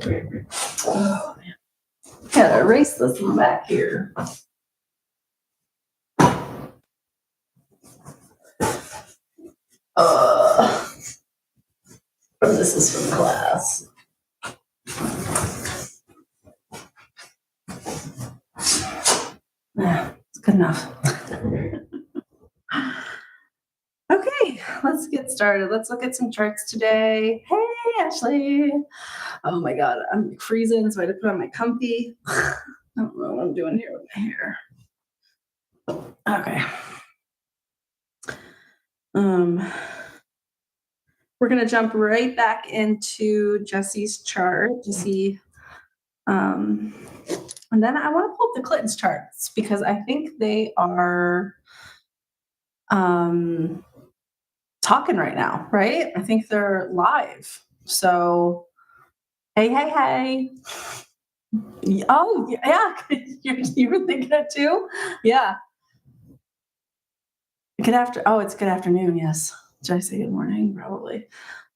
Oh, man. Gotta erase this in the back here. This is from class. Yeah, it's good enough. Okay, let's get started. Let's look at some charts today. Hey, Ashley. Oh my God, I'm freezing, so I had to put on my comfy. I don't know what I'm doing here with my hair. Okay. We're gonna jump right back into Jesse's chart to see, and then I want to pull up the Clinton's charts because I think they are talking right now, right? I think they're live. So, hey. Oh, yeah, you were thinking it too? Yeah. It's good afternoon, yes. Did I say good morning? Probably.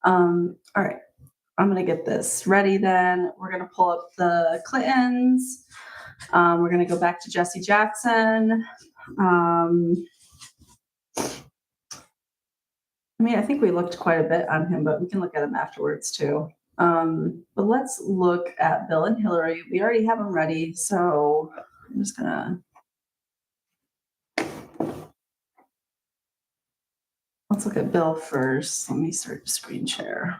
All right. I'm gonna get this ready then. We're gonna pull up the Clintons. We're gonna go back to Jesse Jackson. I think we looked quite a bit on him, but we can look at him afterwards too. But let's look at Bill and Hillary. We already have them ready, so I'm just gonna let's look at Bill first. Let me start the screen share.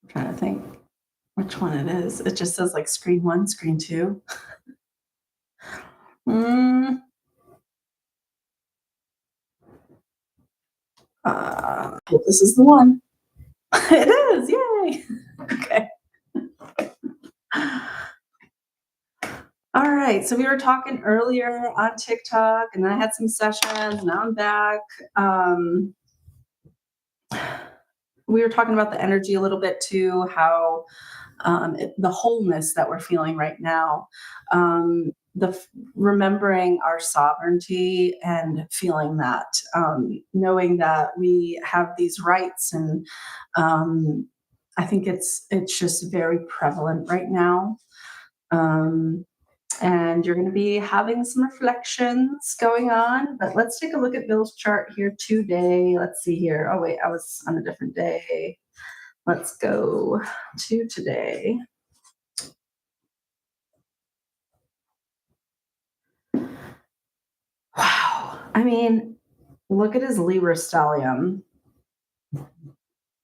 I'm trying to think which one it is. It just says like screen 1, screen 2. This is the one. It is, yay. Okay. All right, so we were talking earlier on TikTok, and then I had some sessions. Now I'm back. We were talking about the energy a little bit too, how the wholeness that we're feeling right now, remembering our sovereignty and feeling that, knowing that we have these rights, and I think it's just very prevalent right now. And you're going to be having some reflections going on, but let's take a look at Bill's chart here today. Let's see here. Oh wait, I was on a different day. Let's go to today. Wow. Look at his Libra stellium.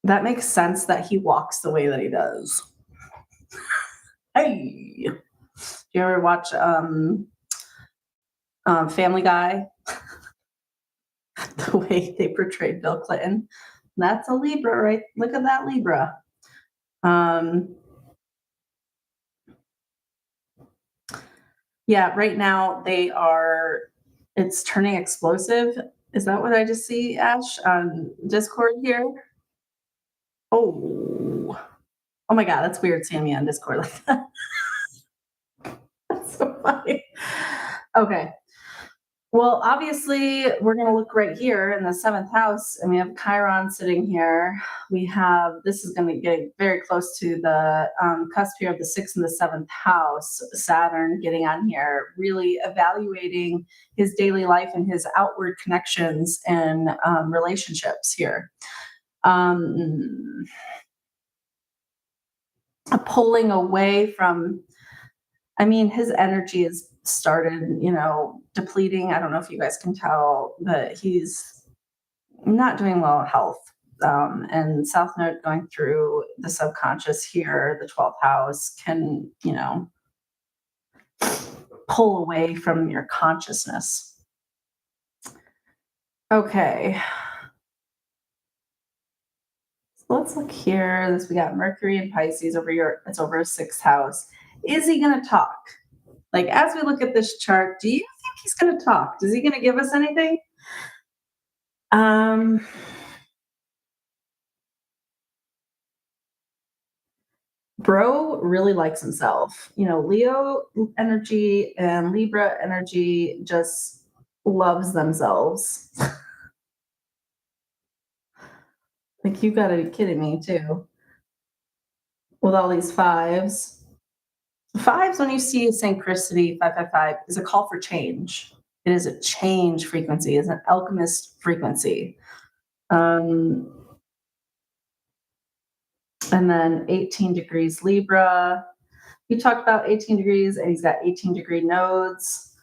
That makes sense that he walks the way that he does. Hey. Do you ever watch Family Guy? The way they portrayed Bill Clinton. That's a Libra, right? Look at that Libra. Yeah, right now it's turning explosive. Is that what I just see, Ash, on Discord here? Oh my God, that's weird seeing me on Discord like that. That's so funny. Okay. Well, obviously, we're going to look right here in the 7th house, and we have Chiron sitting here. This is going to get very close to the cusp here of the 6th and the 7th house, Saturn getting on here, really evaluating his daily life and his outward connections and relationships here. Pulling away from, his energy is started, depleting. I don't know if you guys can tell, but he's not doing well in health. And South Node going through the subconscious here, the 12th house can, pull away from your consciousness. Okay. So let's look here. We got Mercury and Pisces over here. It's over a 6th house. Is he going to talk? Like, as we look at this chart, do you think he's going to talk? Is he going to give us anything? Bro really likes himself. Leo energy and Libra energy just loves themselves. Like, you gotta be kidding me too. With all these fives. Fives, when you see synchronicity, 555, is a call for change. It is a change frequency, it's an alchemist frequency. Um, and then 18 degrees Libra. We talked about 18 degrees, and he's got 18-degree nodes.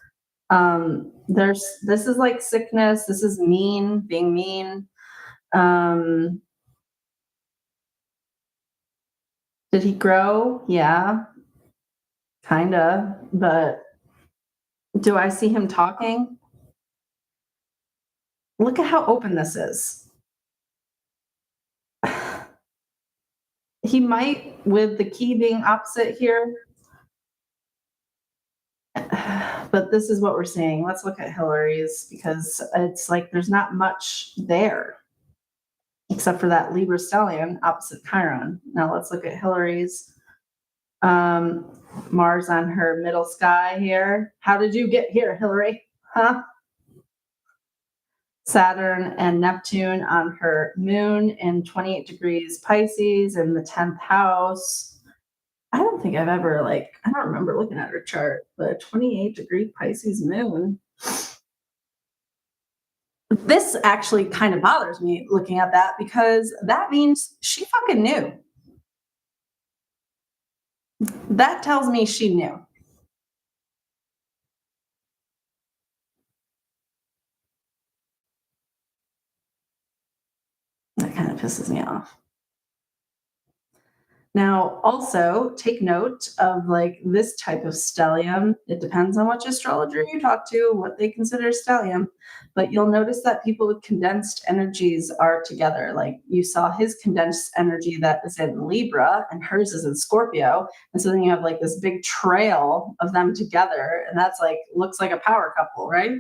There's this is like sickness. This is mean, being mean. Um, did he grow? Yeah, kind of. But do I see him talking? Look at how open this is. He might, with the key being opposite here, but this is what we're seeing. Let's look at Hillary's because it's like there's not much there except for that Libra stellium opposite Chiron. Now let's look at Hillary's. Mars on her middle sky here. How did you get here, Hillary? Huh? Saturn and Neptune on her moon in 28 degrees Pisces in the 10th house. I don't think I've ever, I don't remember looking at her chart, but 28-degree Pisces moon. This actually kind of bothers me looking at that because that means she fucking knew. That tells me she knew. That kind of pisses me off. Now, also take note of this type of stellium. It depends on which astrologer you talk to, what they consider stellium, but you'll notice that people with condensed energies are together. Like you saw his condensed energy that is in Libra and hers is in Scorpio. And so then you have this big trail of them together. And that's looks like a power couple, right?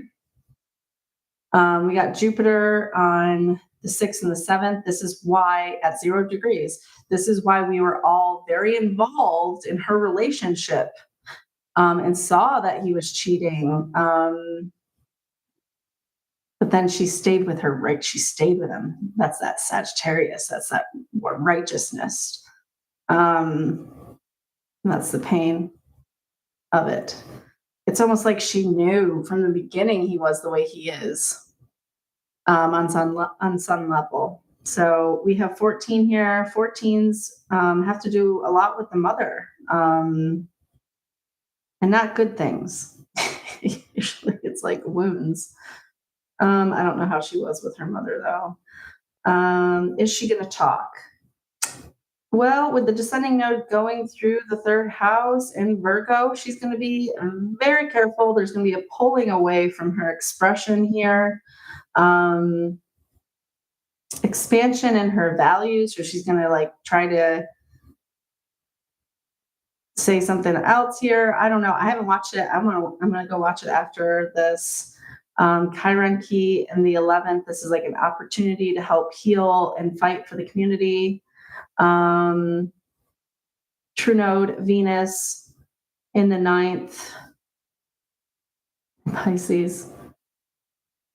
We got Jupiter on the 6th and the 7th. This is why at 0 degrees, this is why we were all very involved in her relationship and saw that he was cheating. But then she stayed with her, right? She stayed with him. That's that Sagittarius. That's that righteousness. That's the pain of it. It's almost like she knew from the beginning he was the way he is. On sun level. So we have 14 here. 14s have to do a lot with the mother and not good things. Usually it's like wounds. I don't know how she was with her mother though. Is she going to talk? Well, with the descending node going through the 3rd house in Virgo, she's going to be very careful. There's going to be a pulling away from her expression here. Expansion in her values, so she's going to try to say something else here. I don't know. I haven't watched it. I'm gonna go watch it after this. Chiron key in the 11th. This is an opportunity to help heal and fight for the community. True node Venus in the 9th. Pisces.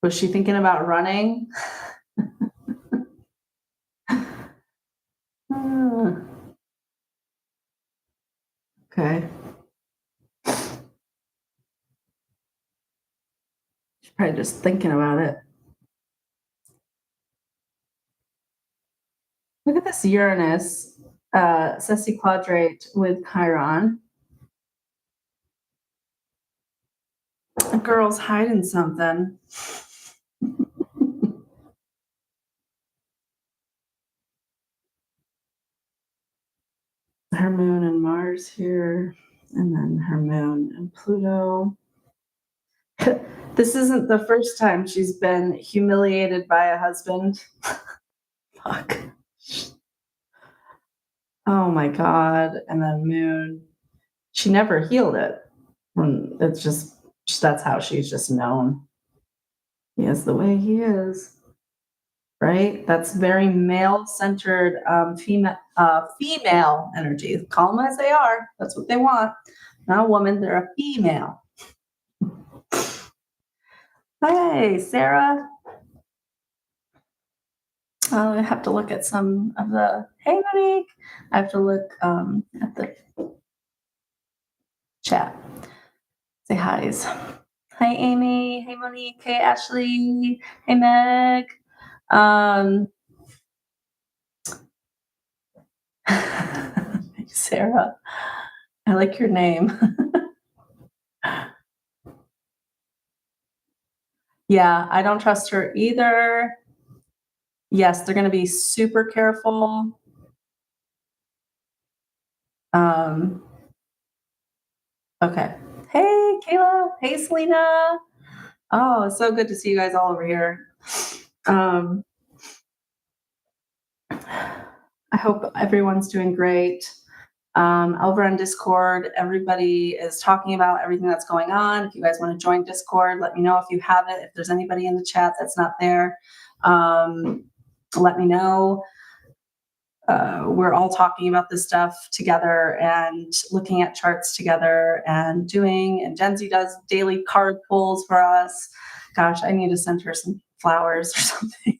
Was she thinking about running? Okay. She's probably just thinking about it. Look at this Uranus, sesquiquadrate with Chiron. The girl's hiding something. Her moon and Mars here, and then her moon and Pluto. This isn't the first time she's been humiliated by a husband. Fuck. Oh my God. And then moon. She never healed it. It's just, that's how she's just known. He is the way he is. Right? That's very male-centered, female energy. Call them as they are. That's what they want. Not a woman, they're a female. Hey, Sarah. I have to look at some of the. Hey, Monique. I have to look at the chat. Say hi's. Hi, Amy. Hey, Monique. Hey, Ashley. Hey, Meg. Um, Sarah. I like your name. Yeah, I don't trust her either. Yes, they're going to be super careful. Um, okay. Hey, Kayla. Hey, Selena. Oh, it's so good to see you guys all over here. Um, I hope everyone's doing great. Over on Discord, everybody is talking about everything that's going on. If you guys want to join Discord, let me know if you have it. If there's anybody in the chat that's not there, let me know. We're all talking about this stuff together and looking at charts together and Gen Z does daily card pulls for us. Gosh, I need to send her some flowers or something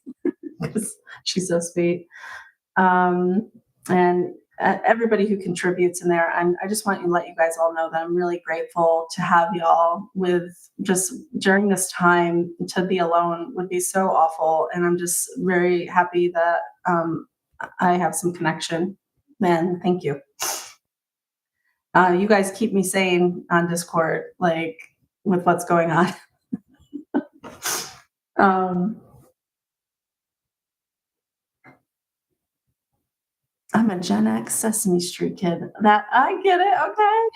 because she's so sweet. And everybody who contributes in there, I just want to let you guys all know that I'm really grateful to have y'all with just during this time. To be alone would be so awful. And I'm just very happy that I have some connection. Man, thank you. You guys keep me sane on Discord, like with what's going on. I'm a Gen X Sesame Street kid. That I get it. Okay.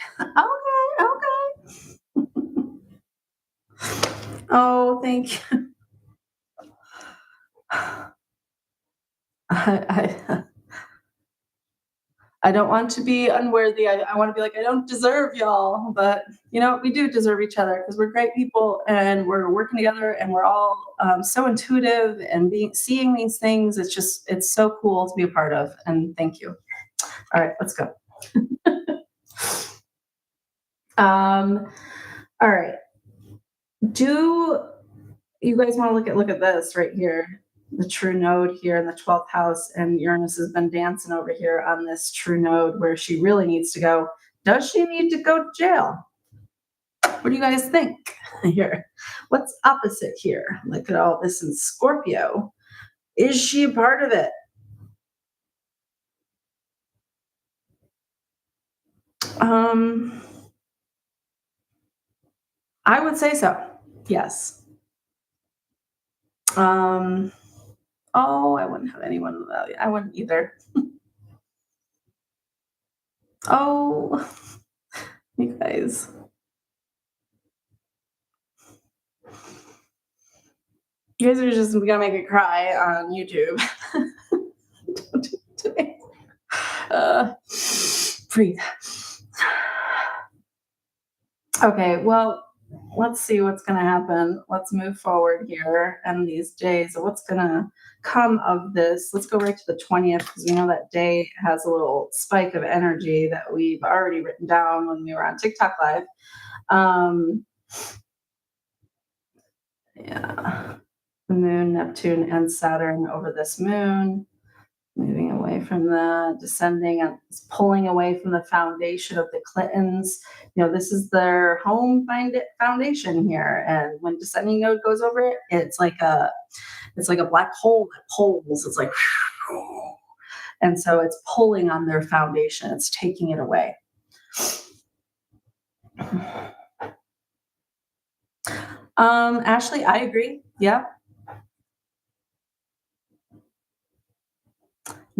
Oh, thank you. I I don't want to be unworthy. I want to be like, I don't deserve y'all, but we do deserve each other because we're great people and we're working together and we're all so intuitive and seeing these things. It's so cool to be a part of. And thank you. All right, let's go. All right. Do you guys want to look at this right here? The true node here in the 12th house, and Uranus has been dancing over here on this true node where she really needs to go. Does she need to go to jail? What do you guys think here? What's opposite here? Look at all this in Scorpio. Is she a part of it? I would say so. Yes. I wouldn't have anyone. I wouldn't either. Oh, you guys. You guys are just gonna make it cry on YouTube. Don't do it to me. Breathe. Okay, well, let's see what's going to happen. Let's move forward here and these days. What's going to come of this? Let's go right to the 20th because we know that day has a little spike of energy that we've already written down when we were on TikTok Live. Yeah, the moon, Neptune, and Saturn over this moon. Moving away from that, descending and pulling away from the foundation of the Clintons. This is their home foundation here. And when descending node goes over it, it's like a black hole that pulls. It's like, and so it's pulling on their foundation. It's taking it away. Ashley, I agree. Yeah.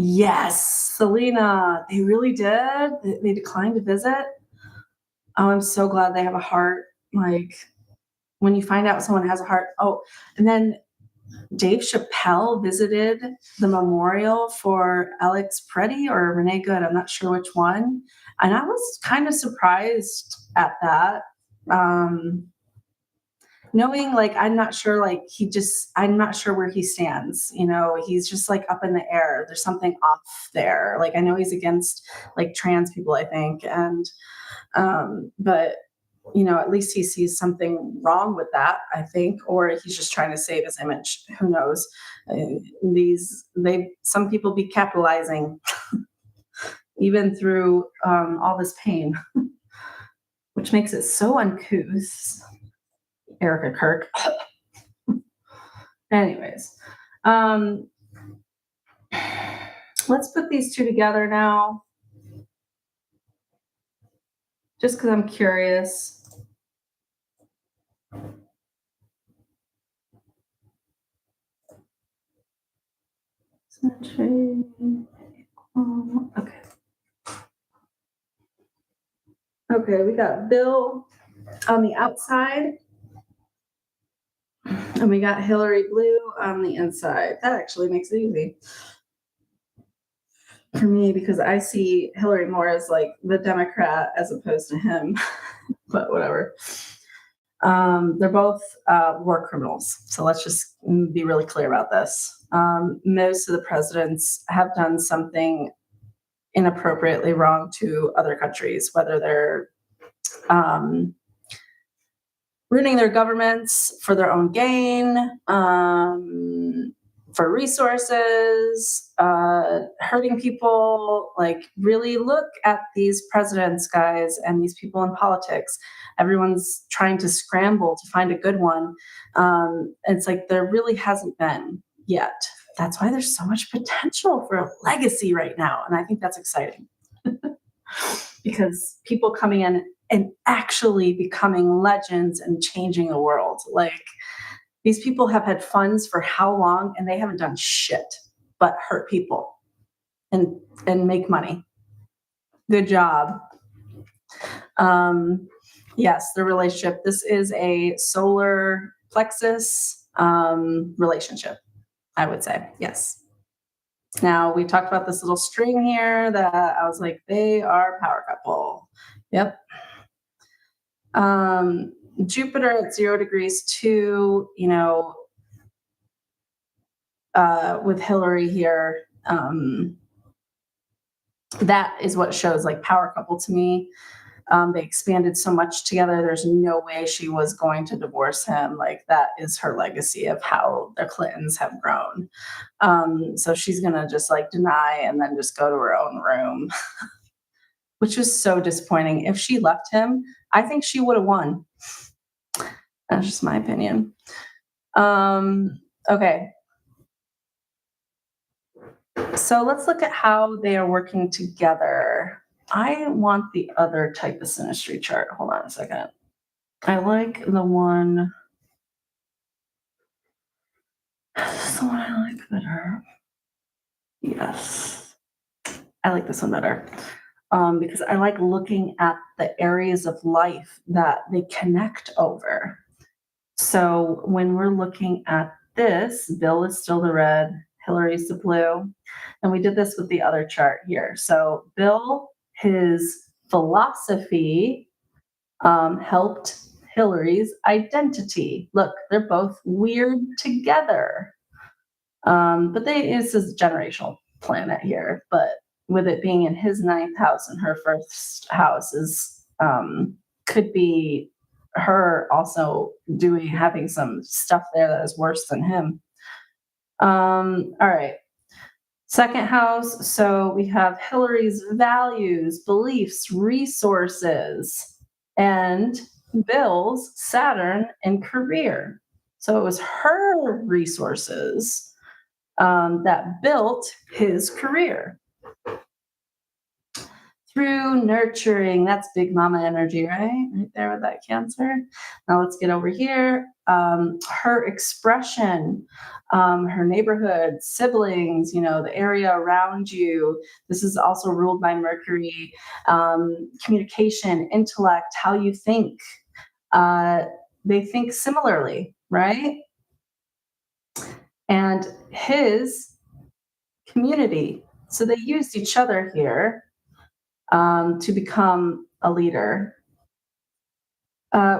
Yes, Selena, they really did. They declined to visit. Oh, I'm so glad they have a heart. Like when you find out someone has a heart. Oh, and then Dave Chappelle visited the memorial for Alex Preddy or Renee Good. I'm not sure which one. And I was kind of surprised at that. Knowing I'm not sure, I'm not sure where he stands. He's just up in the air. There's something off there. I know he's against trans people, I think. And, but at least he sees something wrong with that, I think, or he's just trying to save his image. Who knows? Some people be capitalizing even through all this pain, which makes it so uncouth. Erica Kirk. Anyways, let's put these two together now, just because I'm curious. Okay. Okay, we got Bill on the outside, and we got Hillary Blue on the inside. That actually makes it easy for me because I see Hillary more as like the Democrat as opposed to him, but whatever. They're both war criminals. So let's just be really clear about this. Most of the presidents have done something inappropriately wrong to other countries, whether they're ruining their governments for their own gain, for resources, hurting people. Like, really look at these presidents, guys, and these people in politics. Everyone's trying to scramble to find a good one. It's like there really hasn't been yet. That's why there's so much potential for a legacy right now. And I think that's exciting because people coming in and actually becoming legends and changing the world. Like, these people have had funds for how long and they haven't done shit but hurt people and make money. Good job. Yes, the relationship. This is a solar plexus relationship, I would say. Yes. Now, we talked about this little string here that I was like, they are a power couple. Yep. Jupiter at 0 degrees 2, with Hillary here, that is what shows like power couple to me. They expanded so much together. There's no way she was going to divorce him. Like, that is her legacy of how the Clintons have grown. So she's going to just like deny and then just go to her own room, which is so disappointing. If she left him, I think she would have won. That's just my opinion. Okay. So let's look at how they are working together. I want the other type of synastry chart. Hold on a second. I like the one. This is the one I like better. Yes. I like this one better. Because I like looking at the areas of life that they connect over. So when we're looking at this, Bill is still the red, Hillary's the blue. And we did this with the other chart here. So Bill, his philosophy helped Hillary's identity. Look, they're both weird together. But this is a generational planet here. But with it being in his 9th house and her 1st house is could be her also having some stuff there that is worse than him. All right. 2nd house. So we have Hillary's values, beliefs, resources, and Bill's Saturn and career. So it was her resources that built his career. Through nurturing, that's big mama energy, right? Right there with that Cancer. Now let's get over here. Her expression, her neighborhood, siblings, the area around you. This is also ruled by Mercury. Communication, intellect, how you think. They think similarly, right? And his community. So they used each other here to become a leader.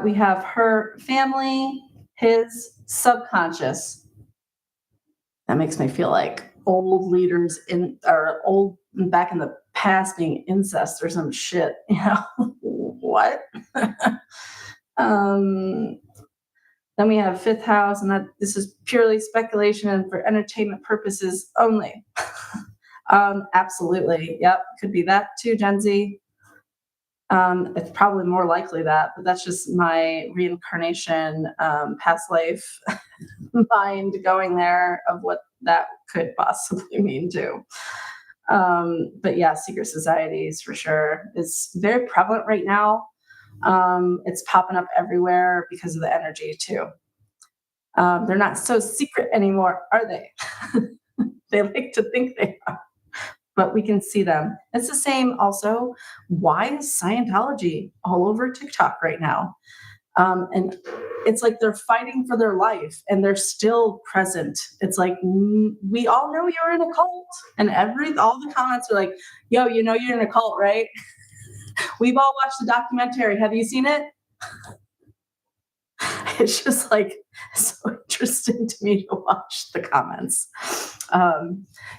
We have her family, his subconscious. That makes me feel like old leaders old back in the past being incest or some shit. What? Um, then we have fifth house, and that this is purely speculation and for entertainment purposes only. Absolutely. Yep. Could be that too, Gen Z. It's probably more likely that, but that's just my reincarnation, past life mind going there of what that could possibly mean too. But yeah, secret societies for sure is very prevalent right now. It's popping up everywhere because of the energy too. They're not so secret anymore, are they? They like to think they are, but we can see them. It's the same also. Why is Scientology all over TikTok right now? And it's like they're fighting for their life and they're still present. It's like, we all know you're in a cult. And all the comments are like, yo, you know you're in a cult, right? We've all watched the documentary. Have you seen it? It's just like so interesting to me to watch the comments.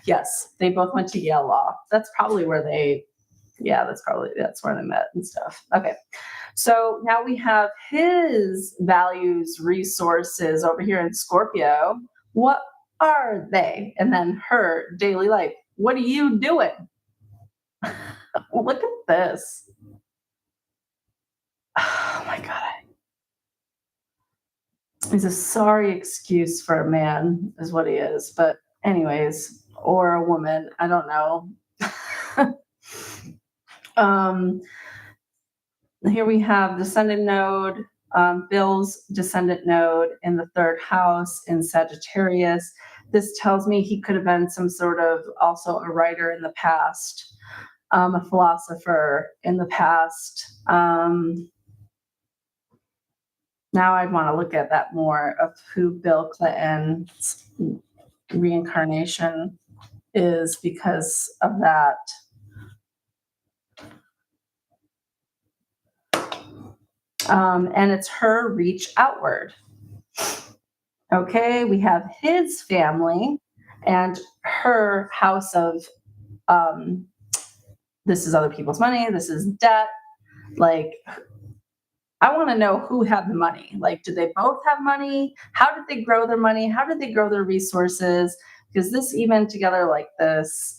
Yes, they both went to Yale Law. That's probably where that's where they met and stuff. Okay. So now we have his values, resources over here in Scorpio. What are they? And then her daily life. What are you doing? Look at this. Oh my God. He's a sorry excuse for a man, is what he is. But, anyways, or a woman. I don't know. um, Here we have descendant node, Bill's descendant node in the third house in Sagittarius. This tells me he could have been some sort of also a writer in the past, a philosopher in the past. Now I'd want to look at that more of who Bill Clinton's reincarnation is because of that. And it's her reach outward. Okay, we have his family and her house of this is other people's money, this is debt. Like, I want to know who had the money. Like, did they both have money? How did they grow their money? How did they grow their resources? Because this even together like this,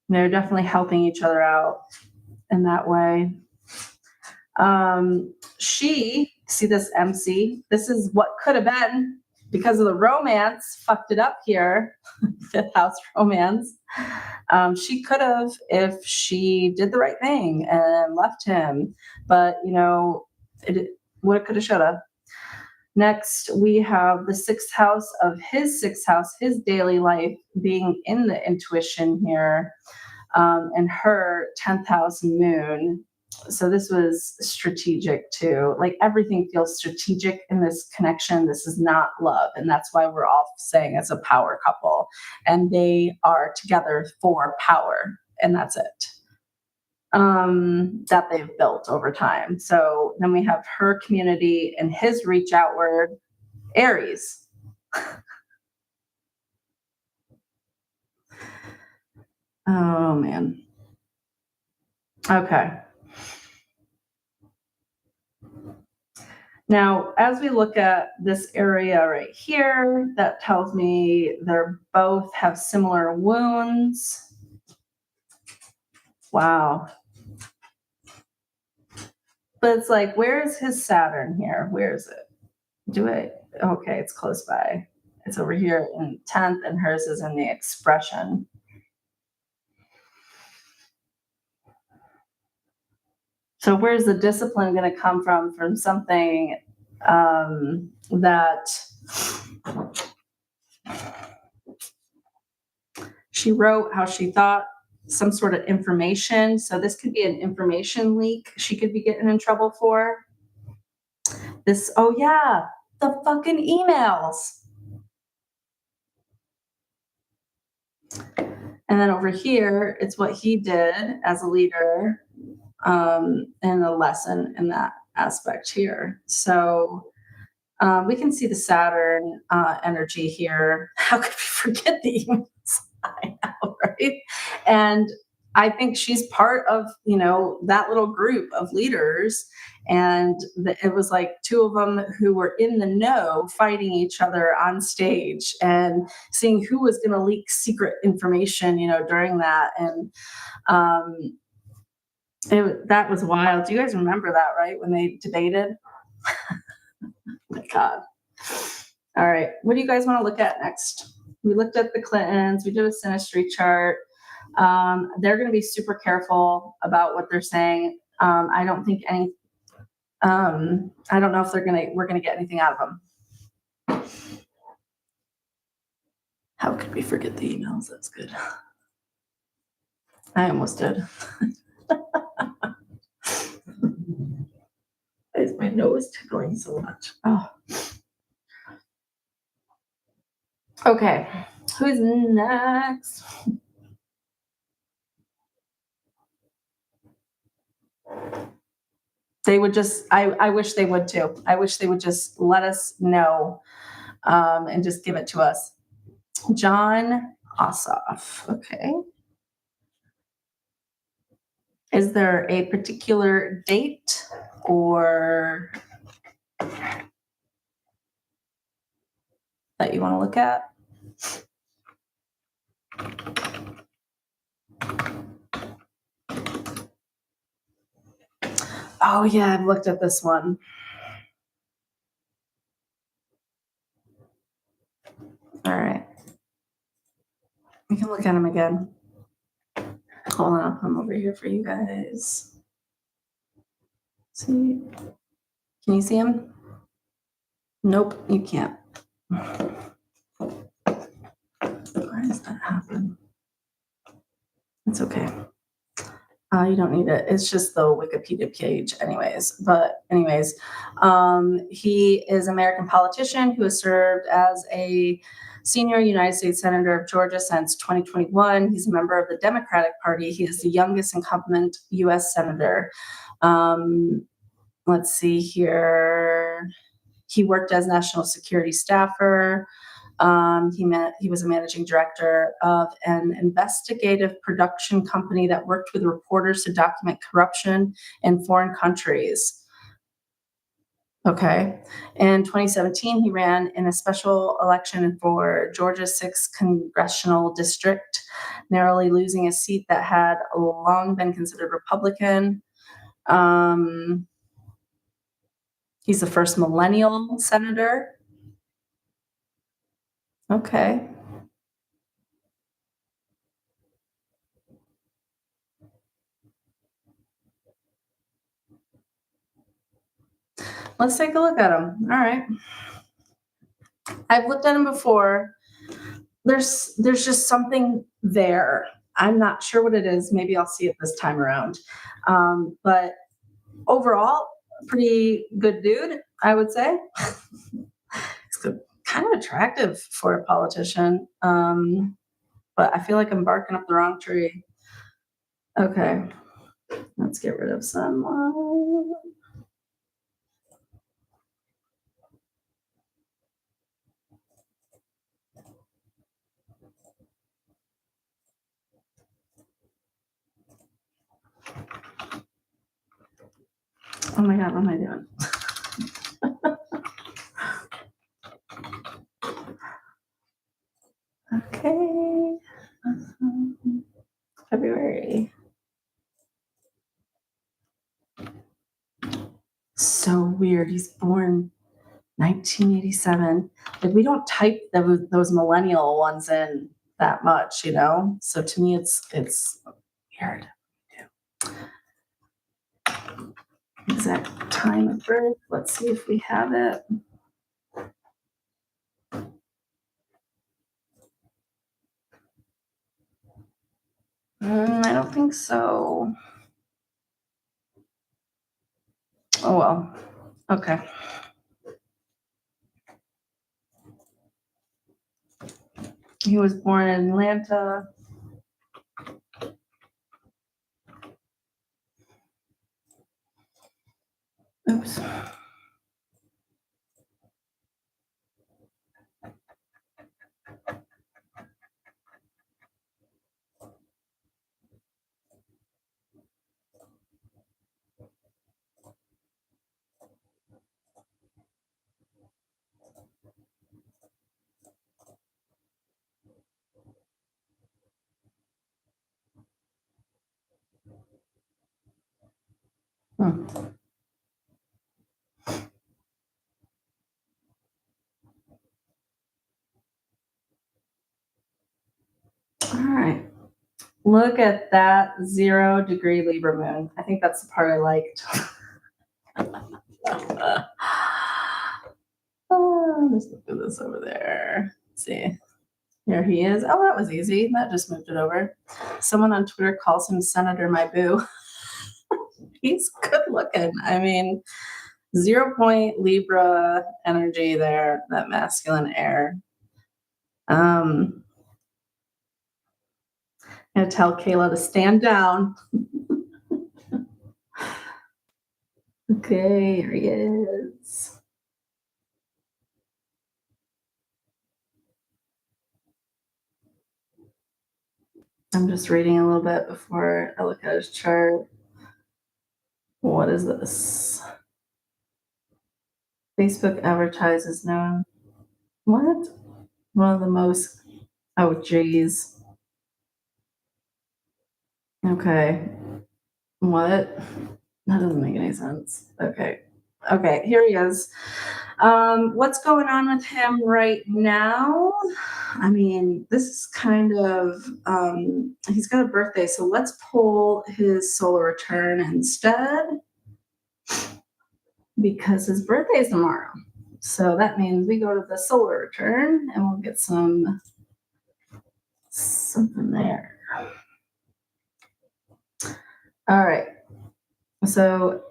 they're definitely helping each other out in that way. She, see this MC, this is what could have been because of the romance, fucked it up here, fifth house romance. She could have if she did the right thing and left him, but it woulda, coulda, shoulda. Next, we have the sixth house, his daily life being in the intuition here, and her 10th house moon. So this was strategic too. Like everything feels strategic in this connection. This is not love. And that's why we're all saying it's a power couple. And they are together for power. And that's it. That they've built over time. So then we have her community and his reach outward, Aries. Oh man. Okay. Now, as we look at this area right here, that tells me they're both have similar wounds. Wow. But it's like, where's his Saturn here? Where is it? Okay, it's close by. It's over here in 10th, and hers is in the expression. So where's the discipline going to come from something that she wrote how she thought, some sort of information. So this could be an information leak she could be getting in trouble for. Oh yeah, the fucking emails. And then over here, it's what he did as a leader, and a lesson in that aspect here. So we can see the Saturn energy here. How could we forget the emails? I know, right? And I think she's part of, that little group of leaders. And it was like two of them who were in the know fighting each other on stage and seeing who was going to leak secret information, during that. And um, that was wild. Do you guys remember that, right? When they debated? Oh my God. All right. What do you guys want to look at next? We looked at the Clintons. We did a synastry chart. They're going to be super careful about what they're saying. I don't think any. I don't know if we're gonna get anything out of them. How could we forget the emails? That's good. I almost did. Why is my nose tickling so much? Oh. Okay. Who's next? They would just, I wish they would too. I wish they would just let us know, and just give it to us. John Ossoff. Okay. Is there a particular date or that you want to look at? Oh yeah, I've looked at this one. All right. We can look at him again. Hold on, I'll come over here for you guys. See? Can you see him? Nope, you can't. Why does that happen? It's okay. You don't need it. It's just the Wikipedia page, anyways. He is an American politician who has served as a senior United States Senator of Georgia since 2021. He's a member of the Democratic Party. He is the youngest incumbent U.S. Senator. Let's see here. He worked as national security staffer. He was a managing director of an investigative production company that worked with reporters to document corruption in foreign countries. Okay. In 2017, he ran in a special election for Georgia's 6th congressional district, narrowly losing a seat that had long been considered Republican. He's the first millennial senator. Okay. Let's take a look at him. All right. I've looked at him before. There's just something there. I'm not sure what it is. Maybe I'll see it this time around. But overall, pretty good dude, I would say. He's kind of attractive for a politician. But I feel like I'm barking up the wrong tree. Okay. Let's get rid of some. Oh my God, what am I doing? Okay. February. So weird. He's born 1987. Like we don't type those millennial ones in that much, So to me, it's weird. Exact time of birth. Let's see if we have it. I don't think so. Oh well. Okay. He was born in Atlanta. Oops. Hmm. All right. Look at that 0-degree Libra moon. I think that's the part I liked. Oh, let's look at this over there. Let's see. Here he is. Oh, that was easy. That just moved it over. Someone on Twitter calls him Senator My Boo. He's good looking. I mean, 0 point Libra energy there, that masculine air. I'm gonna tell Kayla to stand down. Okay, here he is. I'm just reading a little bit before I look at his chart. What is this? Facebook advertises known. What? One of the most. Oh, geez. Okay. What? That doesn't make any sense. Okay. Okay, here he is. What's going on with him right now? I mean, this is kind of, he's got a birthday, so let's pull his solar return instead because his birthday is tomorrow. So that means we go to the solar return and we'll get something there. All right. So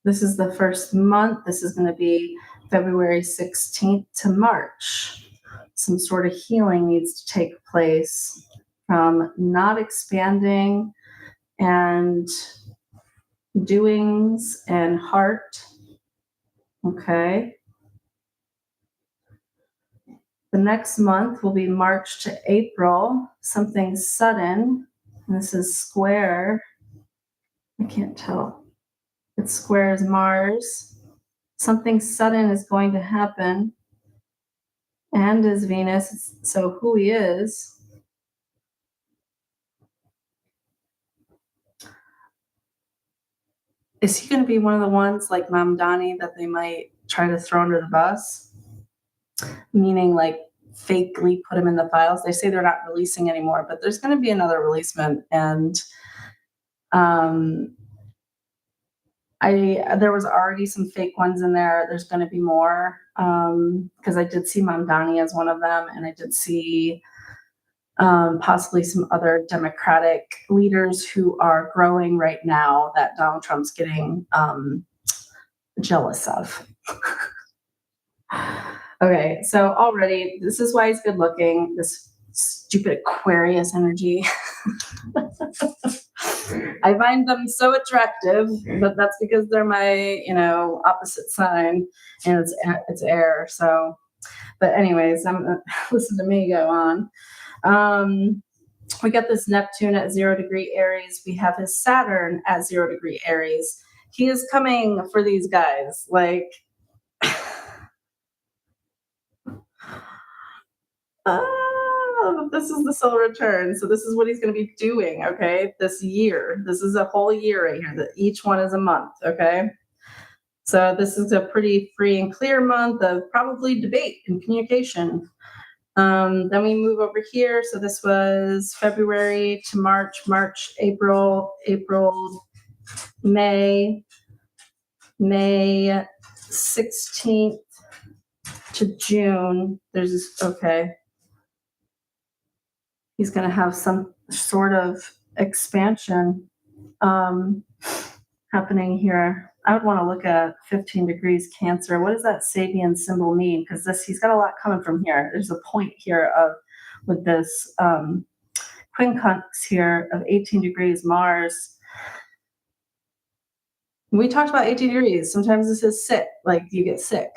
this is the first month. This is going to be February 16th to March. Some sort of healing needs to take place from not expanding and doings and heart. Okay. The next month will be March to April, something sudden. This is square. I can't tell. It squares Mars. Something sudden is going to happen. And is Venus. So who he is he going to be one of the ones like Mamdani that they might try to throw under the bus? Meaning like fakely put him in the files. They say they're not releasing anymore, but there's going to be another releasement. And there was already some fake ones in there. There's going to be more because I did see Mamdani as one of them, and I did see possibly some other Democratic leaders who are growing right now that Donald Trump's getting jealous of. Okay, so already this is why he's good looking. This stupid Aquarius energy. I find them so attractive, but that's because they're my, opposite sign, and it's air. So, but anyways, listen to me go on. We got this Neptune at 0-degree Aries. We have his Saturn at 0-degree Aries. He is coming for these guys. Like, this is the solar return. So this is what he's going to be doing, okay, this year. This is a whole year right here. That each one is a month, okay? So this is a pretty free and clear month of probably debate and communication. Then we move over here. So this was February to March, April, May 16th to June. There's this, okay. He's going to have some sort of expansion happening here. I would want to look at 15 degrees Cancer. What does that Sabian symbol mean? Because he's got a lot coming from here. There's a point here with this quincunx here of 18 degrees Mars. We talked about 18 degrees. Sometimes this is sick, like you get sick.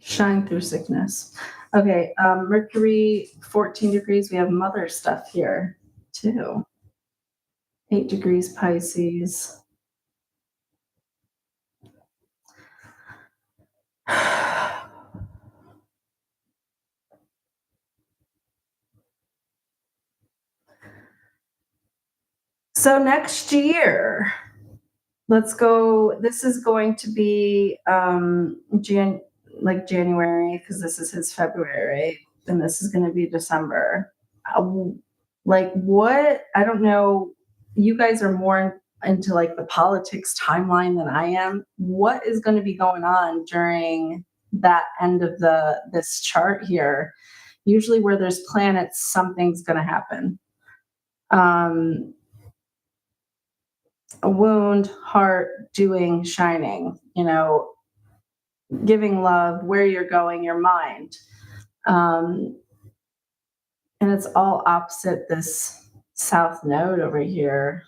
Shine through sickness. Okay, Mercury, 14 degrees. We have mother stuff here too. 8 degrees Pisces. So next year, let's go. This is going to be January, because this is his February, and this is going to be December. Like what? I don't know. You guys are more into like the politics timeline than I am. What is going to be going on during that end of this chart here? Usually, where there's planets, something's going to happen. Um, a wound, heart, doing, shining, giving love, where you're going, your mind. Um, and it's all opposite this south node over here.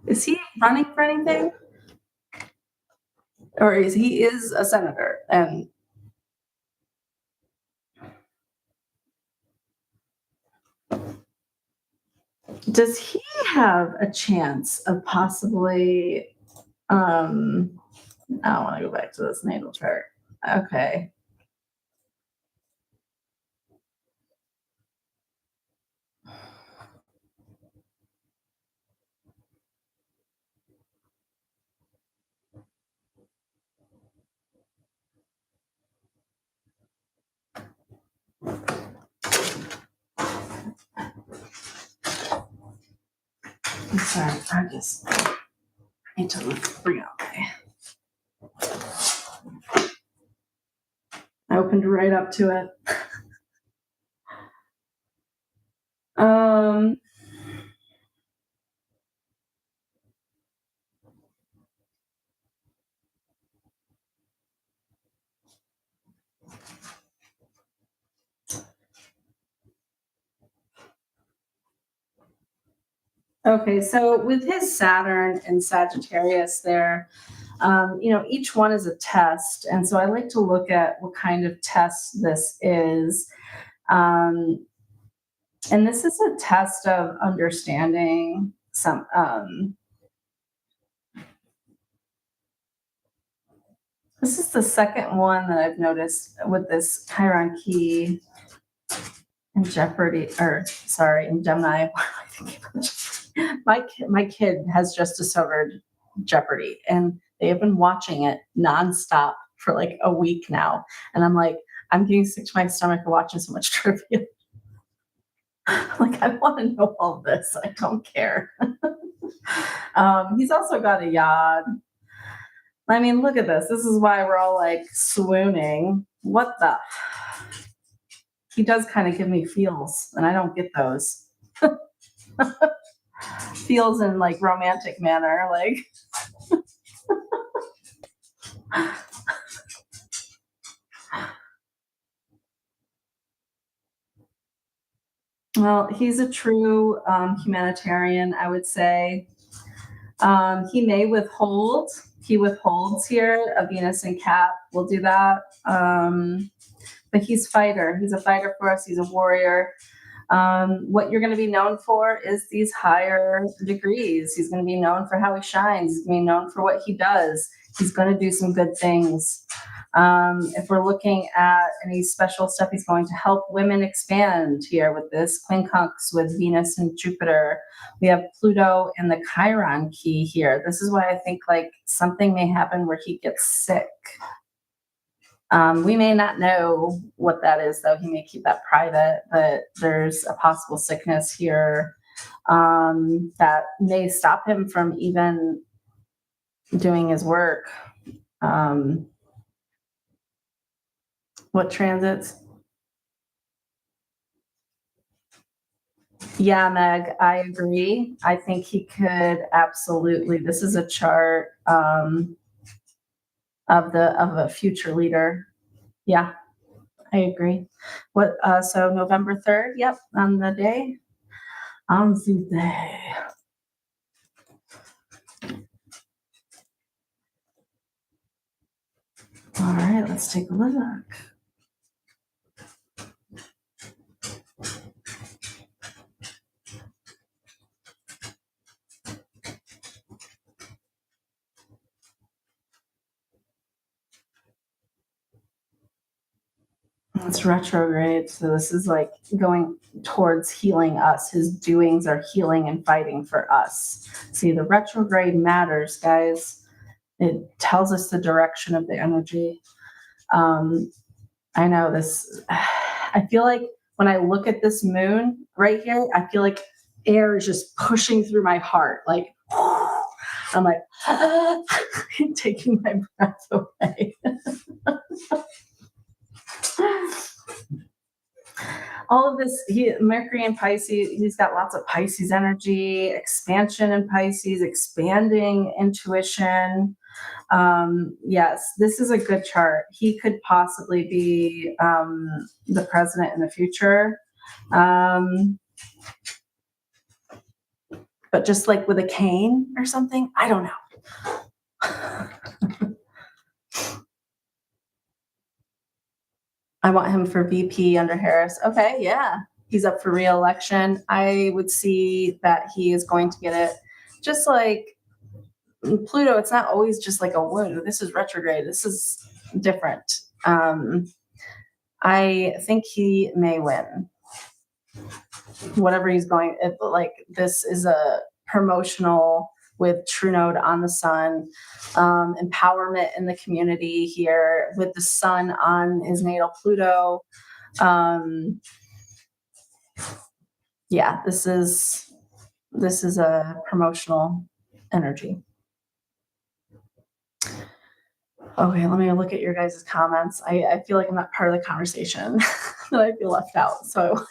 Is he running for anything? Or he is a senator? And does he have a chance of possibly I want to go back to this natal chart. Okay. I'm sorry. I just need to bring out I opened right up to it. um Okay, so with his Saturn and Sagittarius there, each one is a test. And so I like to look at what kind of test this is. Um, and this is a test of understanding this is the second one that I've noticed with this Chiron key in Jeopardy, or sorry, in Gemini. My kid has just discovered Jeopardy, and they have been watching it nonstop for like a week now. And I'm like, I'm getting sick to my stomach of watching so much trivia. Like, I want to know all this. I don't care. He's also got a yacht. I mean, look at this. This is why we're all like swooning. What the? He does kind of give me feels, and I don't get those. Feels in like romantic manner, like. Well, he's a true humanitarian, I would say. He may withhold. He withholds here. A Venus and Cap will do that. But he's fighter. He's a fighter for us. He's a warrior. What you're going to be known for is these higher degrees. He's going to be known for how he shines. He's going to be known for what he does. He's going to do some good things. If we're looking at any special stuff, he's going to help women expand here with this quincunx with Venus and Jupiter. We have Pluto and the Chiron key here. This is why I think like something may happen where he gets sick. We may not know what that is, though. He may keep that private, but there's a possible sickness here that may stop him from even doing his work. What transits? Yeah, Meg, I agree. I think he could absolutely. This is a chart of a future leader. Yeah, I agree. What? So November 3rd. Yep, on the day. On the day. All right, let's take a look. It's retrograde, so this is like going towards healing us. His doings are healing and fighting for us. See, the retrograde matters, guys. It tells us the direction of the energy. I know this. I feel like when I look at this moon right here, I feel like air is just pushing through my heart. Like, I'm like, taking my breath away. All of this, Mercury in Pisces, he's got lots of Pisces energy, expansion in Pisces, expanding intuition. Yes, this is a good chart. He could possibly be the president in the future. But just like with a cane or something, I don't know. I want him for VP under Harris. Okay, yeah. He's up for re-election. I would see that he is going to get it. Just like Pluto, it's not always just like a wound. This is retrograde. This is different. I think he may win. Whatever he's going, like this is a promotional with True Node on the sun, empowerment in the community here with the sun on his natal Pluto. Yeah, this is a promotional energy. Okay, let me look at your guys' comments. I feel like I'm not part of the conversation. That I feel left out. So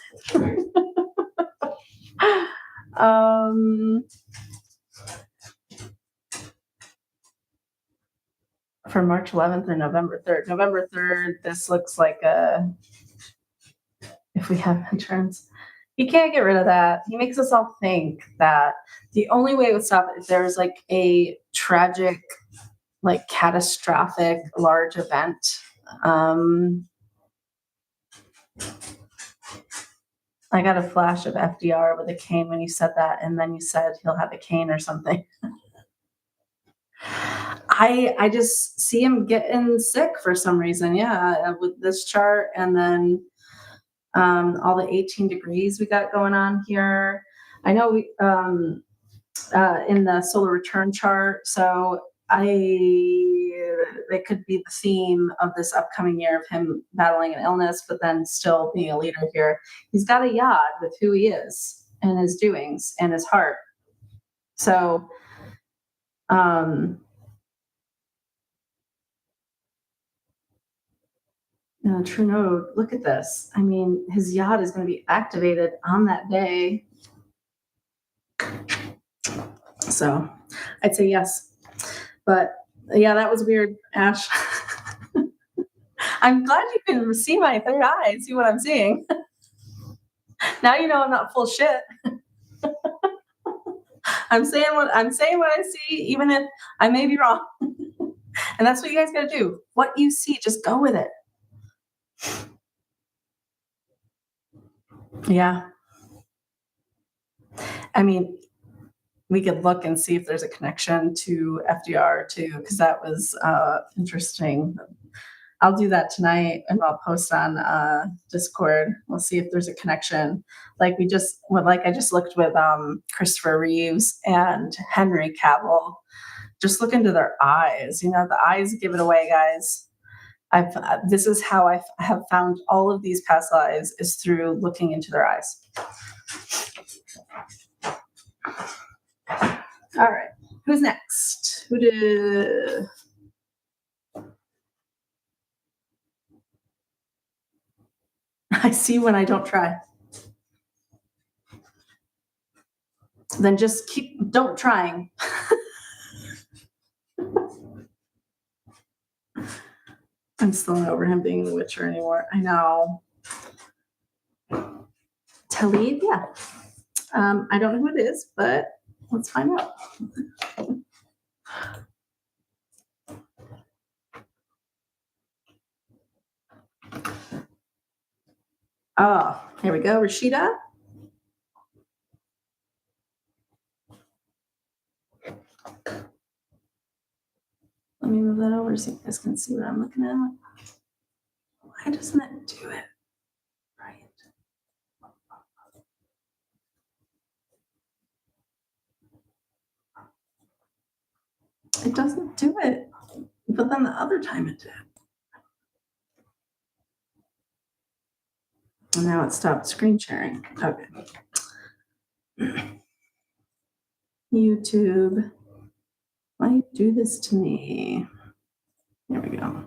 for March 11th or November 3rd. November 3rd, this looks like if we have insurance. You can't get rid of that. He makes us all think that the only way it would stop it if there's like a tragic, like catastrophic large event. I got a flash of FDR with a cane when you said that, and then you said he'll have a cane or something. I just see him getting sick for some reason. Yeah, with this chart, and then all the 18 degrees we got going on here. I know we in the solar return chart. So it could be the theme of this upcoming year of him battling an illness, but then still being a leader here. He's got a yod with who he is and his doings and his heart. So, True Node, look at this. I mean, his yod is going to be activated on that day. So I'd say yes. But yeah, that was weird, Ash. I'm glad you can see my third eye and see what I'm seeing. Now you know I'm not full shit. I'm saying what I see, even if I may be wrong. And that's what you guys gotta do. What you see, just go with it. Yeah. I mean, we could look and see if there's a connection to FDR too, because that was interesting. I'll do that tonight and I'll post on Discord. We'll see if there's a connection. Like I just looked with Christopher Reeves and Henry Cavill. Just look into their eyes. The eyes give it away, guys. This is how I have found all of these past lives is through looking into their eyes. All right, who's next? Who did? I see when I don't try. Then just don't trying. I'm still not over him being the Witcher anymore. I know. Talib, yeah. I don't know who it is, but let's find out. Oh, here we go. Rashida. Let me move that over so you guys can see what I'm looking at. Why doesn't it do it right? It doesn't do it. But then the other time it did. And now it stopped screen sharing. Okay. YouTube, why do you do this to me? There we go.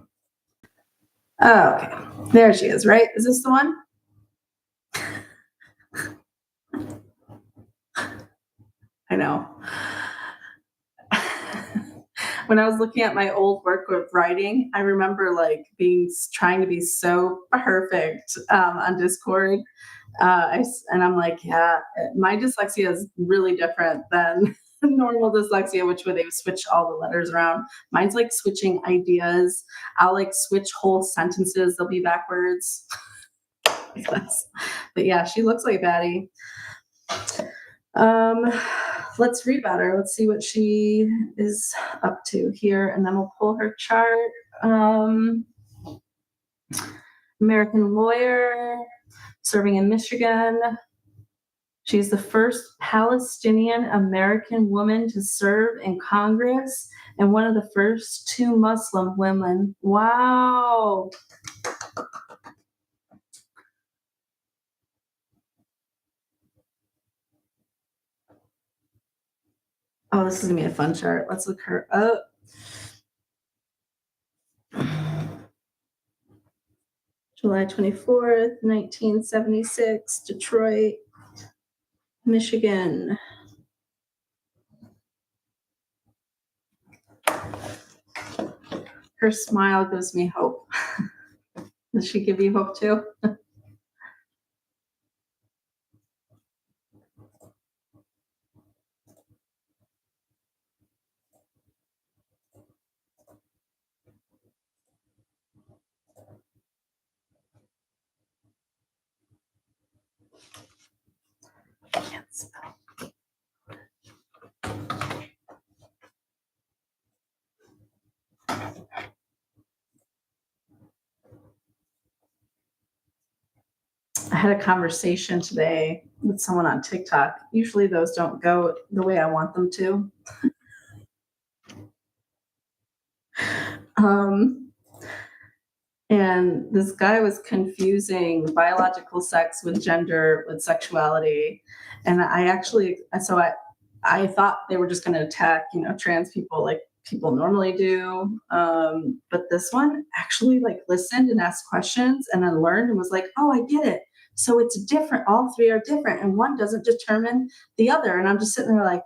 Oh, okay. There she is, right? Is this the one? I know. When I was looking at my old work with writing, I remember like trying to be so perfect on Discord. And I'm like, yeah, my dyslexia is really different than normal dyslexia, which where they switch all the letters around. Mine's like switching ideas. I'll like switch whole sentences; they'll be backwards. But yeah, she looks like Batty. Um, let's read about her. Let's see what she is up to here, and then we'll pull her chart. Um, American lawyer, serving in Michigan. She's the first Palestinian American woman to serve in Congress and one of the first two Muslim women. Wow. Oh, this is going to be a fun chart. Let's look her up. July 24th, 1976, Detroit, Michigan. Her smile gives me hope. Does she give you hope too? Can't spell. I had a conversation today with someone on TikTok. Usually those don't go the way I want them to. Um, and this guy was confusing biological sex with gender with sexuality. And I thought they were just going to attack, trans people like people normally do. But this one actually like listened and asked questions and then learned and was like, oh, I get it. So it's different. All three are different and one doesn't determine the other. And I'm just sitting there like,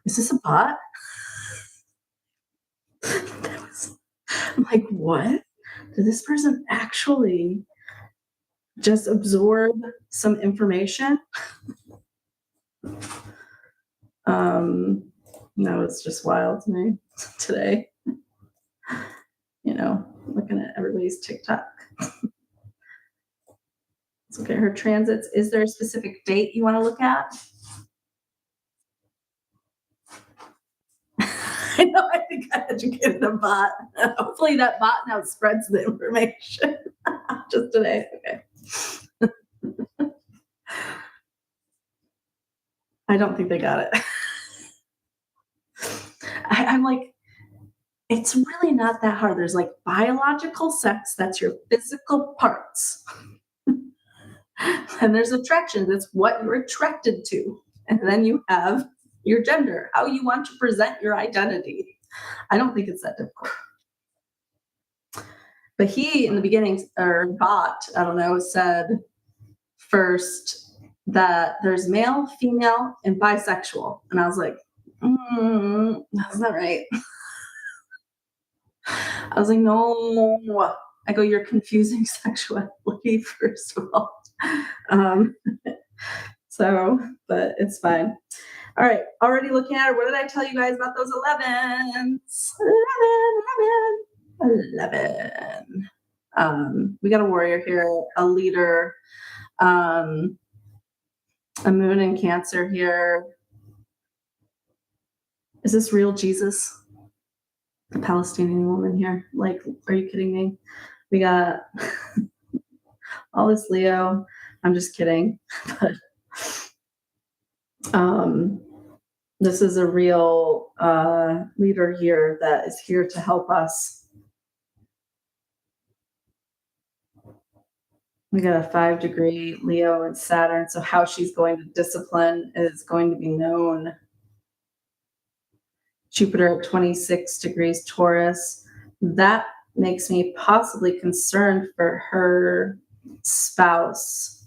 is this a bot? I'm like, what? Did this person actually just absorb some information? No, it's just wild to me today. Looking at everybody's TikTok. Let's look at her transits. Is there a specific date you want to look at? I know, I think I educated a bot. Hopefully that bot now spreads the information. Just today. Okay. I don't think they got it. I'm like, it's really not that hard. There's like biological sex, that's your physical parts. And there's attraction, that's what you're attracted to. And then you have your gender, how you want to present your identity. I don't think it's that difficult. But he, in the beginning, or bot, I don't know, said first that there's male, female, and bisexual. And I was like, that's not right. I was like, no. I go, you're confusing sexuality, first of all. Um, but it's fine. All right, already looking at it. What did I tell you guys about those 11s? 11. We got a warrior here, a leader, a moon in Cancer here. Is this real Jesus? The Palestinian woman here. Like, are you kidding me? We got all this Leo. I'm just kidding. But um, this is a real leader here that is here to help us. We got a 5-degree Leo and Saturn. So how she's going to discipline is going to be known. Jupiter at 26 degrees Taurus. That makes me possibly concerned for her spouse.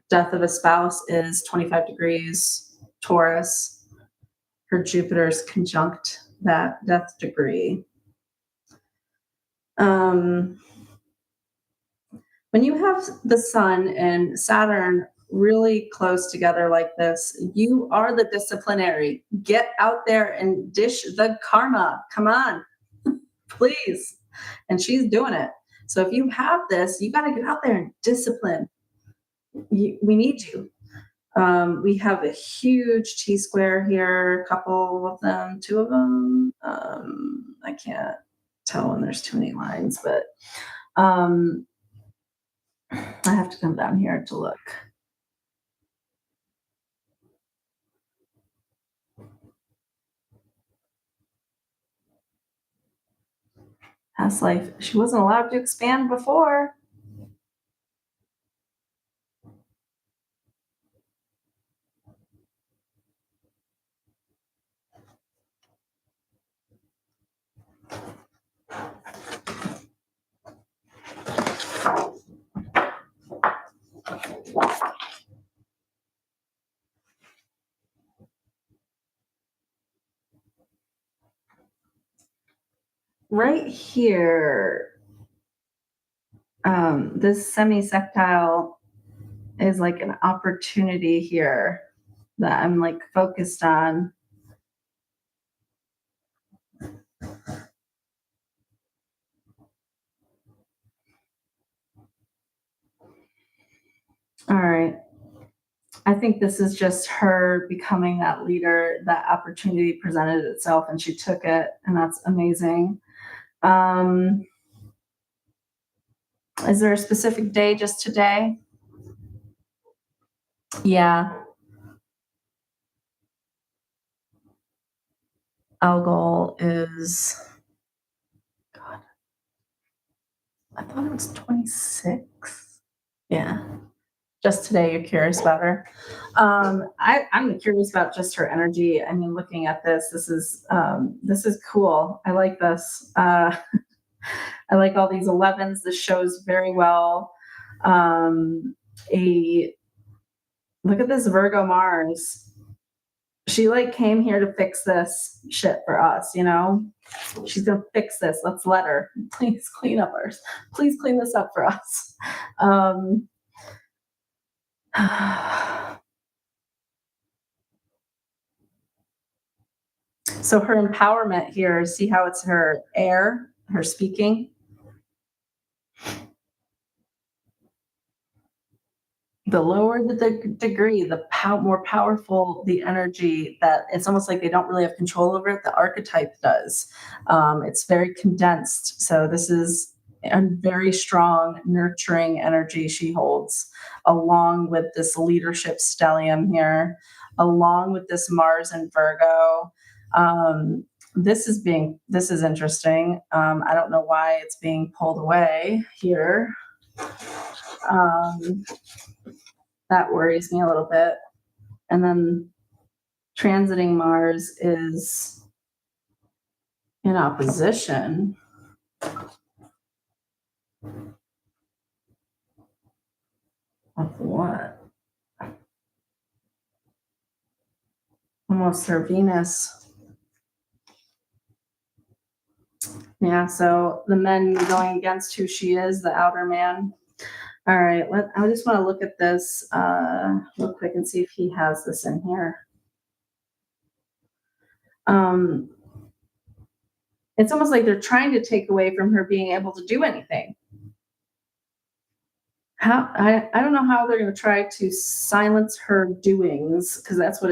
Death of a spouse is 25 degrees Taurus. Her Jupiter's conjunct that death degree. When you have the sun and Saturn really close together like this, you are the disciplinary. Get out there and dish the karma. Come on, please. And she's doing it. So if you have this, you got to get out there and discipline. We need you. We have a huge T square here, a couple of them, two of them. I can't tell when there's too many lines, but I have to come down here to look. Past life, she wasn't allowed to expand before. Right here, this semi-sextile is like an opportunity here that I'm like focused on. All right. I think this is just her becoming that leader. That opportunity presented itself and she took it, and that's amazing. Um, is there a specific day just today? Yeah. Algol is, God, I thought it was 26. Yeah. Just today, you're curious about her. I'm curious about just her energy. I mean, looking at this is cool. I like this. I like all these 11s. This shows very well. A Look at this Virgo Mars. She like came here to fix this shit for us, you know? She's gonna fix this. Let's let her. Please clean up ours. Please clean this up for us. Um, so her empowerment here, see how it's her air, her speaking. The lower the degree, the more powerful the energy, that it's almost like they don't really have control over it. The archetype does. It's very condensed. So this is a very strong, nurturing energy she holds, along with this leadership stellium here, along with this Mars and Virgo. This is interesting. I don't know why it's being pulled away here. Um, that worries me a little bit. And then transiting Mars is in opposition. Of what? Almost her Venus. Yeah, so the men going against who she is, the outer man. All right, I just want to look at this real quick and see if he has this in here. It's almost like they're trying to take away from her being able to do anything. I don't know how they're going to try to silence her doings, because that's what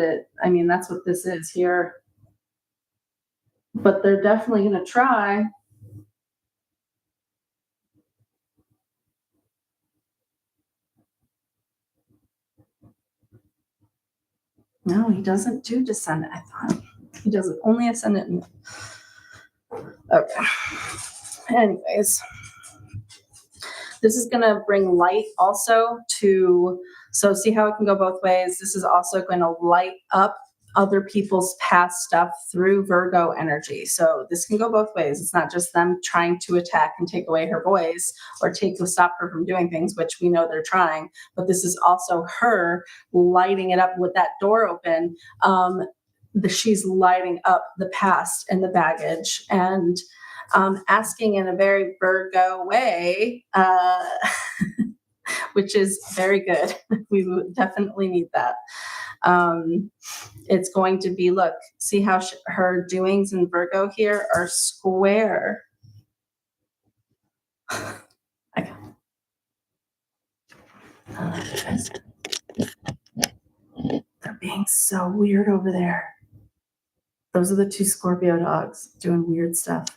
this is here. But they're definitely going to try. No, he doesn't do descendant. I thought he does it only ascendant. Okay. Anyways, this is going to bring light also to, so see how it can go both ways. This is also going to light up other people's past stuff through Virgo energy. So this can go both ways. It's not just them trying to attack and take away her voice or stop her from doing things, which we know they're trying, but this is also her lighting it up with that door open. She's lighting up the past and the baggage and asking in a very Virgo way, which is very good. We definitely need that. It's going to be, look, see how her doings in Virgo here are square. Okay. They're being so weird over there. Those are the two Scorpio dogs doing weird stuff.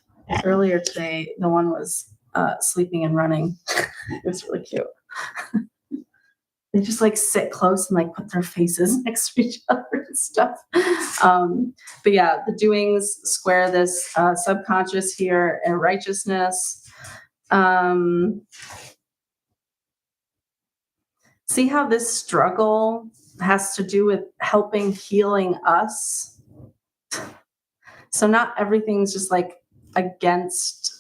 Earlier today, the one was sleeping and running. It was really cute. They just like sit close and like put their faces next to each other and stuff. But yeah, the doings square this subconscious here and righteousness. See how this struggle has to do with helping healing us. So not everything's just like against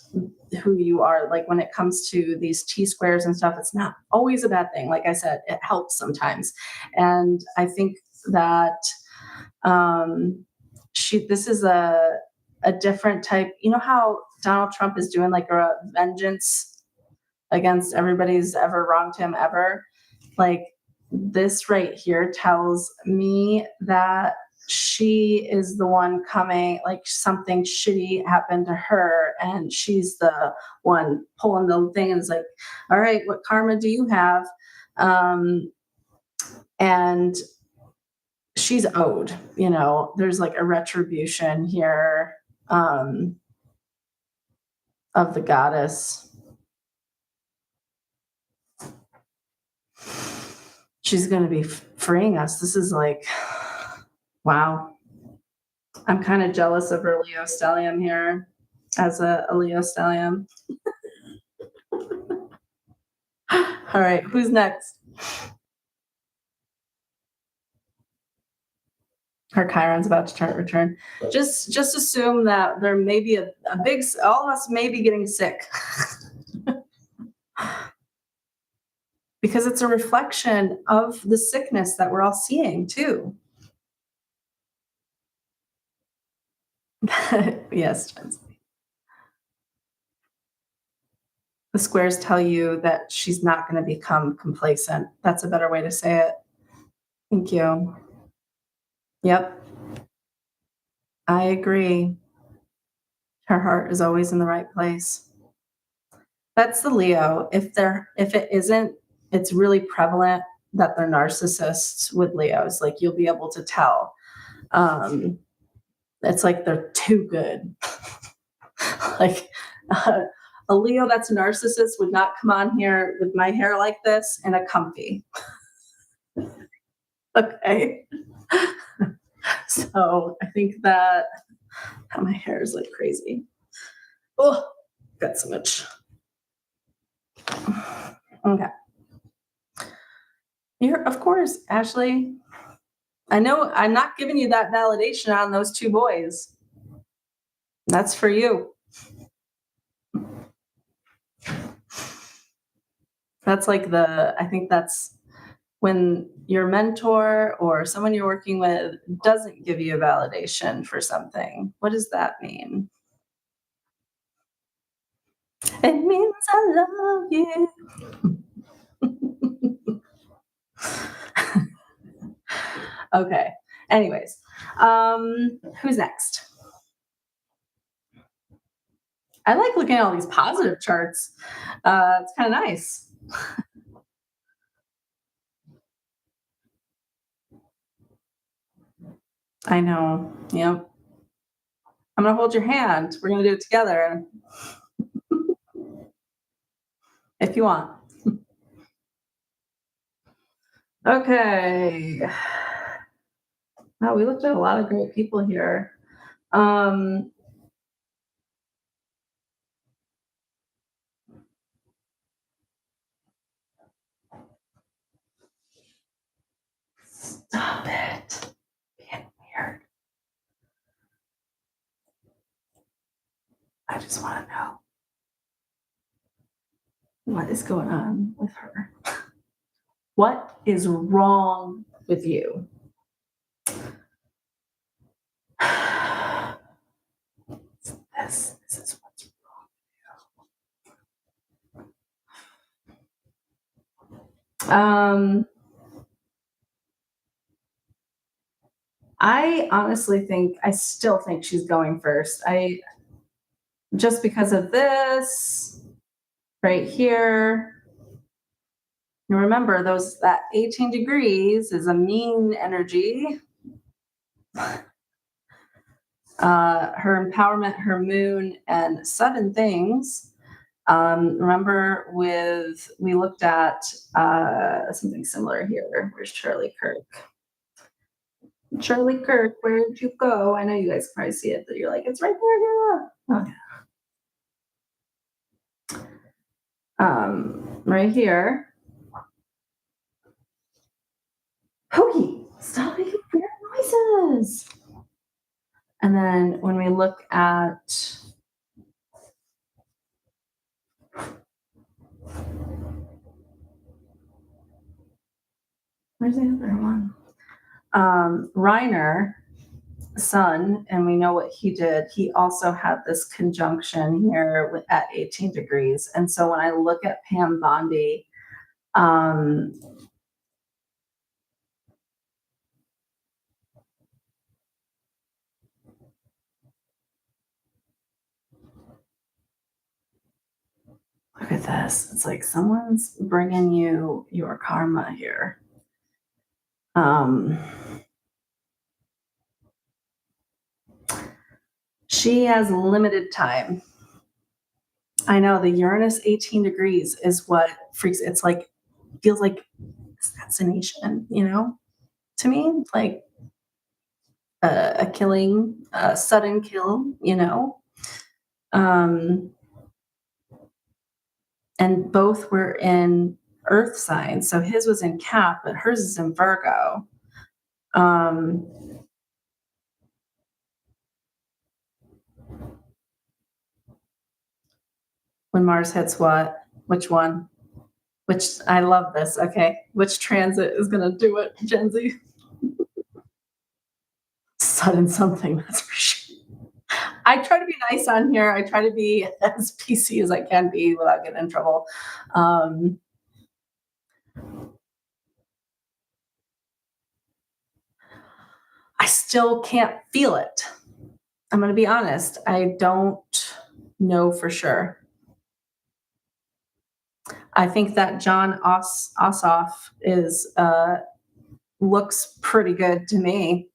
who you are. Like when it comes to these T squares and stuff, it's not always a bad thing. Like I said, it helps sometimes. And I think that this is a different type. You know how Donald Trump is doing like a vengeance against everybody's ever wronged him ever? Like this right here tells me that she is the one coming, like something shitty happened to her and she's the one pulling the thing and is like, all right, what karma do you have? And she's owed, there's like a retribution here of the goddess. She's going to be freeing us. This is like, wow. I'm kind of jealous of her Leo stellium here as a Leo stellium. All right, who's next? Her Chiron's about to return. Just assume that there may be a big, all of us may be getting sick. Because it's a reflection of the sickness that we're all seeing too. Yes, the squares tell you that she's not going to become complacent. That's a better way to say it. Thank you. Yep. I agree. Her heart is always in the right place. That's the Leo. If it isn't, it's really prevalent that they're narcissists with Leos. Like you'll be able to tell. It's like they're too good. Like a Leo that's a narcissist would not come on here with my hair like this and a comfy. Okay. So I think that my hair is like crazy. Oh, got so much. Okay. Of course, Ashley. I know I'm not giving you that validation on those two boys. That's for you. That's like I think that's when your mentor or someone you're working with doesn't give you a validation for something. What does that mean? It means I love you. Okay. Anyways, who's next? I like looking at all these positive charts. It's kind of nice. I know. Yep. I'm gonna hold your hand. We're gonna do it together. If you want. Okay. Wow, we looked at a lot of great people here. Um, Stop it. Being weird. I just want to know what is going on with her. What is wrong with you? This is what's wrong. I honestly think I still think she's going first. I just because of this right here. You remember those that 18 degrees is a mean energy. Her empowerment, her moon, and sudden things. Remember, with we looked at something similar here. Where's Charlie Kirk? Charlie Kirk, where'd you go? I know you guys probably see it, but you're like, it's right there. Yeah. Okay. Right here. Hokey, stop making weird noises. And then when we look at where's the other one? Reiner, Sun, and we know what he did. He also had this conjunction here at 18 degrees. And so when I look at Pam Bondi, um, look at this. It's like someone's bringing you your karma here. She has limited time. I know the Uranus 18 degrees is what freaks. It's like, feels like assassination, to me, like a killing, a sudden kill. Um, and both were in earth signs. So his was in Cap, but hers is in Virgo. Um, when Mars hits what? Which one? Which I love this. Okay. Which transit is going to do it, Gen Z? Sudden something, that's for sure. I try to be nice on here. I try to be as PC as I can be without getting in trouble. Um, I still can't feel it. I'm going to be honest. I don't know for sure. I think that John Ossoff is looks pretty good to me.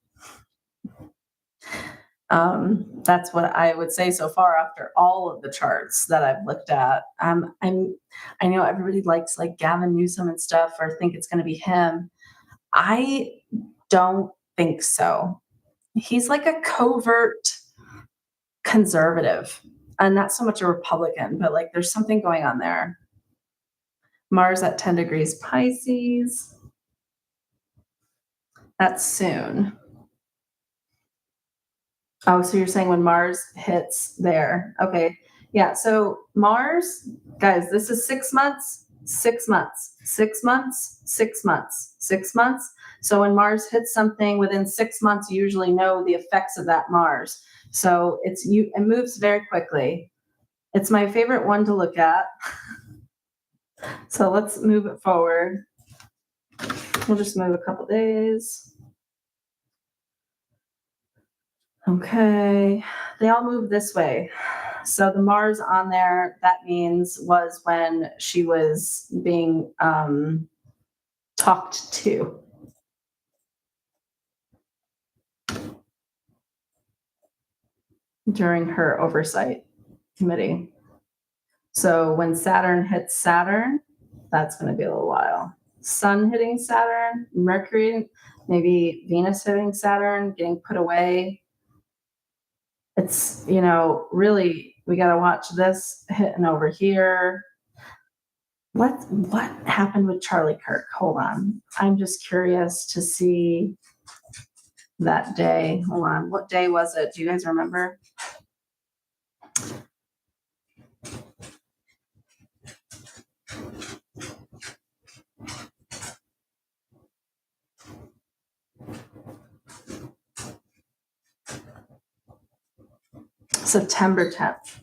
That's what I would say so far after all of the charts that I've looked at. I know everybody likes like Gavin Newsom and stuff, or think it's going to be him. I don't think so. He's like a covert conservative, and not so much a Republican, but like there's something going on there. Mars at 10 degrees Pisces. That's soon. Oh, so you're saying when Mars hits there. Okay. Yeah. So Mars, guys, this is 6 months, 6 months, 6 months, 6 months, 6 months. So when Mars hits something within 6 months, you usually know the effects of that Mars. So it moves very quickly. It's my favorite one to look at. So let's move it forward. We'll just move a couple days. Okay, they all move this way. So the Mars on there, that means was when she was being talked to. During her oversight committee. So when Saturn hits Saturn, that's going to be a little while. Sun hitting Saturn, Mercury, maybe Venus hitting Saturn, getting put away. It's, really, we got to watch this hitting over here. What happened with Charlie Kirk? Hold on. I'm just curious to see that day. Hold on. What day was it? Do you guys remember? September 10th.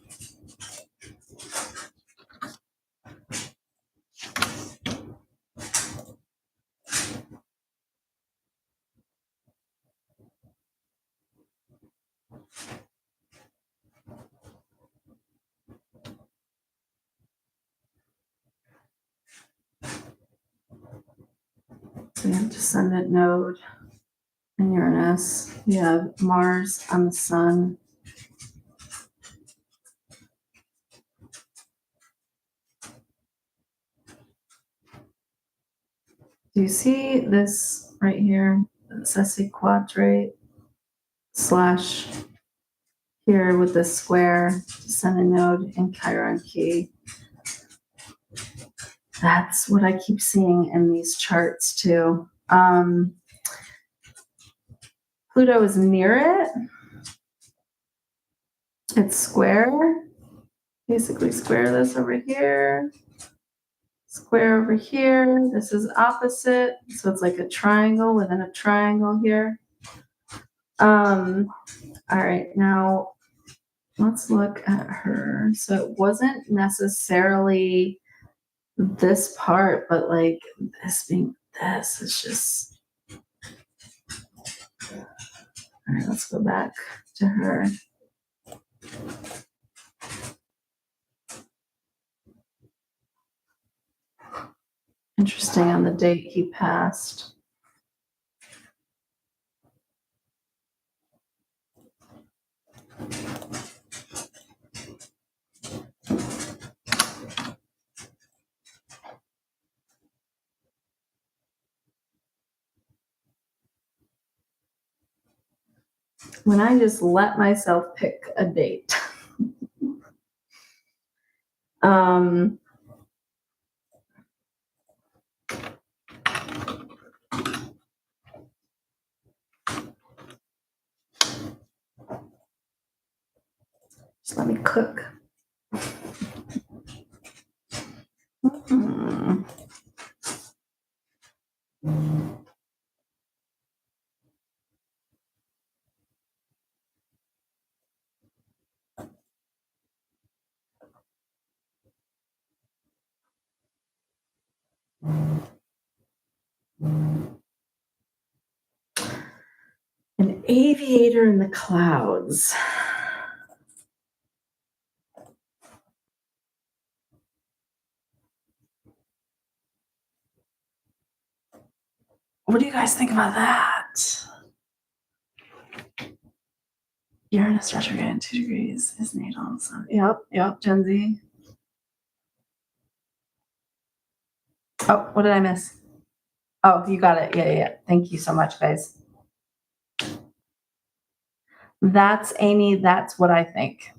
So you have descendant node in Uranus. You have Mars on the Sun. Do you see this right here? Sessi quadrate / here with the square descendant node in Chiron key. That's what I keep seeing in these charts too. Pluto is near it. It's square. Basically square this over here. Square over here. This is opposite. So it's like a triangle within a triangle here. All right, now let's look at her. So it wasn't necessarily this part, but like this being this is just. All right, let's go back to her. Interesting on the date he passed. When I just let myself pick a date. Just let me cook. An aviator in the clouds. What do you guys think about that? Uranus retrograde 2 degrees is natal. So, yep, Gen Z. Oh, what did I miss? Oh, you got it. Yeah. Thank you so much, guys. That's Amy. That's what I think.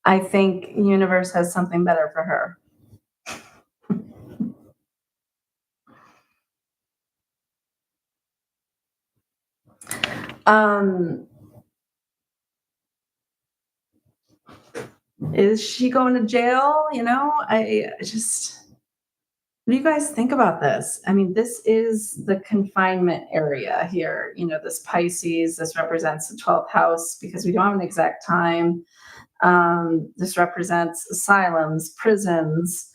I think universe has something better for her. Is she going to jail? I just, what do you guys think about this? I mean, this is the confinement area here. This Pisces, this represents the 12th house because we don't have an exact time. This represents asylums, prisons,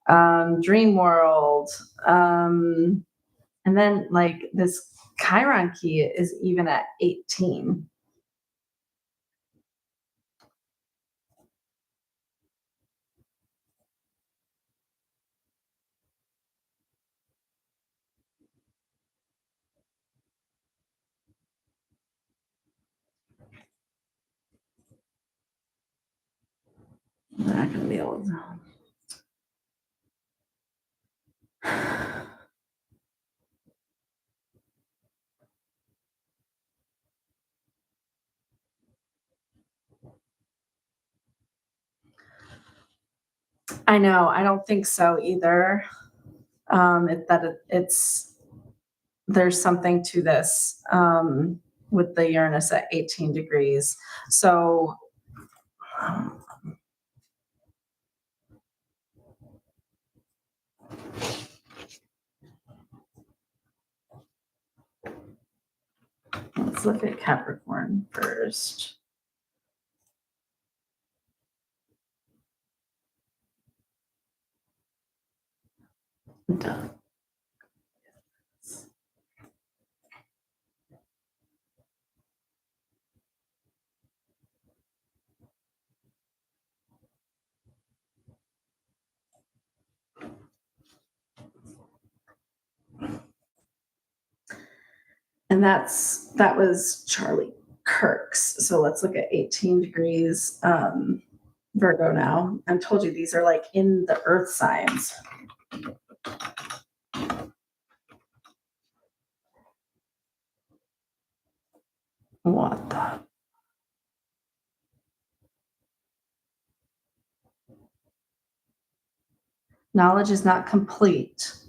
dream world. And then like this Chiron key is even at 18. I'm not going to be able to. I know. I don't think so either. It's there's something to this with the Uranus at 18 degrees. So um, let's look at Capricorn first. Duh. And that was Charlie Kirk's. So let's look at 18 degrees Virgo now. I told you these are like in the earth signs. What the? Knowledge is not complete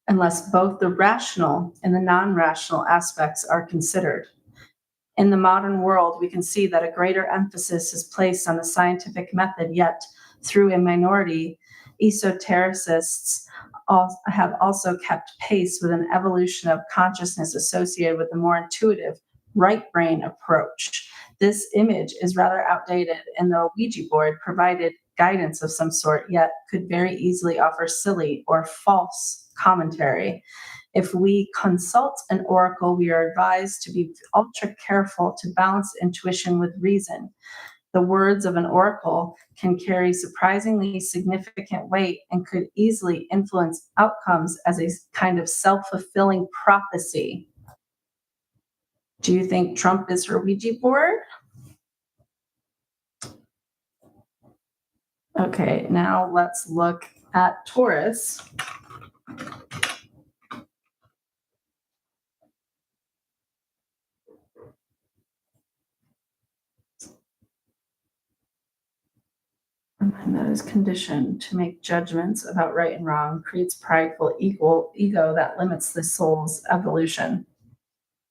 unless both the rational and the non rational aspects are considered. In the modern world, we can see that a greater emphasis is placed on the scientific method, yet, through a minority, esotericists have also kept pace with an evolution of consciousness associated with a more intuitive, right brain approach. This image is rather outdated, and the Ouija board provided guidance of some sort, yet could very easily offer silly or false commentary. If we consult an oracle, we are advised to be ultra careful to balance intuition with reason. The words of an oracle can carry surprisingly significant weight and could easily influence outcomes as a kind of self fulfilling prophecy. Do you think Trump is her Ouija board? Okay, now let's look at Taurus. A mind that is conditioned to make judgments about right and wrong creates prideful ego that limits the soul's evolution.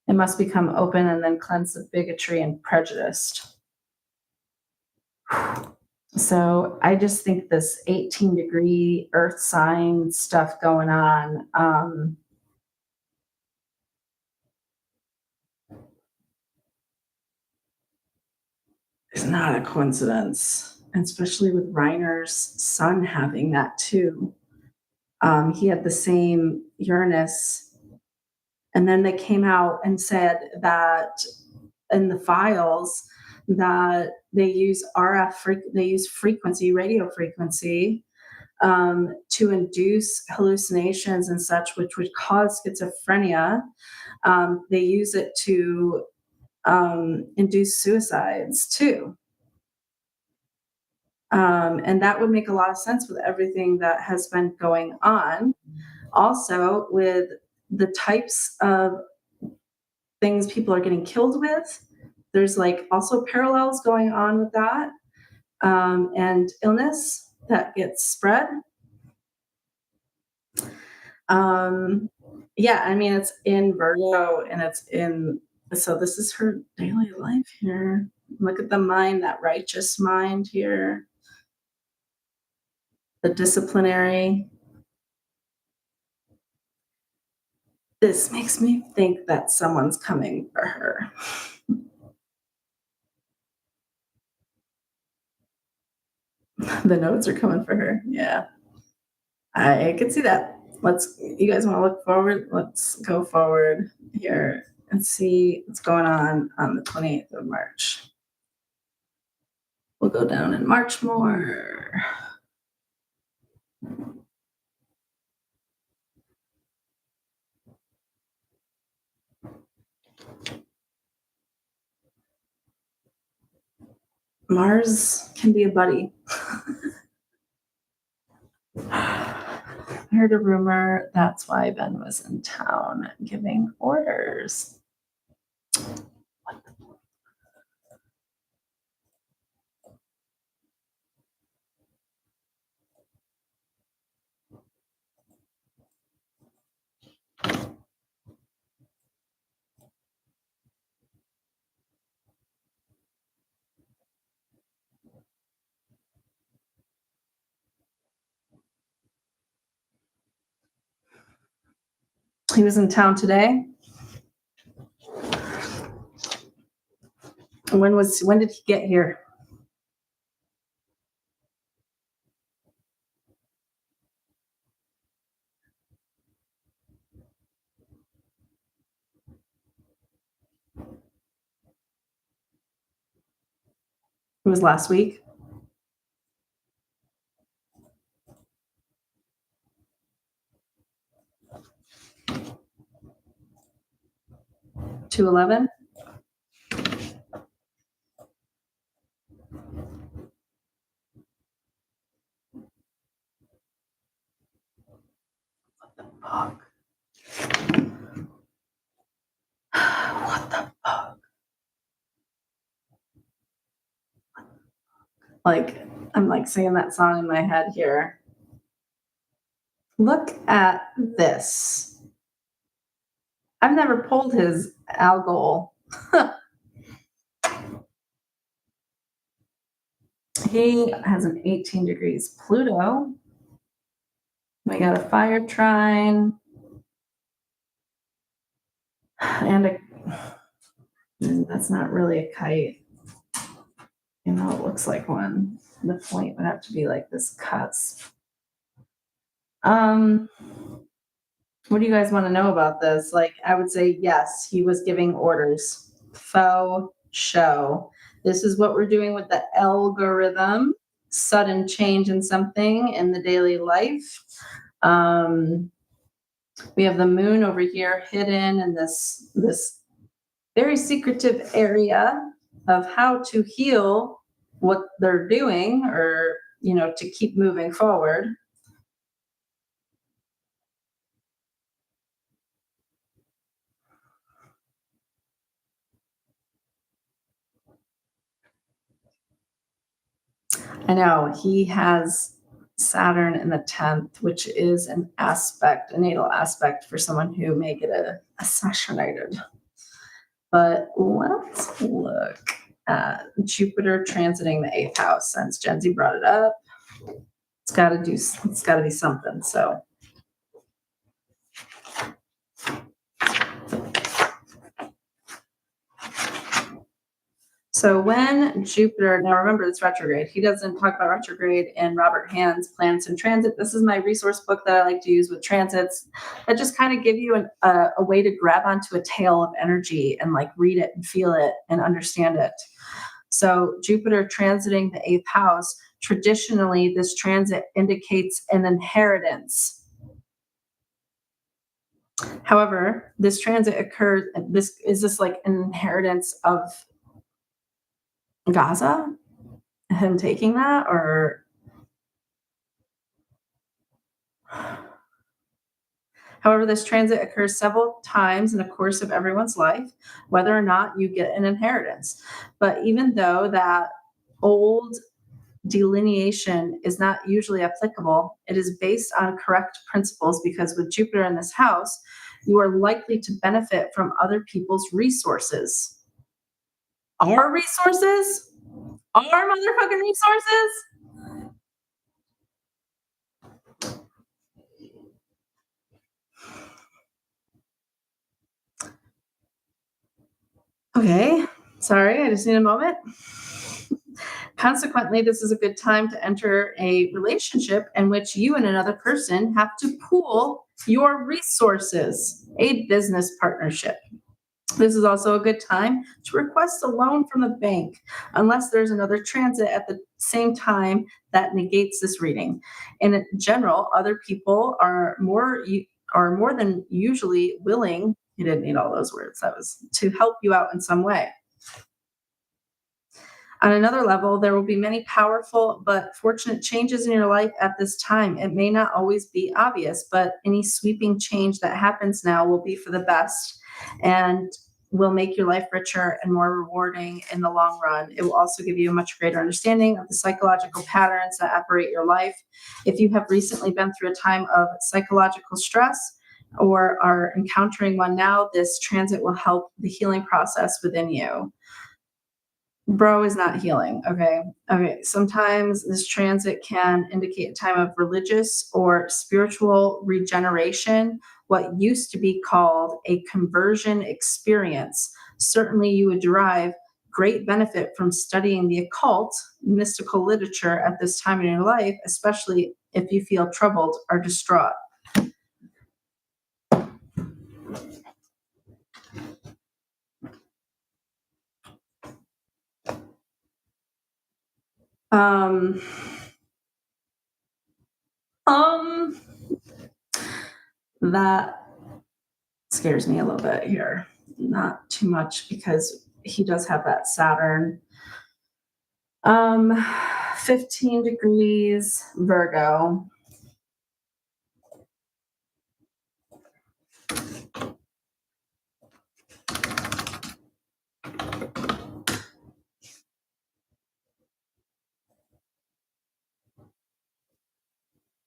It must become open and then cleansed of bigotry and prejudice. So I just think this 18-degree earth sign stuff going on is not a coincidence, especially with Reiner's son having that too. He had the same Uranus, and then they came out and said that in the files that they use they use frequency, radio frequency, to induce hallucinations and such, which would cause schizophrenia. They use it to induce suicides too. And that would make a lot of sense with everything that has been going on. Also, with the types of things people are getting killed with, there's like also parallels going on with that, and illness that gets spread. Um, yeah, I mean, it's in Virgo and it's in, so this is her daily life here. Look at the mind, that righteous mind here, the disciplinary. This makes me think that someone's coming for her. The notes are coming for her. Yeah, I could see that. You guys want to look forward? Let's go forward here and see what's going on the 28th of March. We'll go down in March more. Mars can be a buddy. I heard a rumor that's why Ben was in town giving orders. He was in town today. When did he get here? It was last week. 211. Fuck. What the fuck? Like, I'm like singing that song in my head here. Look at this. I've never pulled his algol. He has an 18 degrees Pluto. We got a fire trine and that's not really a kite. You know, it looks like one. The point would have to be like this cusp. What do you guys want to know about this? Like, I would say yes, he was giving orders. Faux show. This is what we're doing with the algorithm. Sudden change in something in the daily life. We have the moon over here hidden in this very secretive area of how to heal what they're doing, or to keep moving forward. I know he has Saturn in the 10th, which is an aspect, a natal aspect for someone who may get assassinated. But let's look at Jupiter transiting the 8th house, since Gen Z brought it up. It's got to be something. So when Jupiter, now remember it's retrograde. He doesn't talk about retrograde in Robert Hand's Planets in Transit. This is my resource book that I like to use with transits that just kind of give you a way to grab onto a tail of energy and like read it and feel it and understand it. So Jupiter transiting the 8th house, traditionally this transit indicates an inheritance. However, this transit occurs, is this like an inheritance of Gaza? Him taking that, or however, this transit occurs several times in the course of everyone's life, whether or not you get an inheritance. But even though that old delineation is not usually applicable, it is based on correct principles, because with Jupiter in this house, you are likely to benefit from other people's resources. Our resources? Our motherfucking resources? Okay, sorry, I just need a moment. Consequently, this is a good time to enter a relationship in which you and another person have to pool your resources, a business partnership. This is also a good time to request a loan from the bank, unless there's another transit at the same time that negates this reading. In general, other people are more than usually willing. You didn't need all those words. That was to help you out in some way. On another level, there will be many powerful but fortunate changes in your life at this time. It may not always be obvious, but any sweeping change that happens now will be for the best and will make your life richer and more rewarding in the long run. It will also give you a much greater understanding of the psychological patterns that operate your life. If you have recently been through a time of psychological stress or are encountering one now, this transit will help the healing process within you. Bro is not healing. Okay. Okay. Sometimes this transit can indicate a time of religious or spiritual regeneration, what used to be called a conversion experience. Certainly, you would derive great benefit from studying the occult, mystical literature at this time in your life, especially if you feel troubled or distraught. Um, um, that scares me a little bit here. Not too much because he does have that Saturn. Um, 15 degrees Virgo.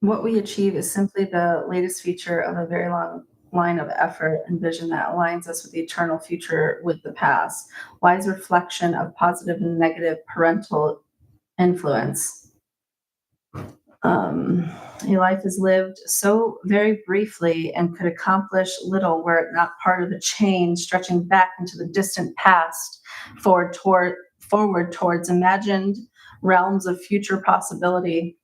What we achieve is simply the latest feature of a very long line of effort and vision that aligns us with the eternal future with the past. Wise reflection of positive and negative parental influence. Your life is lived so very briefly and could accomplish little were it not part of a chain stretching back into the distant past, forward towards imagined realms of future possibility.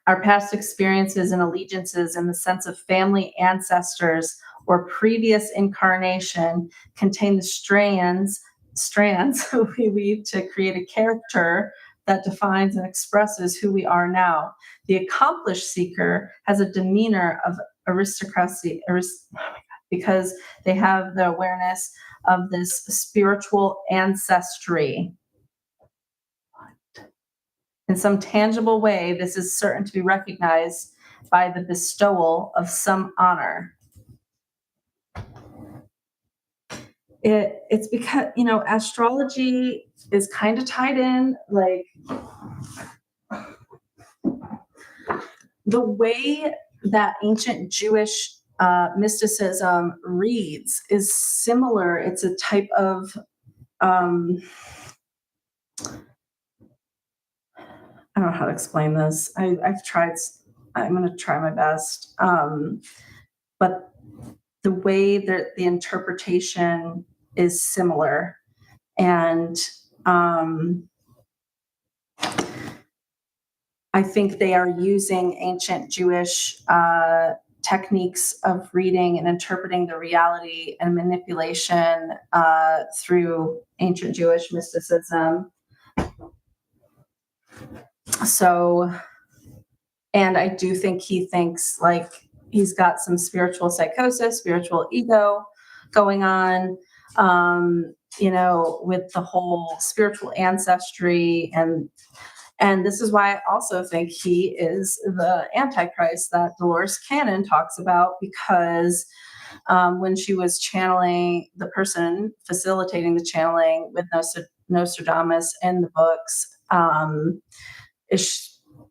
Our past experiences and allegiances in the sense of family ancestors or previous incarnation contain the strands we weave to create a character that defines and expresses who we are now. The accomplished seeker has a demeanor of aristocracy because they have the awareness of this spiritual ancestry. In some tangible way, this is certain to be recognized by the bestowal of some honor. It's because, astrology is kind of tied in, like the way that ancient Jewish mysticism reads is similar. It's a type of, I don't know how to explain this. I've tried, I'm going to try my best. But the way that the interpretation is similar. And I think they are using ancient Jewish techniques of reading and interpreting the reality and manipulation through ancient Jewish mysticism. So, and I do think he thinks like he's got some spiritual psychosis, spiritual ego going on, with the whole spiritual ancestry. And this is why I also think he is the Antichrist that Dolores Cannon talks about, because when she was channeling, the person facilitating the channeling with Nostradamus in the books,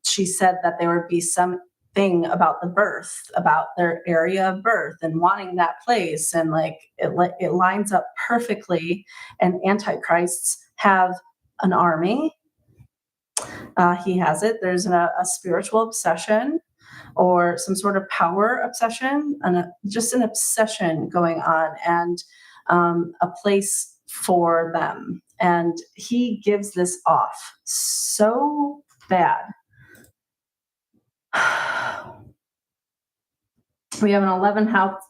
she said that there would be something about the birth, about their area of birth and wanting that place. And like it lines up perfectly. And antichrists have an army. He has it. There's a spiritual obsession or some sort of power obsession and just an obsession going on, and a place for them. And he gives this off so bad. We have an 11th house,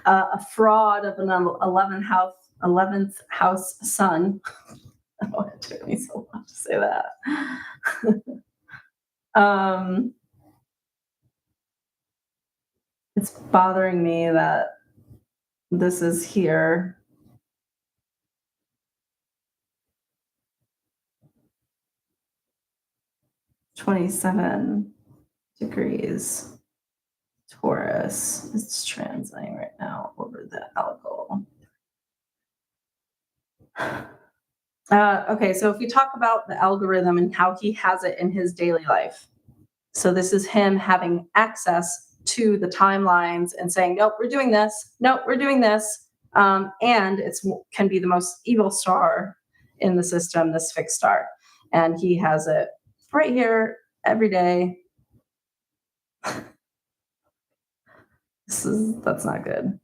a fraud of an 11th house sun. Oh, it took me so long to say that. It's bothering me that this is here. $27 degrees Taurus. It's translating right now over the algol. Okay, so if we talk about the algorithm and how he has it in his daily life. So this is him having access to the timelines and saying, nope, we're doing this. Nope, we're doing this. And it's can be the most evil star in the system, this fixed star. And he has it right here every day. That's not good.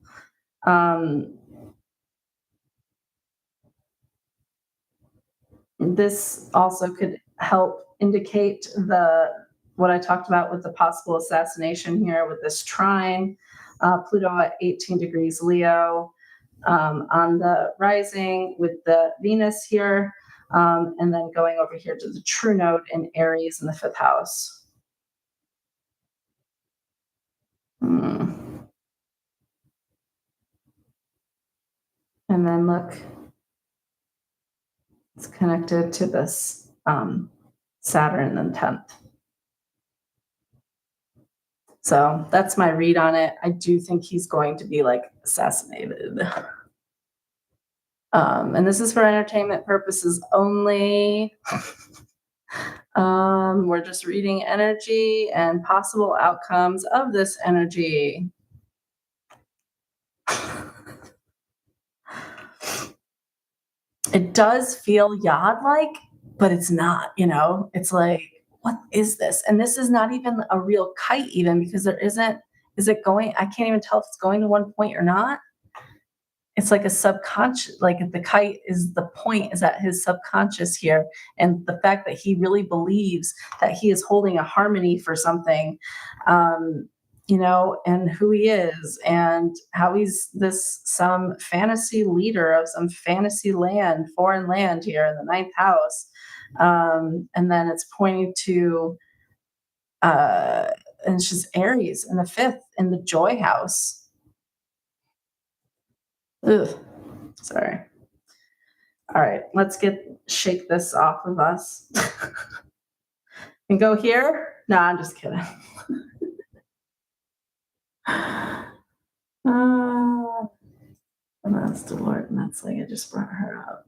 This also could help indicate what I talked about with the possible assassination here with this trine, Pluto at 18 degrees Leo, on the rising with the Venus here, and then going over here to the true node in Aries in the 5th house. And then look, it's connected to this Saturn in the 10th. So that's my read on it. I do think he's going to be like assassinated. And this is for entertainment purposes only. We're just reading energy and possible outcomes of this energy. It does feel Yod-like, but it's not, it's like, what is this? And this is not even a real kite even, because there isn't, is it going, I can't even tell if it's going to one point or not. It's like a subconscious, like the kite is the point is at his subconscious here. And the fact that he really believes that he is holding a harmony for something, and who he is and how he's some fantasy leader of some fantasy land, foreign land here in the 9th house. And then it's pointing to, and it's just Aries in the 5th in the joy house. Ugh. Sorry. All right, let's shake this off of us. And go here? No, I'm just kidding. And that's Dolores, and that's like I just brought her up.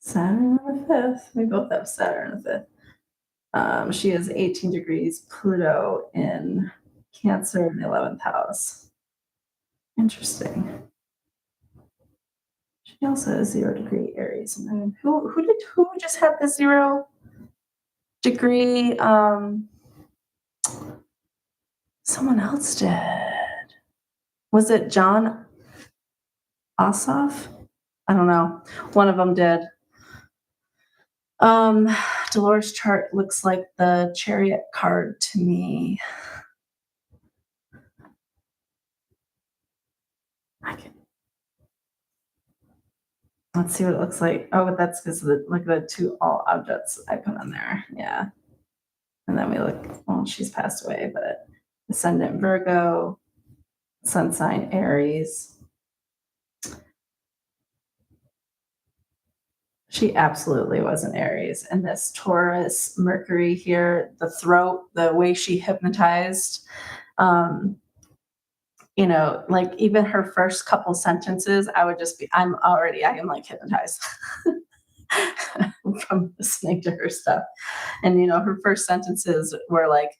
Saturn on the 5th. We both have Saturn on the 5th. She has 18 degrees Pluto in Cancer in the 11th house. Interesting. She also has 0 degree Aries. And then who just had the 0 degree? Someone else did. Was it John Ossoff? I don't know. One of them did. Dolores' chart looks like the Chariot card to me. Let's see what it looks like. Oh, but that's because of the 2 all objects I put on there. Yeah. And then we look, well, she's passed away, but ascendant Virgo, sun sign Aries. She absolutely was an Aries. And this Taurus, Mercury here, the throat, the way she hypnotized, like even her first couple sentences, I am like hypnotized from listening to her stuff. And, her first sentences were like,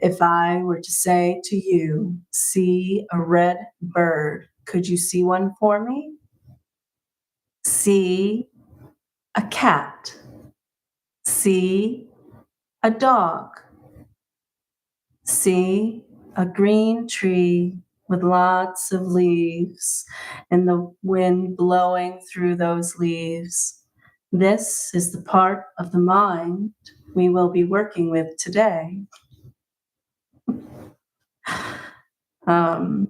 if I were to say to you, see a red bird, could you see one for me? See a cat. See a dog. See a green tree with lots of leaves and the wind blowing through those leaves. This is the part of the mind we will be working with today. I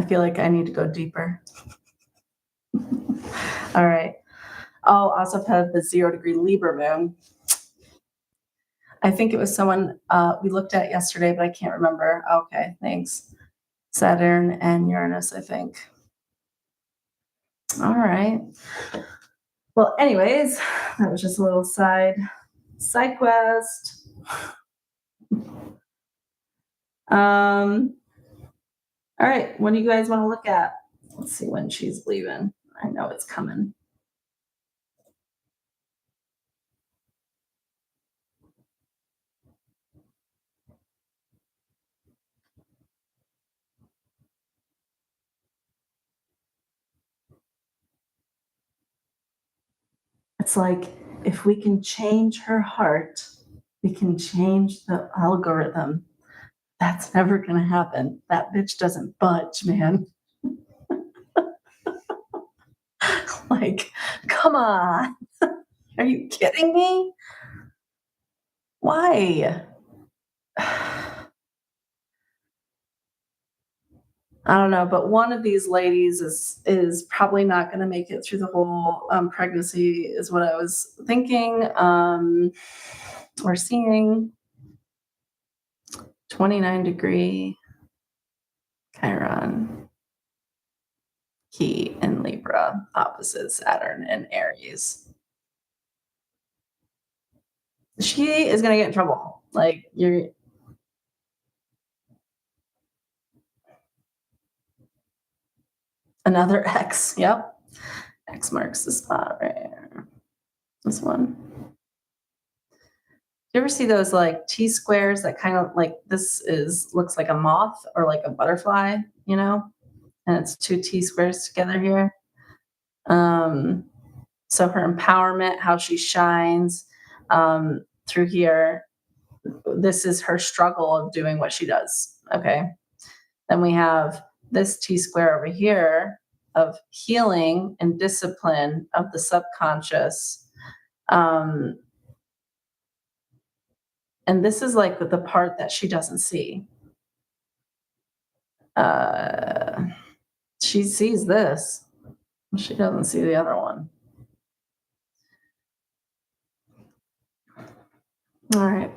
feel like I need to go deeper. All right. I'll also have the 0 degree Libra moon. I think it was someone we looked at yesterday, but I can't remember. Okay, thanks. Saturn and Uranus, I think. All right. Well, anyways, that was just a little side quest. All right, what do you guys want to look at? Let's see when she's leaving. I know it's coming. It's like if we can change her heart, we can change the algorithm. That's never going to happen. That bitch doesn't budge, man. Like, come on. Are you kidding me? Why? I don't know, but one of these ladies is probably not going to make it through the whole pregnancy, is what I was thinking. We're seeing 29-degree Chiron key in Libra, opposite Saturn and Aries. She is going to get in trouble. Like, you're another X. Yep. X marks the spot right here. This one. You ever see those like T squares that kind of like this is looks like a moth or like a butterfly, you know? And it's two T squares together here. Um, so her empowerment, how she shines through here. This is her struggle of doing what she does. Okay. Then we have this T square over here of healing and discipline of the subconscious. Um, and this is like the part that she doesn't see. She sees this. She doesn't see the other one. All right.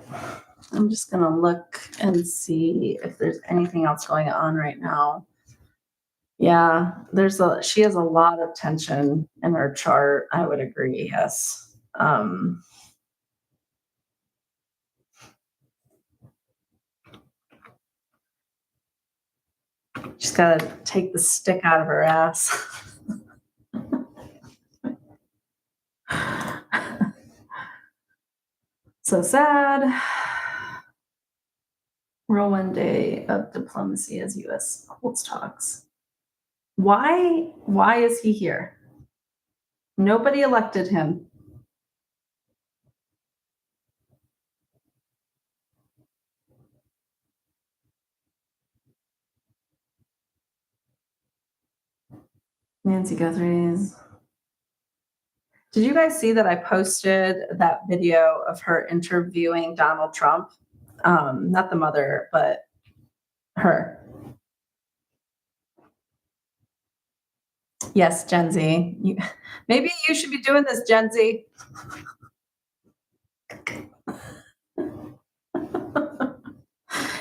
I'm just going to look and see if there's anything else going on right now. Yeah, she has a lot of tension in her chart. I would agree. Yes. She's got to take the stick out of her ass. So sad. Whirlwind day of diplomacy as U.S. holds talks. Why is he here? Nobody elected him. Nancy Guthrie's. Did you guys see that I posted that video of her interviewing Donald Trump? Not the mother, but her. Yes, Gen Z. Maybe you should be doing this, Gen Z.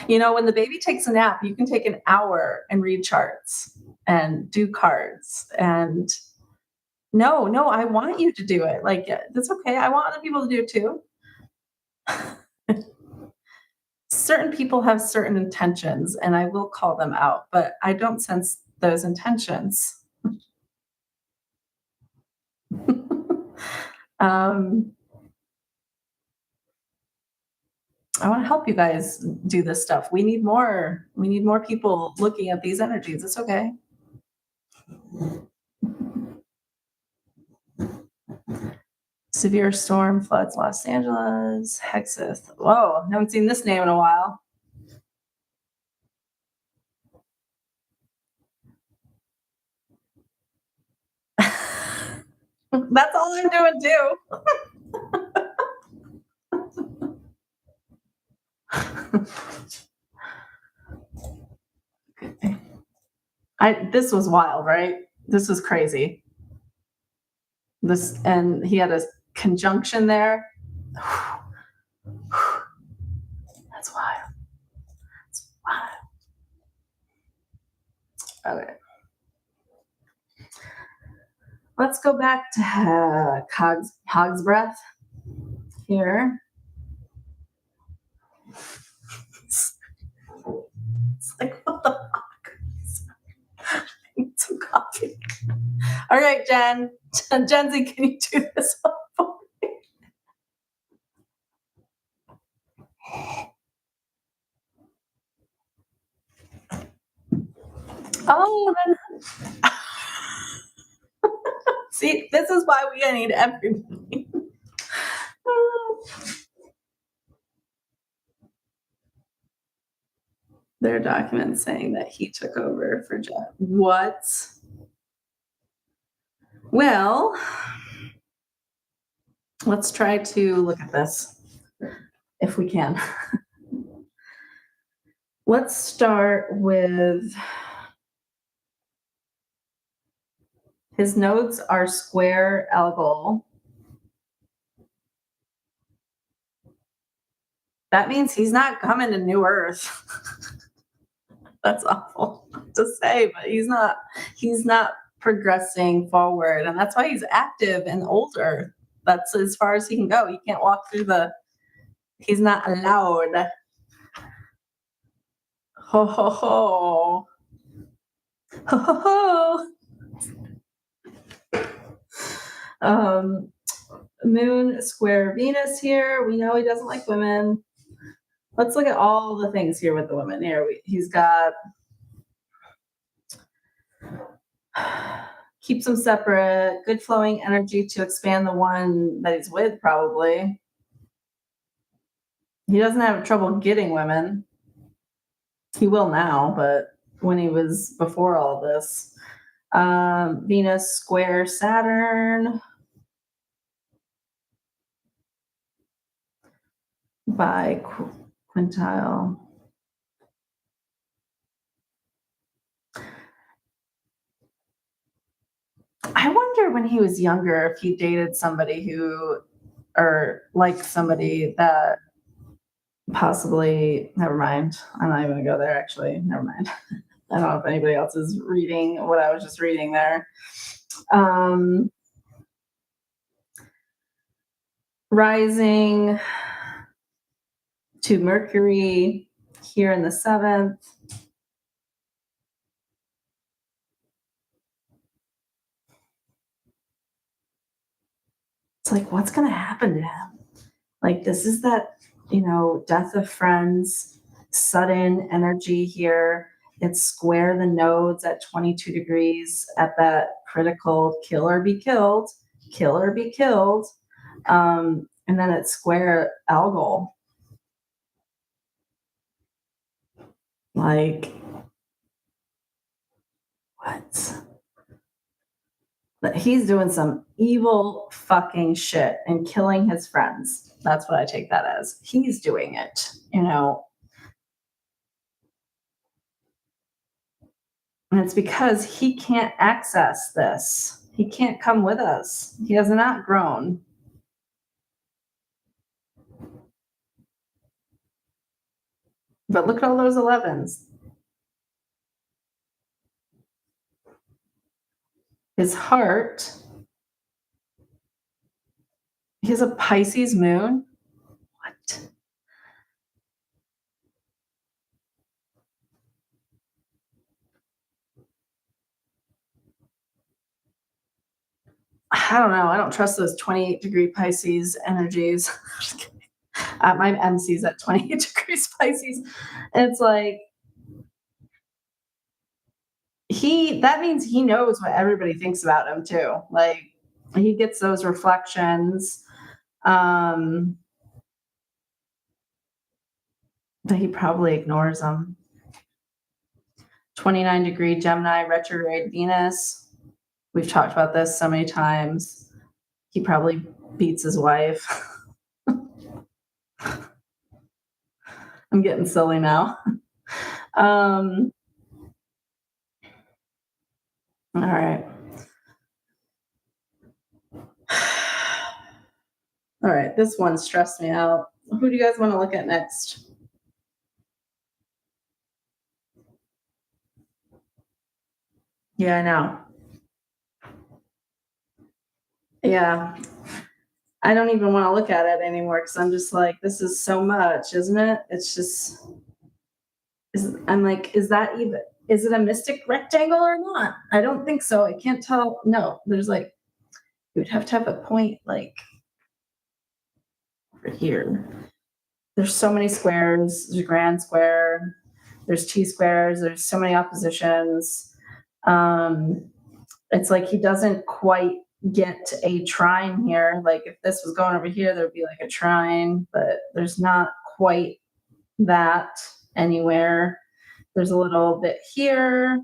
When the baby takes a nap, you can take an hour and read charts and do cards. And no, I want you to do it. Like, that's okay. I want other people to do it too. Certain people have certain intentions, and I will call them out, but I don't sense those intentions. I want to help you guys do this stuff. We need more people looking at these energies. It's okay. Severe storm floods Los Angeles. Hexeth. Whoa, haven't seen this name in a while. That's all I'm doing too. This was wild, right? This was crazy. And he had a conjunction there. That's wild. That's wild. Okay. Let's go back to Hog's breath here. It's like, what the fuck? I need some coffee. All right, Jen. Gen Z, can you do this one for me? Oh, see, this is why we need everybody. There are documents saying that he took over for Jeff. What? Well, let's try to look at this if we can. Let's start with his nodes are square algol. That means he's not coming to New Earth. That's awful to say, but he's not progressing forward. And that's why he's active and older. That's as far as he can go. He can't walk through he's not allowed. Ho ho ho. Ho ho ho. Moon square Venus here. We know he doesn't like women. Let's look at all the things here with the women here. He's got keeps them separate, good flowing energy to expand the one that he's with, probably. He doesn't have trouble getting women. He will now, but when he was before all this. Venus square Saturn by quintile. I wonder when he was younger if he dated somebody or liked somebody that possibly, never mind. I'm not even gonna go there actually. Never mind. I don't know if anybody else is reading what I was just reading there. Rising to Mercury here in the 7th. It's like, what's going to happen to him? Like, this is that, death of friends, sudden energy here. It's square the nodes at 22 degrees at that critical kill or be killed, kill or be killed. And then it's square algol. Like, what? But he's doing some evil fucking shit and killing his friends. That's what I take that as. He's doing it, And it's because he can't access this. He can't come with us. He has not grown. But look at all those 11s. His heart, he has a Pisces moon. What? I don't know. I don't trust those 28-degree Pisces energies. My MC's at 28 degrees Pisces. And it's like, that means he knows what everybody thinks about him too. Like, he gets those reflections. But he probably ignores them. 29-degree Gemini retrograde Venus. We've talked about this so many times. He probably beats his wife. I'm getting silly now. All right. All right, this one stressed me out. Who do you guys want to look at next? Yeah, I know. Yeah. I don't even want to look at it anymore because I'm just like, this is so much, isn't it? It's just, I'm like, is that even, Is it a mystic rectangle or not? I don't think so. I can't tell. No, there's like, you would have to have a point like over here. There's so many squares. There's a grand square. There's T squares. There's so many oppositions. It's like he doesn't quite get a trine here. Like if this was going over here, there'd be like a trine, but there's not quite that anywhere. There's a little bit here.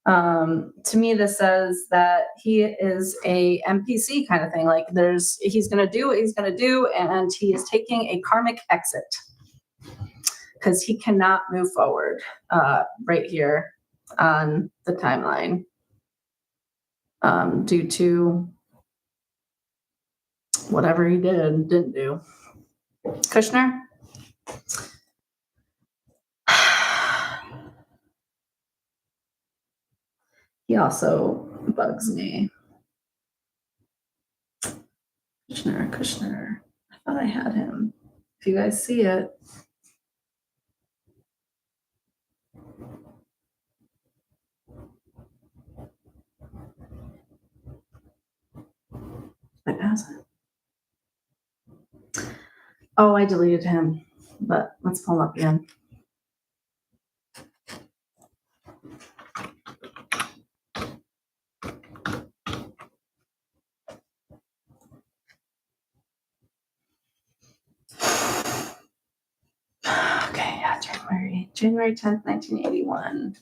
To me, this says that he is a NPC kind of thing. Like he's going to do what he's going to do, and he is taking a karmic exit because he cannot move forward right here on the timeline due to whatever he didn't do. Kushner? He also bugs me. Kushner. I thought I had him. If you guys see it. It hasn't. Oh, I deleted him, but let's pull him up again. Okay, yeah, January 10th, 1981.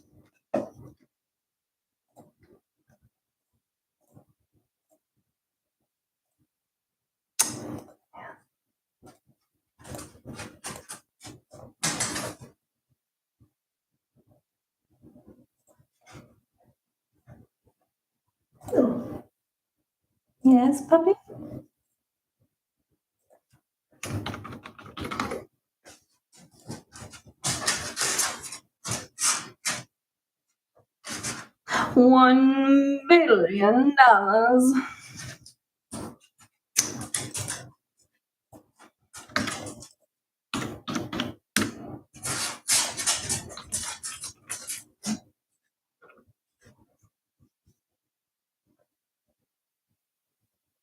Yes, puppy? $1 billion.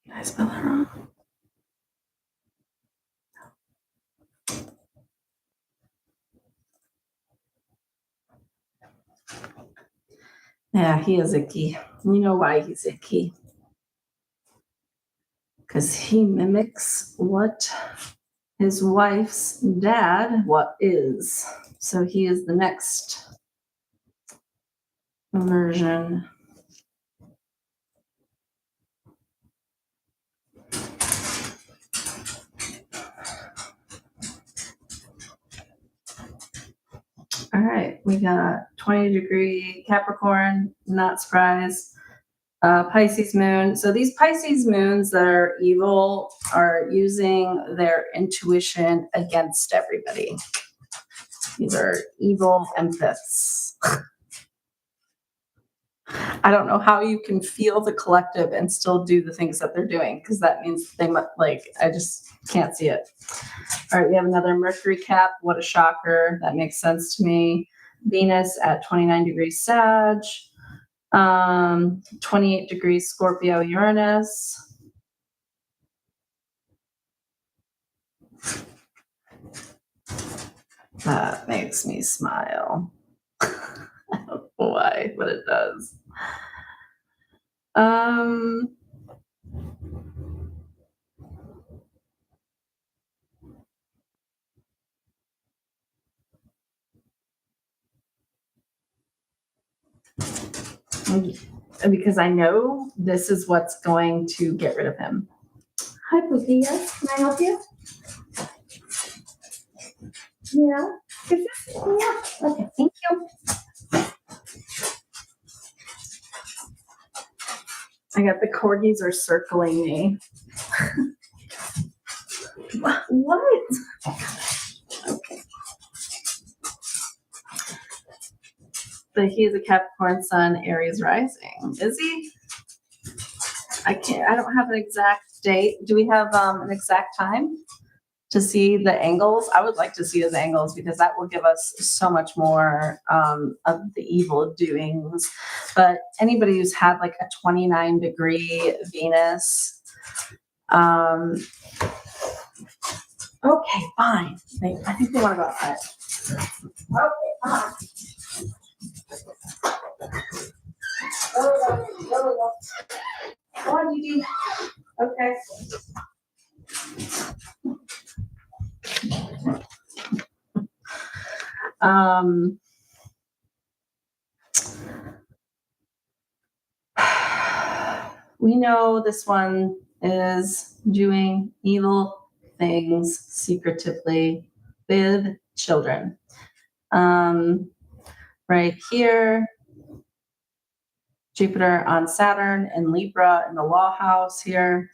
Did I spell it wrong? Yeah, he is icky. You know why he's icky? Because he mimics what his wife's dad is. So he is the next version. All right, we got 20-degree Capricorn, not surprised. Pisces moon. So these Pisces moons that are evil are using their intuition against everybody. These are evil empaths. I don't know how you can feel the collective and still do the things that they're doing, because that means they must, like, I just can't see it. All right, we have another Mercury cap. What a shocker. That makes sense to me. Venus at 29 degrees Sag. 28 degrees Scorpio Uranus. That makes me smile. I don't know why, but it does. Because I know this is what's going to get rid of him. Hi, Pookie. Yes, can I help you? Yeah. Is this? Yeah. Okay, thank you. I got the corgis are circling me. What? Okay. But he is a Capricorn Sun, Aries rising. Is he? I don't have an exact date. Do we have an exact time? to see the angles. I would like to see his angles because that will give us so much more of the evil doings. But anybody who's had like a 29-degree Venus, um, okay, fine. I think they want to go outside. Okay, fine. Go. Come on, Gigi. Okay. Um, we know this one is doing evil things secretively with children. Right here, Jupiter on Saturn and Libra in the law house here.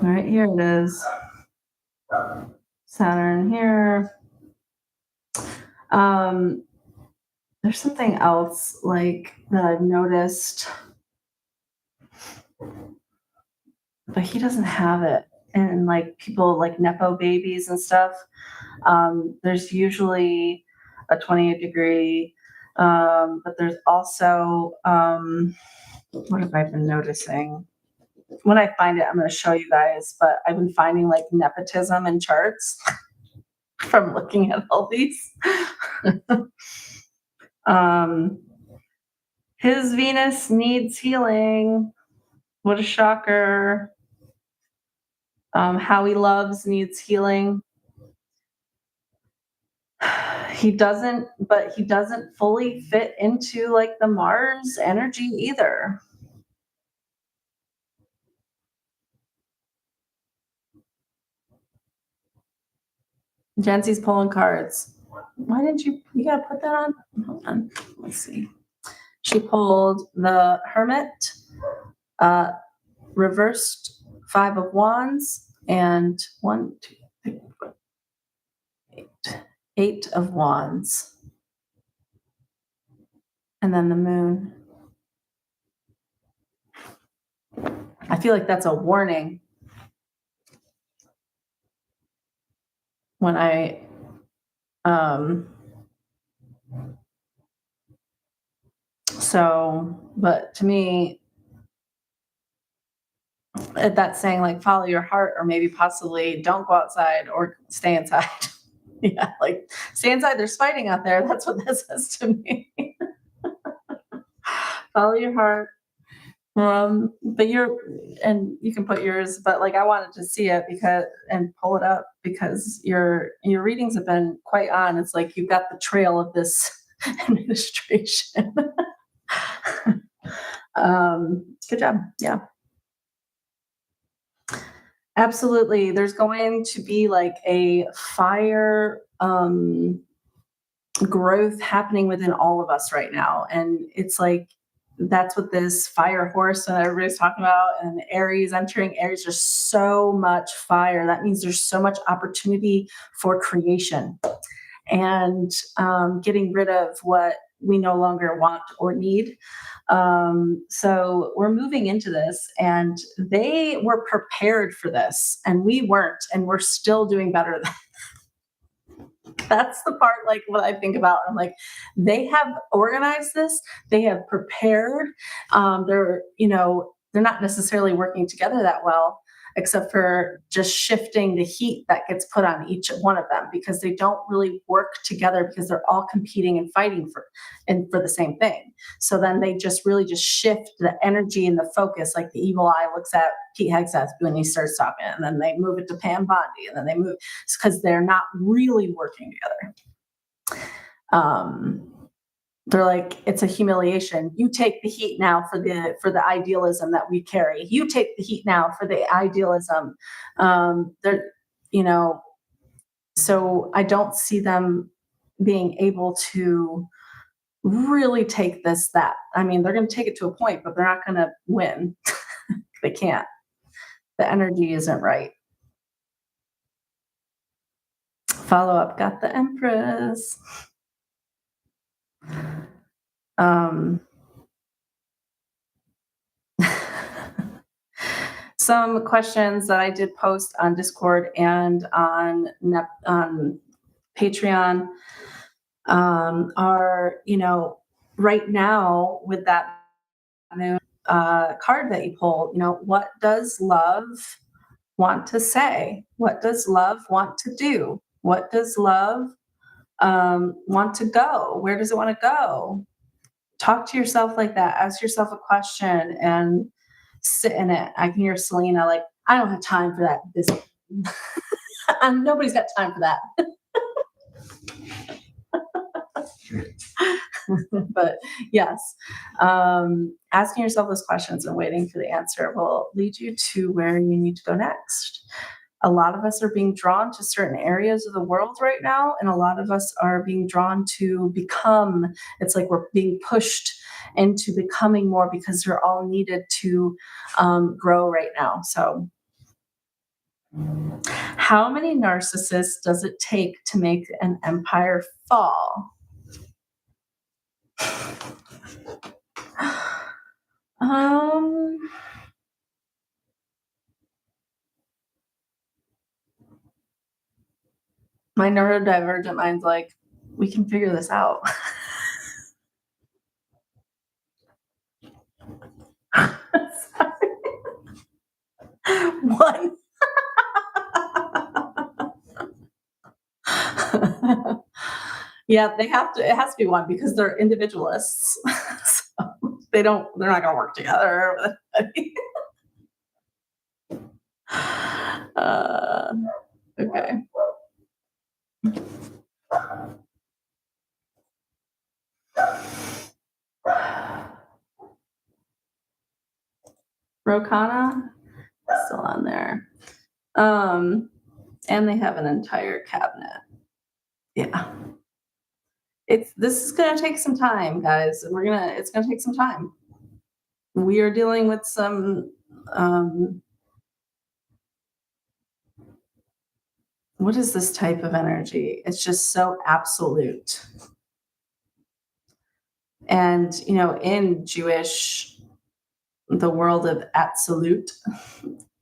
Right here it is. Saturn here. There's something else like that I've noticed, but he doesn't have it. And like people like Nepo babies and stuff, there's usually a 28-degree, but there's also, what have I been noticing? When I find it, I'm going to show you guys, but I've been finding like nepotism in charts from looking at all these. His Venus needs healing. What a shocker. How he loves needs healing. He doesn't fully fit into like the Mars energy either. Jancy's pulling cards. Why didn't you gotta put that on? Hold on. Let's see. She pulled the Hermit, reversed 5 of Wands, and 1, 2, 3, 4, 8 of Wands. And then the Moon. I feel like that's a warning. When I but to me, that's saying like follow your heart, or maybe possibly don't go outside or stay inside. Yeah, like stay inside. There's fighting out there. That's what that says to me. Follow your heart. But you can put yours, but like I wanted to see it and pull it up because your readings have been quite on. It's like you've got the trail of this administration. Good job. Yeah. Absolutely. There's going to be like a fire growth happening within all of us right now. And it's like that's what this fire horse and everybody's talking about, and Aries entering Aries, there's so much fire. That means there's so much opportunity for creation and getting rid of what we no longer want or need. So we're moving into this, and they were prepared for this, and we weren't, and we're still doing better than that's the part like what I think about. I'm like, they have organized this, they have prepared. They're not necessarily working together that well, except for just shifting the heat that gets put on each one of them, because they don't really work together because they're all competing and fighting for the same thing. So then they just really just shift the energy and the focus, like the evil eye looks at Pete Hegseth when he starts talking, and then they move it to Pam Bondi, and then they move because they're not really working together. They're like, it's a humiliation. You take the heat now for the idealism that we carry. You take the heat now for the idealism. They're, so I don't see them being able to really take that. I mean, they're going to take it to a point, but they're not going to win. They can't. The energy isn't right. Follow up, got the Empress. some questions that I did post on Discord and on Patreon are, right now with that new card that you pulled, what does love want to say? What does love want to do? What does love want to go? Where does it want to go? Talk to yourself like that. Ask yourself a question and sit in it. I can hear Selena like, I don't have time for that. This and nobody's got time for that. But yes, asking yourself those questions and waiting for the answer will lead you to where you need to go next. A lot of us are being drawn to certain areas of the world right now, and a lot of us are being drawn to become. It's like we're being pushed into becoming more because they're all needed to grow right now. So, how many narcissists does it take to make an empire fall? Um, my neurodivergent mind's like, we can figure this out. One. Yeah, they have to. It has to be one because they're individualists. So they don't. They're not going to work together. uh, okay. Rokana still on there. And they have an entire cabinet. Yeah. This is gonna take some time, guys. It's gonna take some time. We are dealing with some what is this type of energy? It's just so absolute. And in Jewish, the world of absolute,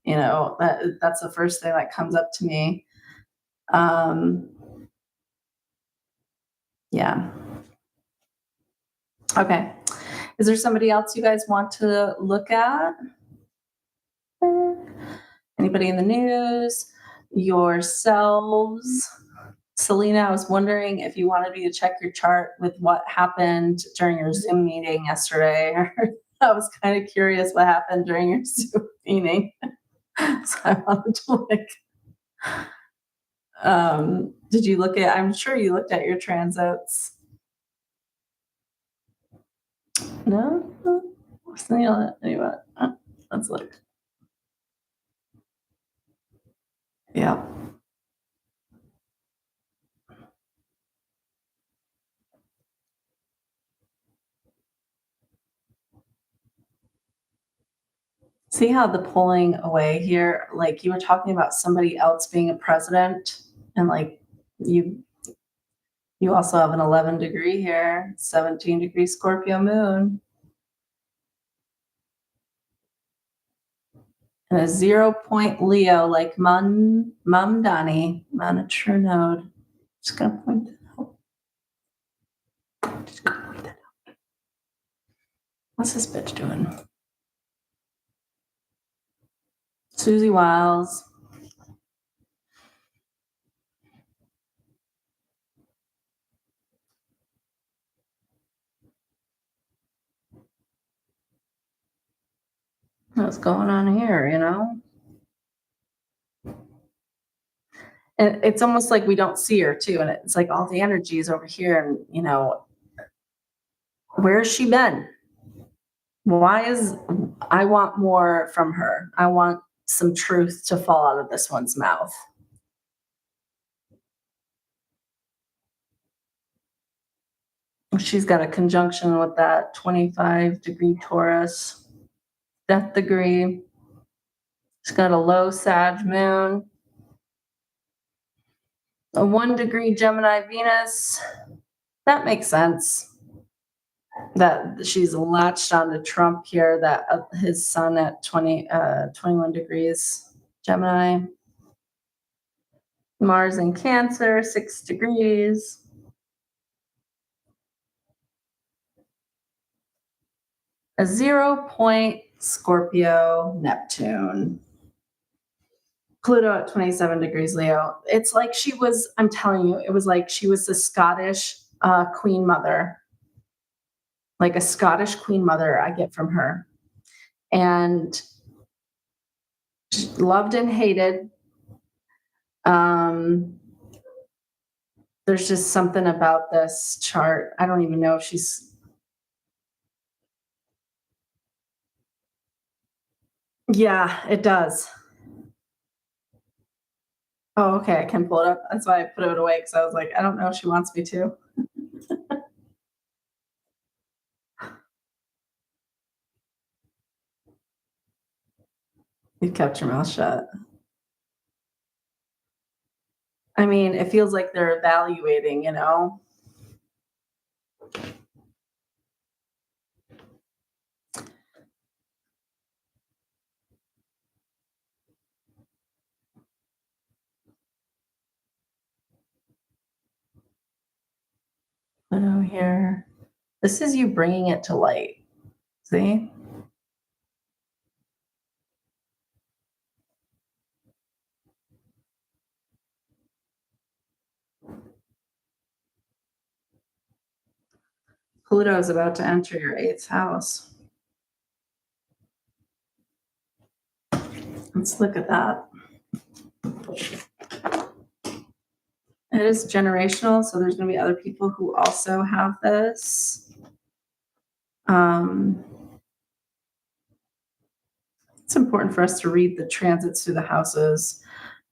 that's the first thing that comes up to me. Yeah. Okay. Is there somebody else you guys want to look at? Anybody in the news? Yourselves? Selena, I was wondering if you wanted me to check your chart with what happened during your Zoom meeting yesterday. I was kind of curious what happened during your Zoom meeting. So I wanted to did you look at, I'm sure you looked at your transits. No? Anyway, let's look. Yeah. See how the pulling away here, like you were talking about somebody else being a president, and like you you also have an 11-degree here, 17-degree Scorpio moon, and a 0 point Leo, like Mum Donnie, on a true node. Just gonna point that out. Just gonna point that out. What's this bitch doing? Susie Wiles. What's going on here, And it's almost like we don't see her too. And it's like all the energy is over here. And, where's she been? I want more from her. I want some truth to fall out of this one's mouth. She's got a conjunction with that 25-degree Taurus, death degree. She's got a low Sag moon, a 1-degree Gemini Venus. That makes sense. that she's latched on to Trump here, that his sun at 21 degrees Gemini, Mars in Cancer, 6 degrees. A 0 point Scorpio Neptune. Pluto at 27 degrees Leo. It's like she was, I'm telling you, it was like she was the Scottish queen mother, like a Scottish queen mother I get from her. And loved and hated. There's just something about this chart. I don't even know if she's, yeah, it does. Oh, okay, I can pull it up. That's why I put it away, because I was like, I don't know if she wants me to. You kept your mouth shut. I mean, it feels like they're evaluating, you know? Pluto here. This is you bringing it to light. See? Pluto is about to enter your 8th house. Let's look at that. It is generational, so there's going to be other people who also have this. It's important for us to read the transits through the houses.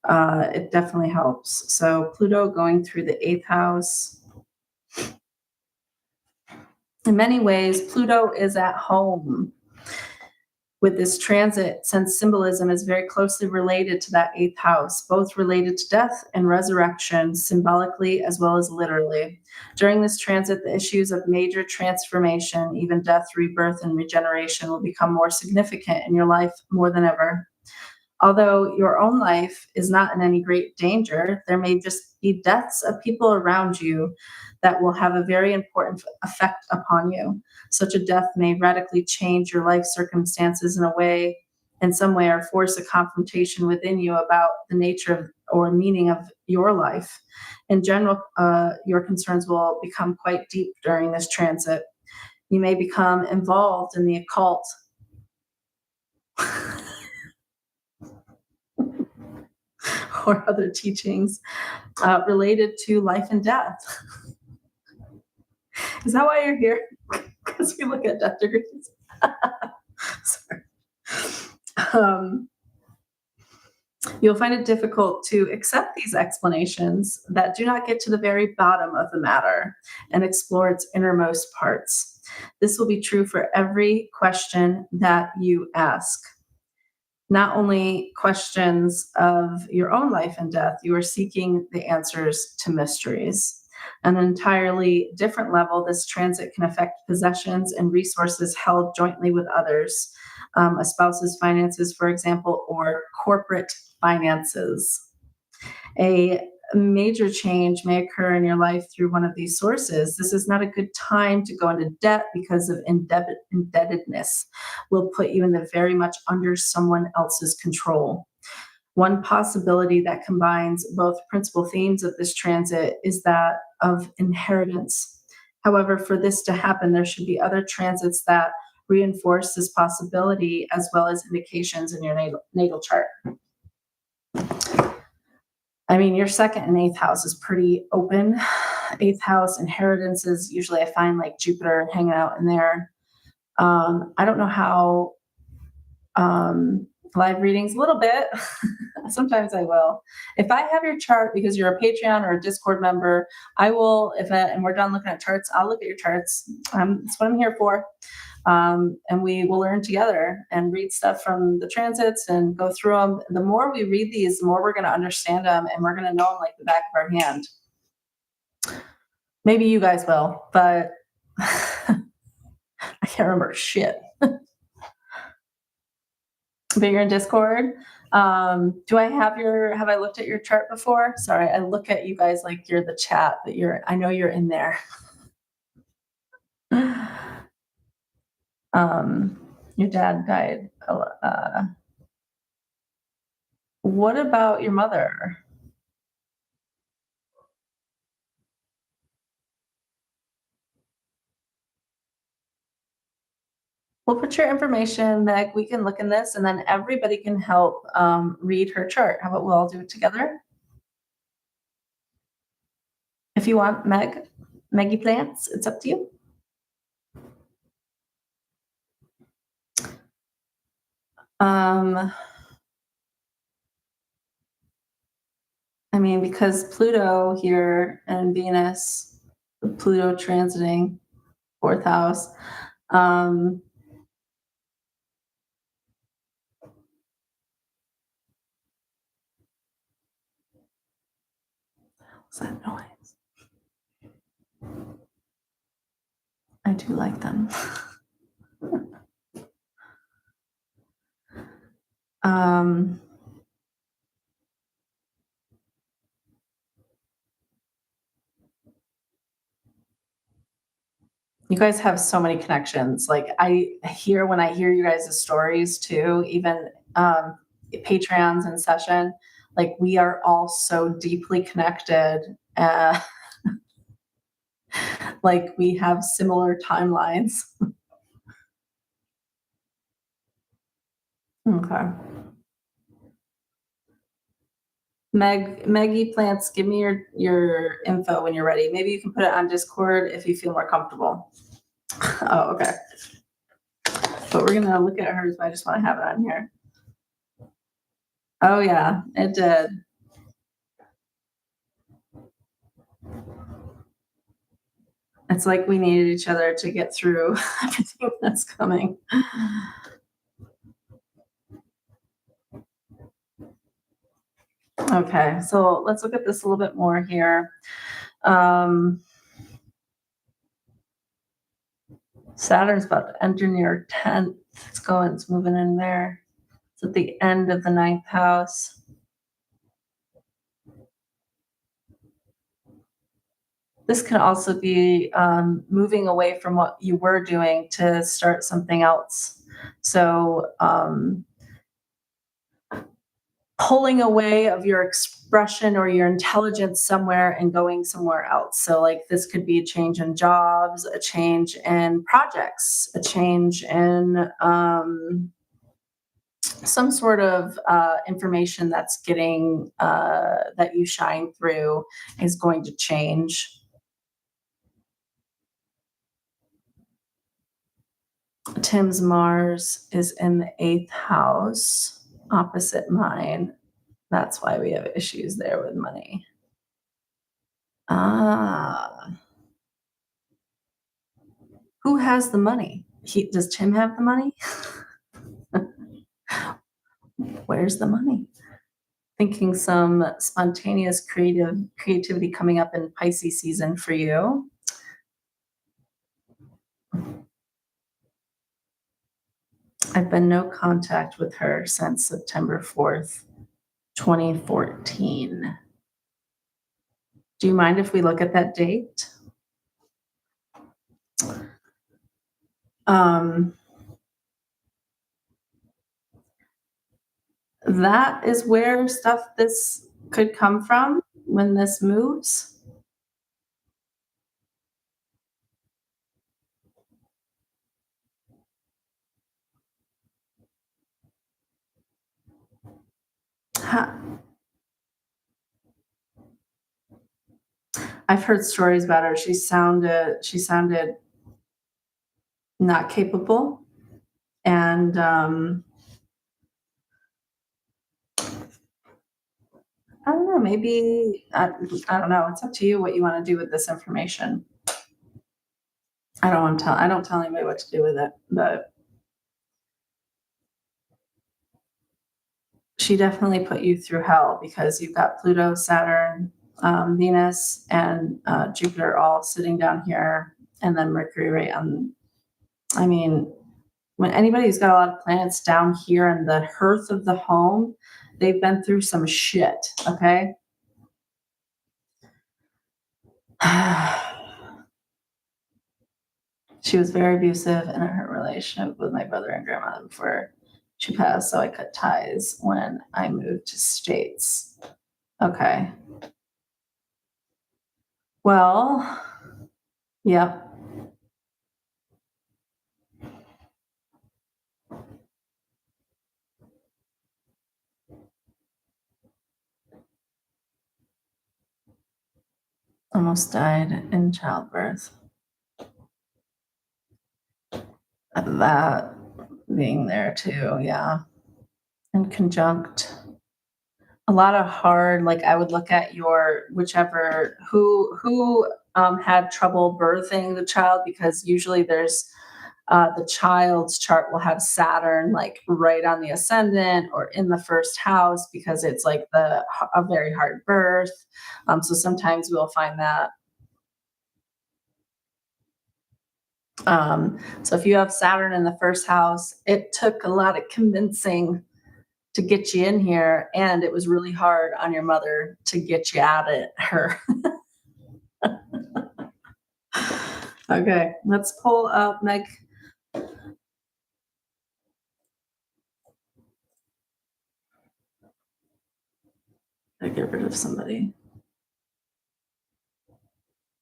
It definitely helps. So Pluto going through the 8th house. In many ways, Pluto is at home with this transit, since symbolism is very closely related to that 8th house, both related to death and resurrection, symbolically as well as literally. During this transit, the issues of major transformation, even death, rebirth, and regeneration, will become more significant in your life more than ever. Although your own life is not in any great danger, there may just be deaths of people around you that will have a very important effect upon you. Such a death may radically change your life circumstances in some way, or force a confrontation within you about the nature of or meaning of your life. In general, your concerns will become quite deep during this transit. You may become involved in the occult. Or other teachings related to life and death. Is that why you're here? Because we look at death degrees. Sorry. You'll find it difficult to accept these explanations that do not get to the very bottom of the matter and explore its innermost parts. This will be true for every question that you ask. Not only questions of your own life and death, you are seeking the answers to mysteries. On an entirely different level, this transit can affect possessions and resources held jointly with others, a spouse's finances, for example, or corporate finances. A major change may occur in your life through one of these sources. This is not a good time to go into debt, because of indebtedness will put you in the very much under someone else's control. One possibility that combines both principal themes of this transit is that of inheritance. However, for this to happen, there should be other transits that reinforce this possibility, as well as indications in your natal chart. I mean, your 2nd and 8th house is pretty open. 8th house inheritances, usually I find like Jupiter hanging out in there. I don't know how live readings, a little bit. Sometimes I will. If I have your chart, because you're a Patreon or a Discord member, I will, and we're done looking at charts, I'll look at your charts. That's what I'm here for. And we will learn together and read stuff from the transits and go through them. The more we read these, the more we're going to understand them, and we're going to know them like the back of our hand. Maybe you guys will, but can't remember shit. But you're in Discord. Have I looked at your chart before? Sorry, I look at you guys like you're the chat, but I know you're in there. Your dad died. What about your mother? We'll put your information, Meg. We can look in this, and then everybody can help read her chart. How about we'll all do it together? If you want, Maggie Plants, it's up to you. I mean, because Pluto here and Venus, Pluto transiting fourth house. What's that noise? I do like them. You guys have so many connections. Like when I hear you guys' stories too, even Patreons in session, like we are all so deeply connected. Like we have similar timelines. Okay. Maggie Plants, give me your info when you're ready. Maybe you can put it on Discord if you feel more comfortable. Oh, okay. But we're gonna look at hers, but I just want to have it on here. Oh yeah, it did. It's like we needed each other to get through everything that's coming. Okay, so let's look at this a little bit more here. Saturn's about to enter near 10th. It's moving in there. It's at the end of the 9th house. This can also be moving away from what you were doing to start something else. So pulling away of your expression or your intelligence somewhere and going somewhere else. So like this could be a change in jobs, a change in projects, a change in some sort of information that's getting that you shine through is going to change. Tim's Mars is in the 8th house, opposite mine. That's why we have issues there with money. Who has the money? Does Tim have the money? Where's the money? Thinking some spontaneous creativity coming up in Pisces season for you. I've been no contact with her since September 4th, 2014. Do you mind if we look at that date? That is where this could come from when this moves. I've heard stories about her. She sounded not capable, and I don't know. Maybe I don't know. It's up to you what you want to do with this information. I don't tell anybody what to do with it, but she definitely put you through hell because you've got Pluto, Saturn, Venus, and Jupiter all sitting down here, and then Mercury right on I mean, when anybody who's got a lot of planets down here in the hearth of the home, they've been through some shit, okay? She was very abusive in her relationship with my brother and grandma before she passed, so I cut ties when I moved to States. Okay. Well, yep. Almost died in childbirth. That being there too, yeah. And conjunct. A lot of hard, like I would look at your whichever who had trouble birthing the child because usually there's the child's chart will have Saturn like right on the ascendant or in the first house because it's like a very hard birth. So sometimes we'll find that. So if you have Saturn in the first house, it took a lot of convincing to get you in here, and it was really hard on your mother to get you out of her. Okay, let's pull up Meg. I get rid of somebody.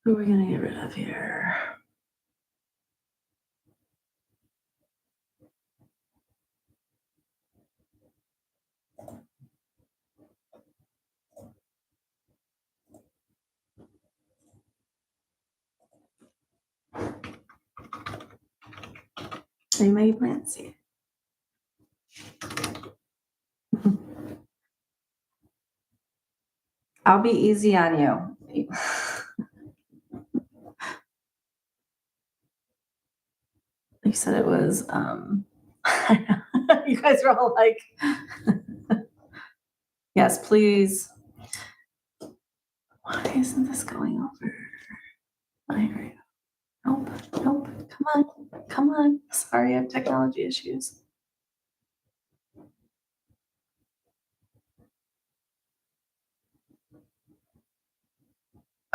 Who are we gonna get rid of here? They made Nancy. I'll be easy on you. You said it was you guys are all like yes, please. Why isn't this going over? I agree. Nope, nope. Come on, come on. Sorry, I have technology issues.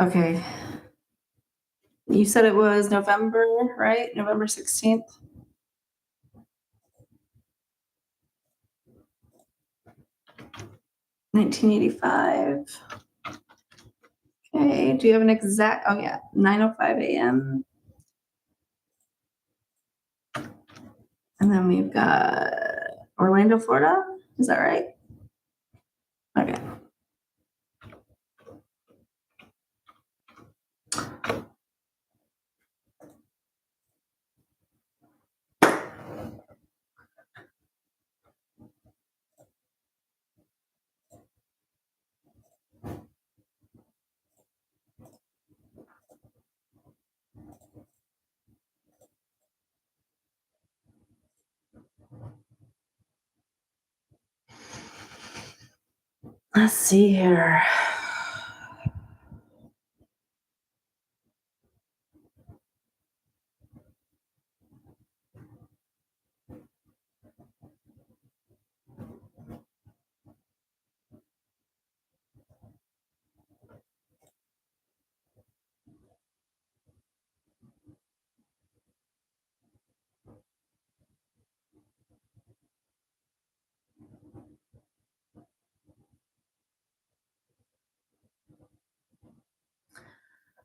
Okay. You said it was November, right? November 16th? 1985. Okay. Do you have an exact? Oh, yeah. 9:05 a.m. And then we've got Orlando, Florida. Is that right? Okay. Let's see here.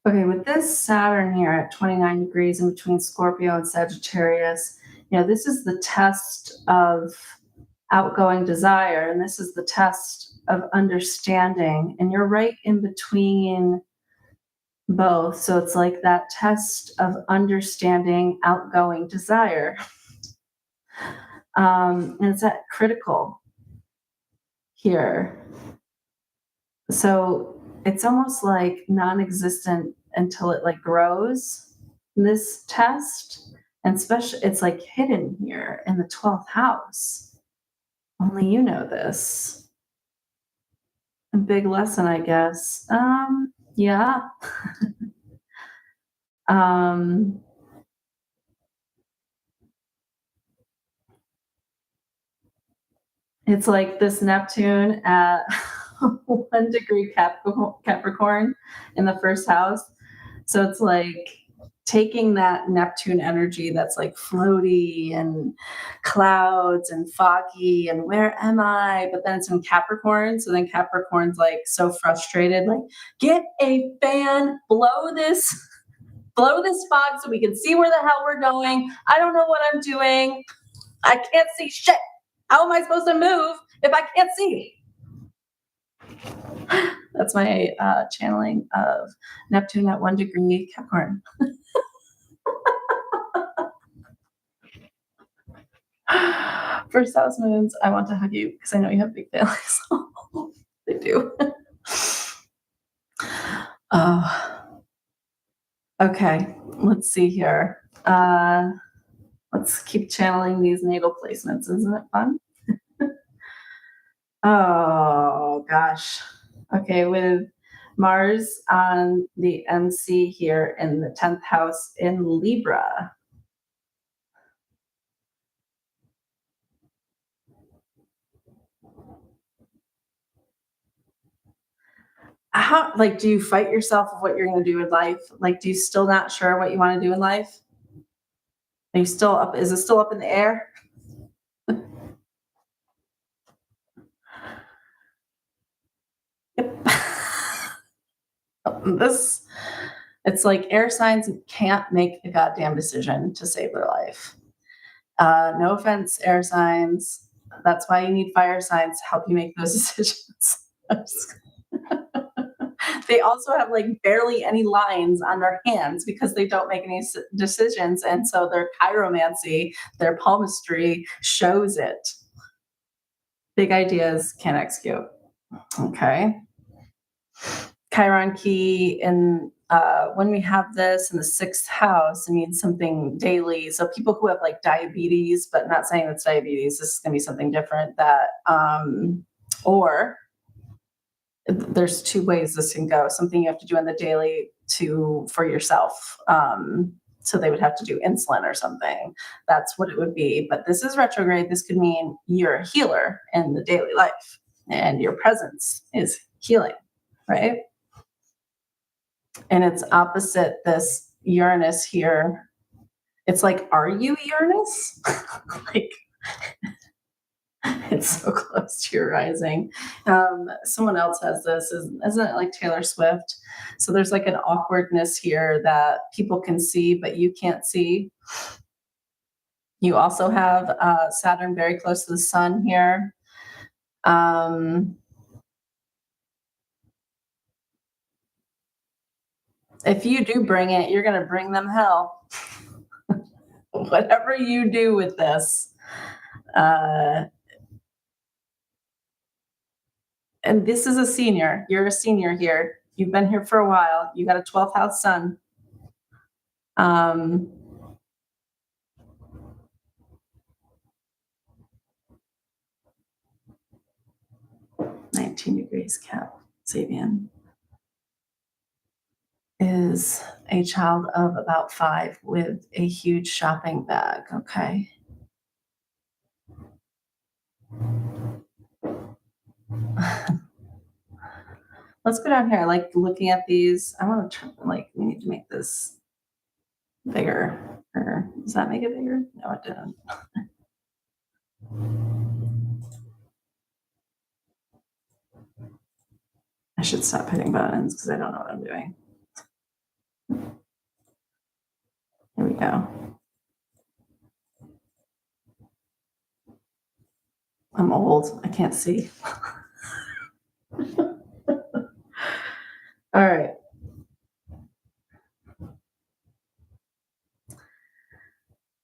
Okay, with this Saturn here at 29 degrees in between Scorpio and Sagittarius, this is the test of outgoing desire, and this is the test of understanding. And you're right in between both. So it's like that test of understanding outgoing desire. And it's at critical here. So it's almost like non-existent until it like grows, this test. And especially it's like hidden here in the 12th house. Only you know this. A big lesson, I guess. Yeah. um It's like this Neptune at 1 degree Capricorn in the first house. So it's like taking that Neptune energy that's like floaty and clouds and foggy and where am I? But then it's in Capricorn. So then Capricorn's like so frustrated, like, get a fan, blow this fog so we can see where the hell we're going. I don't know what I'm doing. I can't see shit. How am I supposed to move if I can't see? That's my channeling of Neptune at 1 degree Capricorn. First house moons, I want to hug you because I know you have big families. They do. Oh, okay. Let's see here. Let's keep channeling these natal placements. Isn't it fun? Oh gosh. Okay, with Mars on the MC here in the 10th house in Libra. How, like, do you fight yourself of what you're going to do in life? Like, do you still not sure what you want to do in life? Are you still up? Is it still up in the air? Yep. This, it's like air signs can't make a goddamn decision to save their life. No offense, air signs. That's why you need fire signs to help you make those decisions. They also have like barely any lines on their hands because they don't make any decisions. And so their chiromancy, their palmistry shows it. Big ideas can't execute. Okay. Chiron key in when we have this in the 6th house, it means something daily. So people who have like diabetes, but not saying it's diabetes, this is going to be something different. That or there's 2 ways this can go. Something you have to do on the daily to for yourself. So they would have to do insulin or something. That's what it would be. But this is retrograde. This could mean you're a healer in the daily life, and your presence is healing, right? And it's opposite this Uranus here. It's like, are you Uranus? Like, it's so close to your rising. Someone else has this, isn't it like Taylor Swift? So there's like an awkwardness here that people can see, but you can't see. You also have Saturn very close to the sun here. If you do bring it, you're going to bring them hell. Whatever you do with this. And this is a senior. You're a senior here. You've been here for a while. You got a 12th house sun. 19 degrees Cap, Sabian is a child of about 5 with a huge shopping bag. Okay. Let's go down here. I like looking at these. I want to like, we need to make this bigger. Or does that make it bigger? No, it didn't. I should stop hitting buttons because I don't know what I'm doing. Here we go. I'm old. I can't see. All right.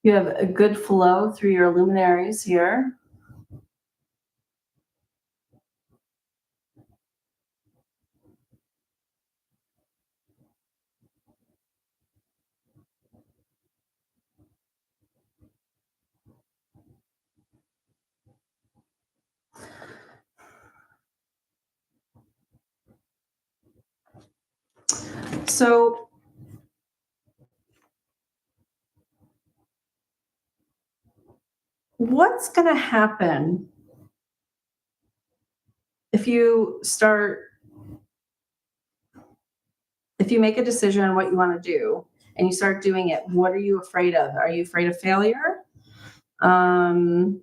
You have a good flow through your luminaries here. So what's going to happen if you start, if you make a decision on what you want to do and you start doing it, what are you afraid of? Are you afraid of failure? Um,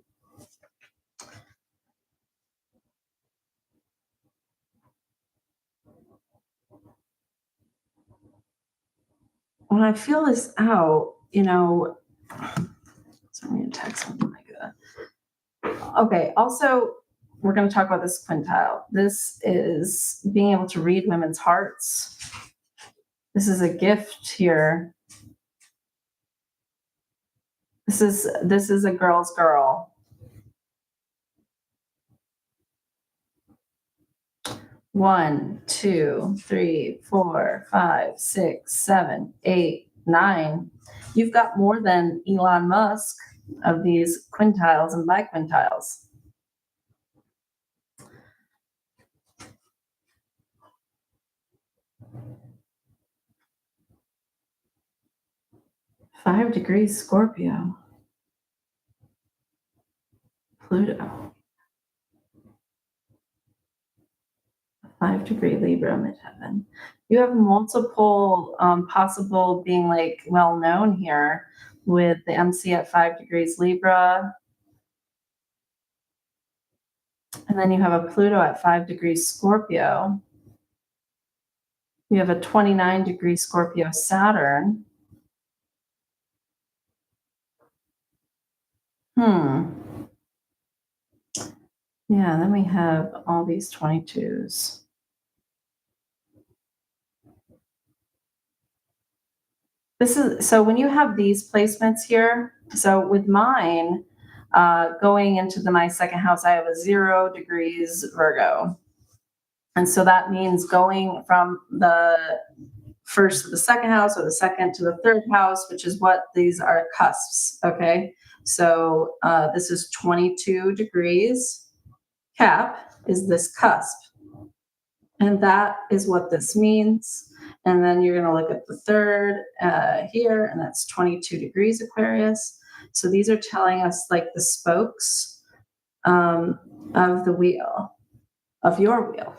when I feel this out, so I'm going to text something like that. Okay. Also, we're going to talk about this quintile. This is being able to read women's hearts. This is a gift here. This is a girl's girl. 1, 2, 3, 4, 5, 6, 7, 8, 9. You've got more than Elon Musk of these quintiles and biquintiles. Five degrees Scorpio. Pluto. 5-degree Libra midheaven. You have multiple possible being like well known here with the MC at 5 degrees Libra. And then you have a Pluto at 5 degrees Scorpio. You have a 29-degree Scorpio Saturn. Yeah, then we have all these 22s. This is so when you have these placements here, so with mine, going into my second house, I have a 0 degrees Virgo. And so that means going from the first to the second house or the second to the third house, which is what these are cusps. Okay. So this is 22 degrees. Cap is this cusp. And that is what this means. And then you're going to look at the third here, and that's 22 degrees Aquarius. So these are telling us like the spokes of the wheel, of your wheel.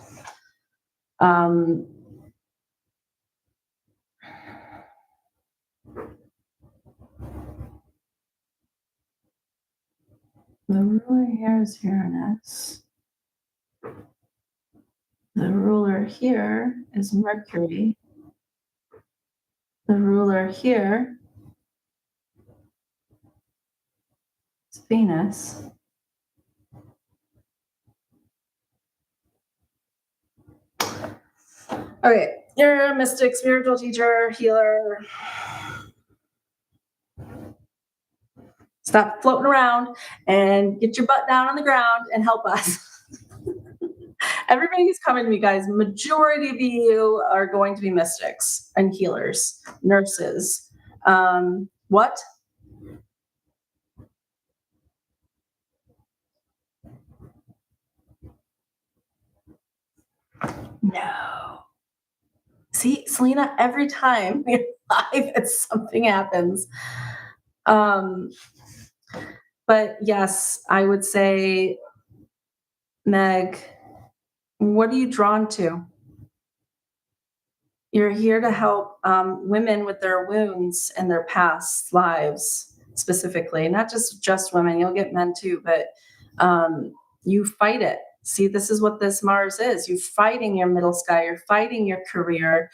The ruler here is Uranus. The ruler here is Mercury. The ruler here is Venus. Okay, you're a mystic, spiritual teacher, healer. Stop floating around and get your butt down on the ground and help us. Everybody who's coming to me, guys, majority of you are going to be mystics and healers, nurses. What? No. See, Selena, every time we're live, something happens. But yes, I would say, Meg, what are you drawn to? You're here to help women with their wounds and their past lives, specifically, not just women. You'll get men too, but you fight it. See, this is what this Mars is. You're fighting your middle sky. You're fighting your career.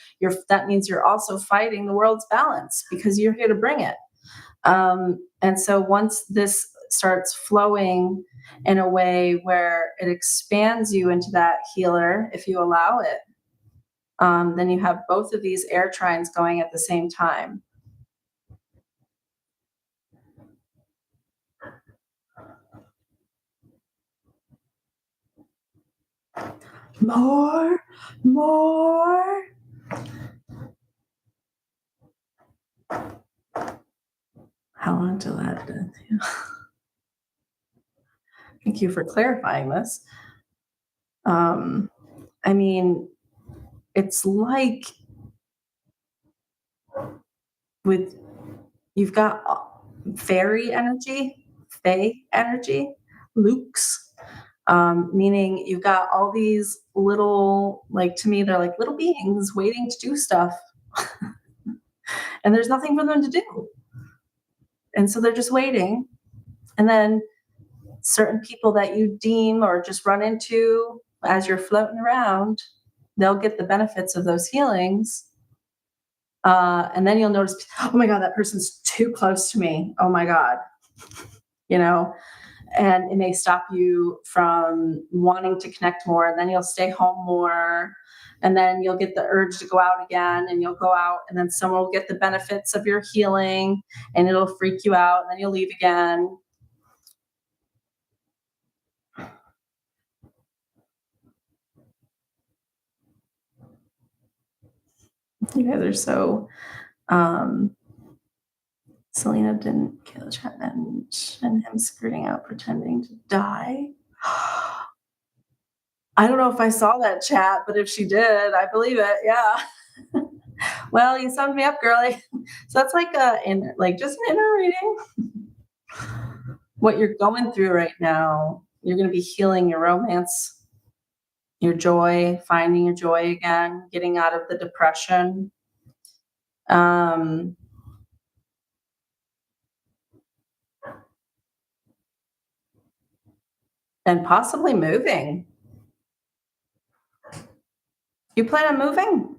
That means you're also fighting the world's balance because you're here to bring it. And so once this starts flowing in a way where it expands you into that healer, if you allow it, then you have both of these air trines going at the same time. More. How long till that? Thank you for clarifying this. I mean, it's like you've got fairy energy, fae energy, Luke's. Meaning you've got all these little, like, to me, they're like little beings waiting to do stuff, and there's nothing for them to do. And so they're just waiting. And then certain people that you deem or just run into as you're floating around, they'll get the benefits of those healings. And then you'll notice, oh my God, that person's too close to me. Oh my God, you know, and it may stop you from wanting to connect more. And then you'll stay home more. And then you'll get the urge to go out again, and you'll go out, and then someone will get the benefits of your healing, and it'll freak you out. And then you'll leave again. You guys are so, um, Selena didn't kill the chat and him skirting out pretending to die. I don't know if I saw that chat, but if she did, I believe it. Yeah. Well, you summed me up, girly. So that's like just an inner reading. What you're going through right now, you're going to be healing your romance, your joy, finding your joy again, getting out of the depression. Um, and possibly moving. You plan on moving?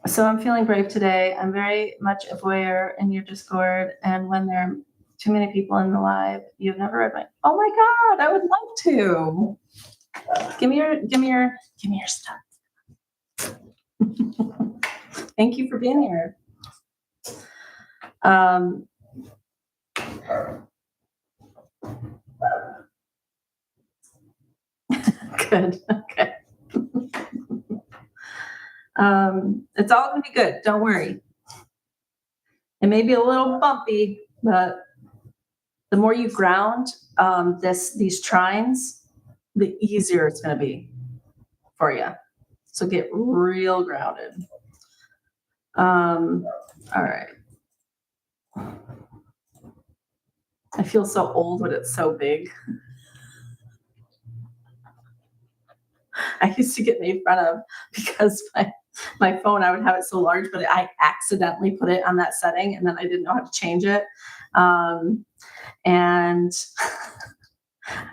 So I'm feeling brave today. I'm very much a voyeur in your Discord, and when there are too many people in the live, you've never read my. Oh my God, I would love to. Give me your stuff. Thank you for being here. Good. Okay. It's all gonna be good. Don't worry. It may be a little bumpy, but the more you ground these trines, the easier it's gonna be for you. So get real grounded. All right. I feel so old when it's so big. I used to get made fun of because my phone, I would have it so large, but I accidentally put it on that setting, and then I didn't know how to change it. And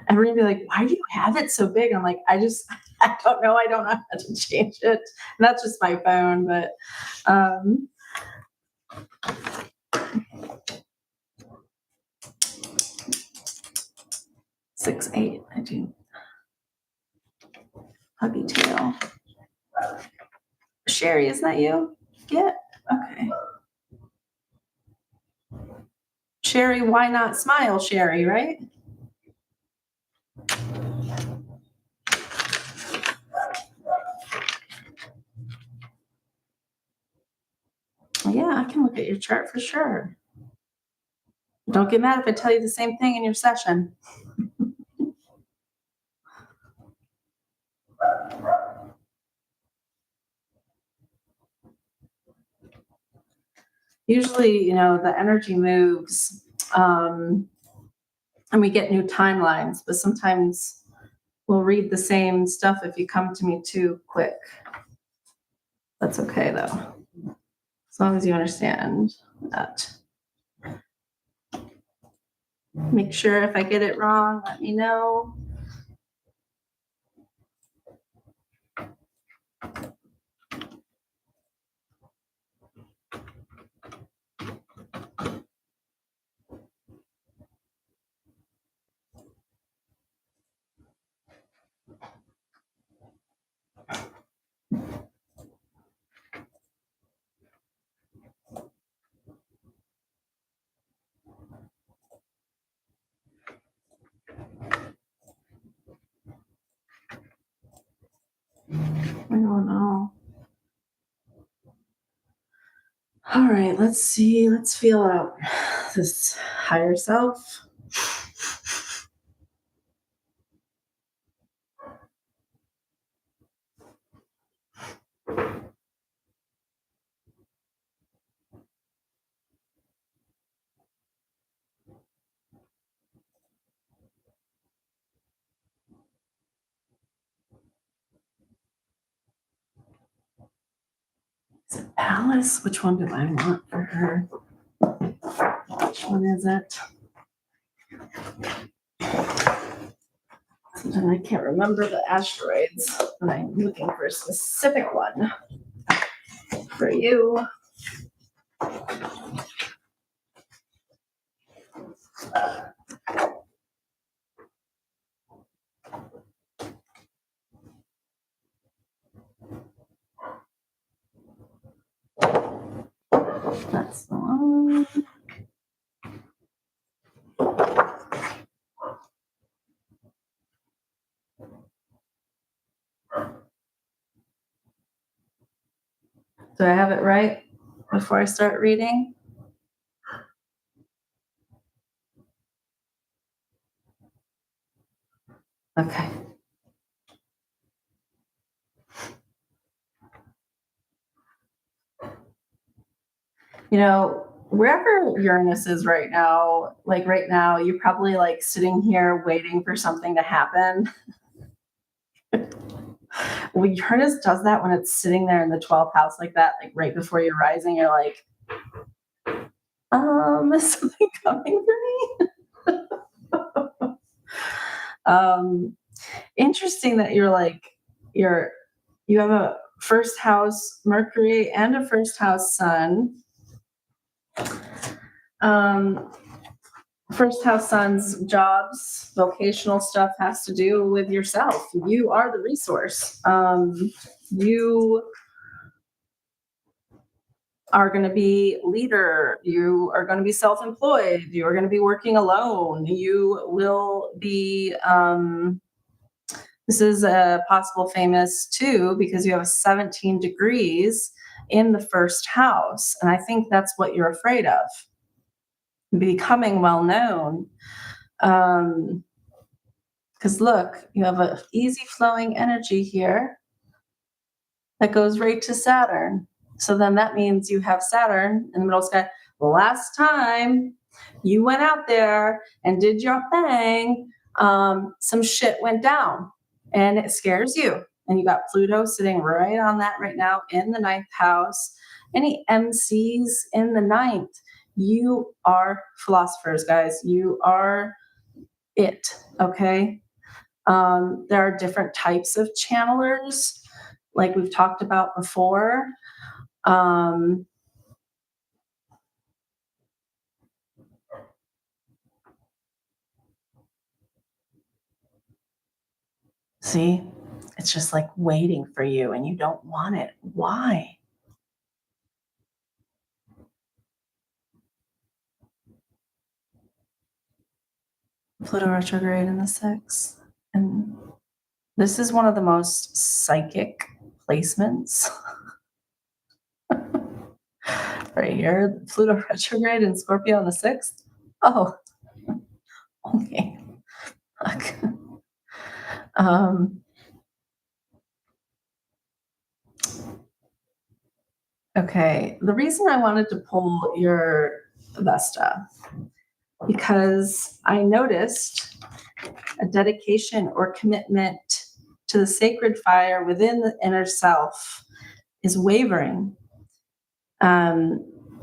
everyone would be like, why do you have it so big? I'm like, I don't know. I don't know how to change it. And that's just my phone, but 6'8", I do. Huggy tail. Sherry, isn't that you? Yeah. Okay. Sherry, why not smile, Sherry, right? Yeah, I can look at your chart for sure. Don't get mad if I tell you the same thing in your session. Usually, the energy moves, and we get new timelines, but sometimes we'll read the same stuff if you come to me too quick. That's okay, though, as long as you understand that. Make sure if I get it wrong, let me know. I don't know. All right, let's see. Let's feel out this higher self. Alice, which one do I want for her? Which one is it? Sometimes I can't remember the asteroids, and I'm looking for a specific one for you. That's the one. Do I have it right before I start reading? Okay. You know, wherever Uranus is right now, like right now, you're probably like sitting here waiting for something to happen. Well, Uranus does that when it's sitting there in the 12th house like that, like right before you're rising, you're like, is something coming for me? Interesting that you have a first house Mercury and a first house Sun. First house Sun's jobs, vocational stuff has to do with yourself. You are the resource. You are going to be leader. You are going to be self-employed. You are going to be working alone. You will be. This is a possible famous too because you have 17 degrees in the first house, and I think that's what you're afraid of, becoming well known. Because look, you have an easy flowing energy here that goes right to Saturn. So then that means you have Saturn in the middle of the sky. The last time you went out there and did your thing, some shit went down and it scares you. And you got Pluto sitting right on that right now in the ninth house. Any MCs in the ninth, you are philosophers, guys. You are it, okay? There are different types of channelers, like we've talked about before. See, it's just like waiting for you and you don't want it. Why? Pluto retrograde in the sixth. And this is one of the most psychic placements. Right here, Pluto retrograde in Scorpio in the sixth. Oh, okay. Okay, the reason I wanted to pull your Vesta, because I noticed a dedication or commitment to the sacred fire within the inner self is wavering.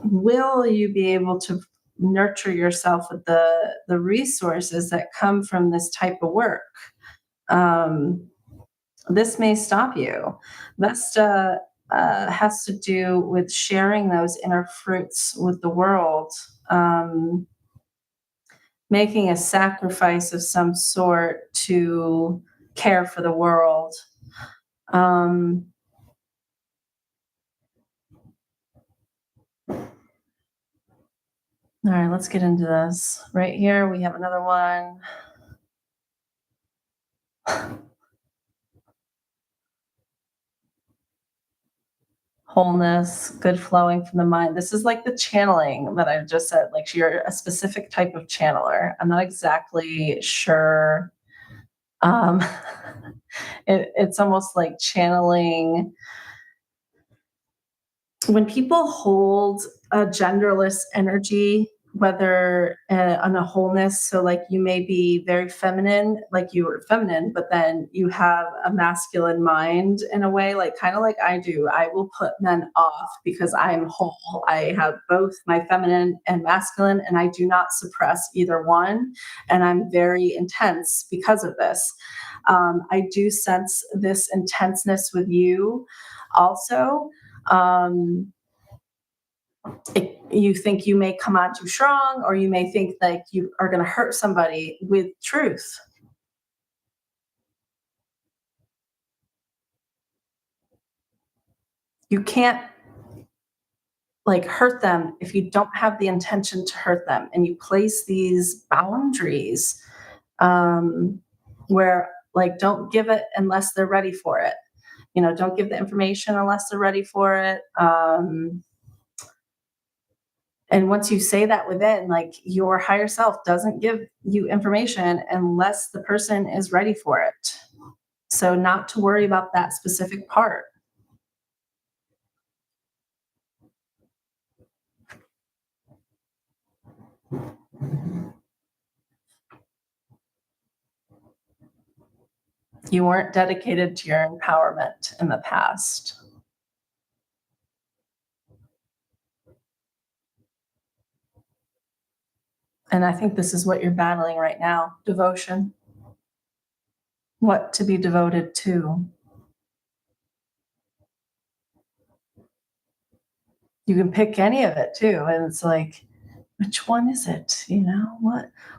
Will you be able to nurture yourself with the resources that come from this type of work? This may stop you. Vesta has to do with sharing those inner fruits with the world, making a sacrifice of some sort to care for the world. All right, let's get into this. Right here, we have another one. Wholeness, good flowing from the mind. This is like the channeling that I just said, like you're a specific type of channeler. I'm not exactly sure. It's almost like channeling. When people hold a genderless energy, whether on a wholeness. So, like, you may be very feminine, like you are feminine, but then you have a masculine mind in a way, like kind of like I do. I will put men off because I am whole. I have both my feminine and masculine, and I do not suppress either one. And I'm very intense because of this. I do sense this intenseness with you also. Um, you think you may come on too strong, or you may think like you are going to hurt somebody with truth. You can't like hurt them if you don't have the intention to hurt them, and you place these boundaries, um, where like don't give it unless they're ready for it. Don't give the information unless they're ready for it. And once you say that within, like, your higher self doesn't give you information unless the person is ready for it. So, not to worry about that specific part. You weren't dedicated to your empowerment in the past. And I think this is what you're battling right now, devotion. What to be devoted to. You can pick any of it too. And it's like, which one is it?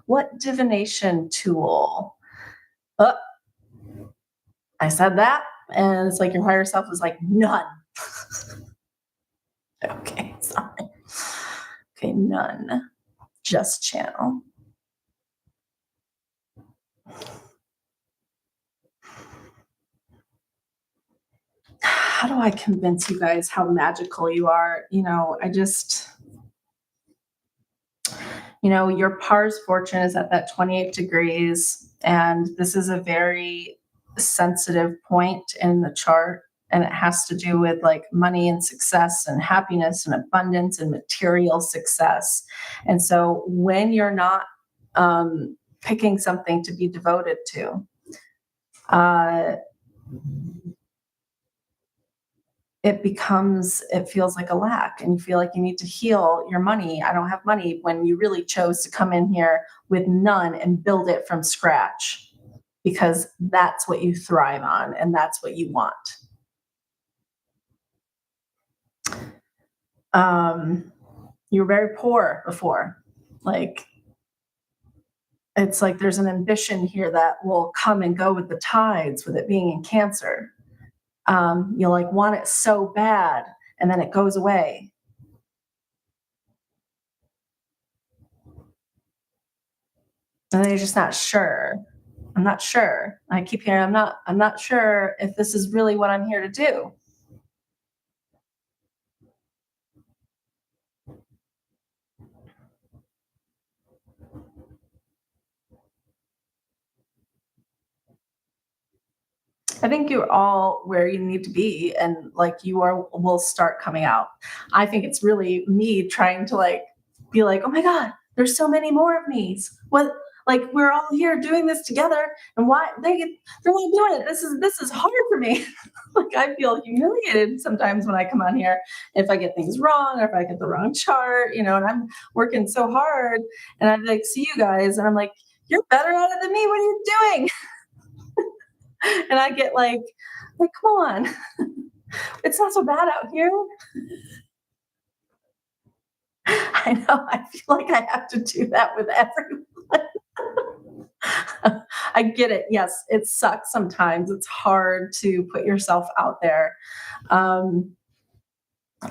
What divination tool? Oh, I said that. And it's like your higher self is like, none. Okay, sorry. Okay, none. Just channel. How do I convince you guys how magical you are? Your Pars fortune is at that 28 degrees, and this is a very sensitive point in the chart. And it has to do with like money and success and happiness and abundance and material success. And so when you're not picking something to be devoted to, uh, it feels like a lack, and you feel like you need to heal your money. I don't have money, when you really chose to come in here with none and build it from scratch, because that's what you thrive on and that's what you want. You were very poor before. Like, it's like there's an ambition here that will come and go with the tides, with it being in Cancer. You'll like want it so bad, and then it goes away. And then you're just not sure. I'm not sure. I keep hearing, I'm not sure if this is really what I'm here to do. I think you're all where you need to be, and like you are will start coming out. I think it's really me trying to like be like, oh my God, there's so many more of me's. What, like, we're all here doing this together, and why they're not doing it. This is hard for me. Like, I feel humiliated sometimes when I come on here if I get things wrong, or if I get the wrong chart, and I'm working so hard, and I like see you guys and I'm like, you're better at it than me. What are you doing? And I get like, come on, it's not so bad out here. I know. I feel like I have to do that with everyone. I get it. Yes, it sucks sometimes. It's hard to put yourself out there. Um,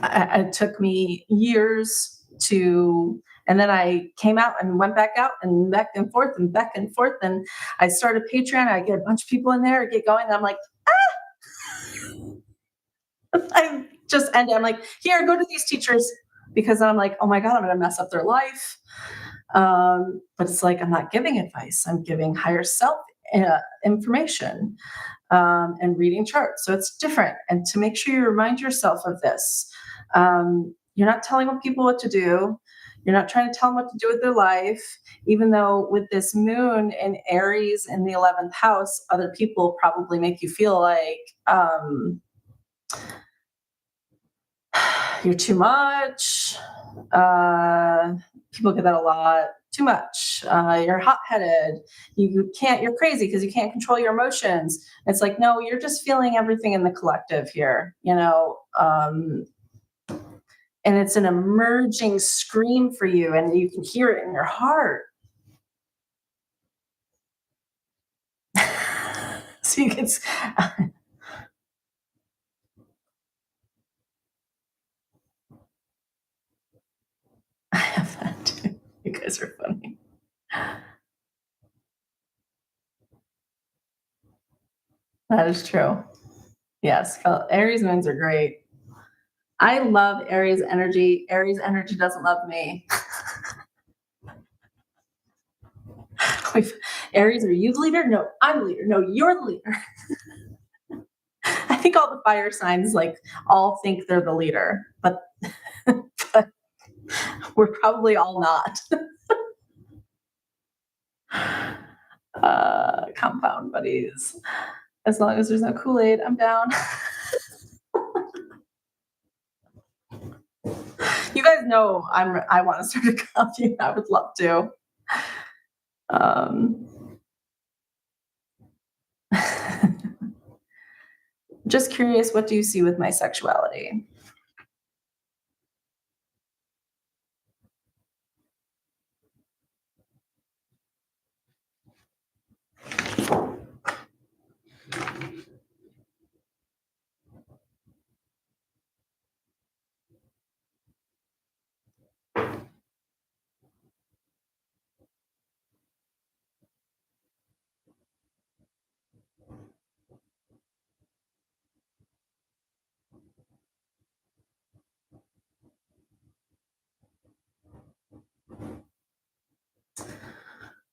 it took me years and then I came out and went back out and back and forth and back and forth. And I started Patreon. I get a bunch of people in there, get going. And I'm like, I just end it. I'm like, here, go to these teachers, because I'm like, oh my God, I'm going to mess up their life. But it's like, I'm not giving advice. I'm giving higher self information, and reading charts. So it's different. And to make sure you remind yourself of this, you're not telling people what to do. You're not trying to tell them what to do with their life, even though with this moon in Aries in the 11th house, other people probably make you feel like you're too much. People get that a lot. Too much. You're hot headed. You can't, you're crazy because you can't control your emotions. It's like, no, you're just feeling everything in the collective here, and it's an emerging scream for you, and you can hear it in your heart. So you can, I have that too. You guys are funny. That is true. Yes, Aries moons are great. I love Aries energy. Aries energy doesn't love me. Aries, are you the leader? No, I'm the leader. No, you're the leader. I think all the fire signs like all think they're the leader, but but we're probably all not. Compound buddies. As long as there's no Kool-Aid, I'm down. You guys know I want to start a company. I would love to. Um, just curious, what do you see with my sexuality?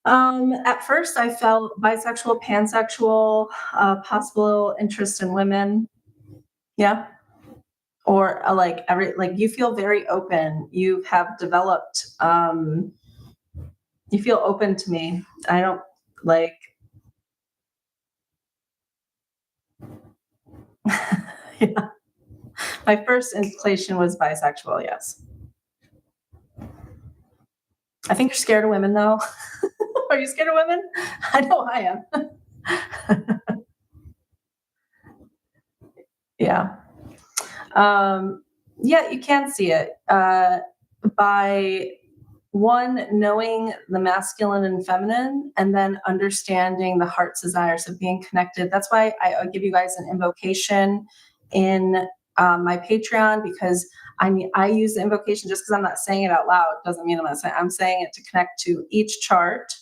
At first, I felt bisexual, pansexual, possible interest in women. Yeah, or like you feel very open. You have developed. You feel open to me. I don't like. Yeah. My first inclination was bisexual. Yes. I think you're scared of women, though. Are you scared of women? I know I am. Yeah. Yeah, you can see it by one knowing the masculine and feminine, and then understanding the heart's desires of being connected. That's why I give you guys an invocation in my Patreon, because I use the invocation just because I'm not saying it out loud doesn't mean I'm saying it to connect to each chart.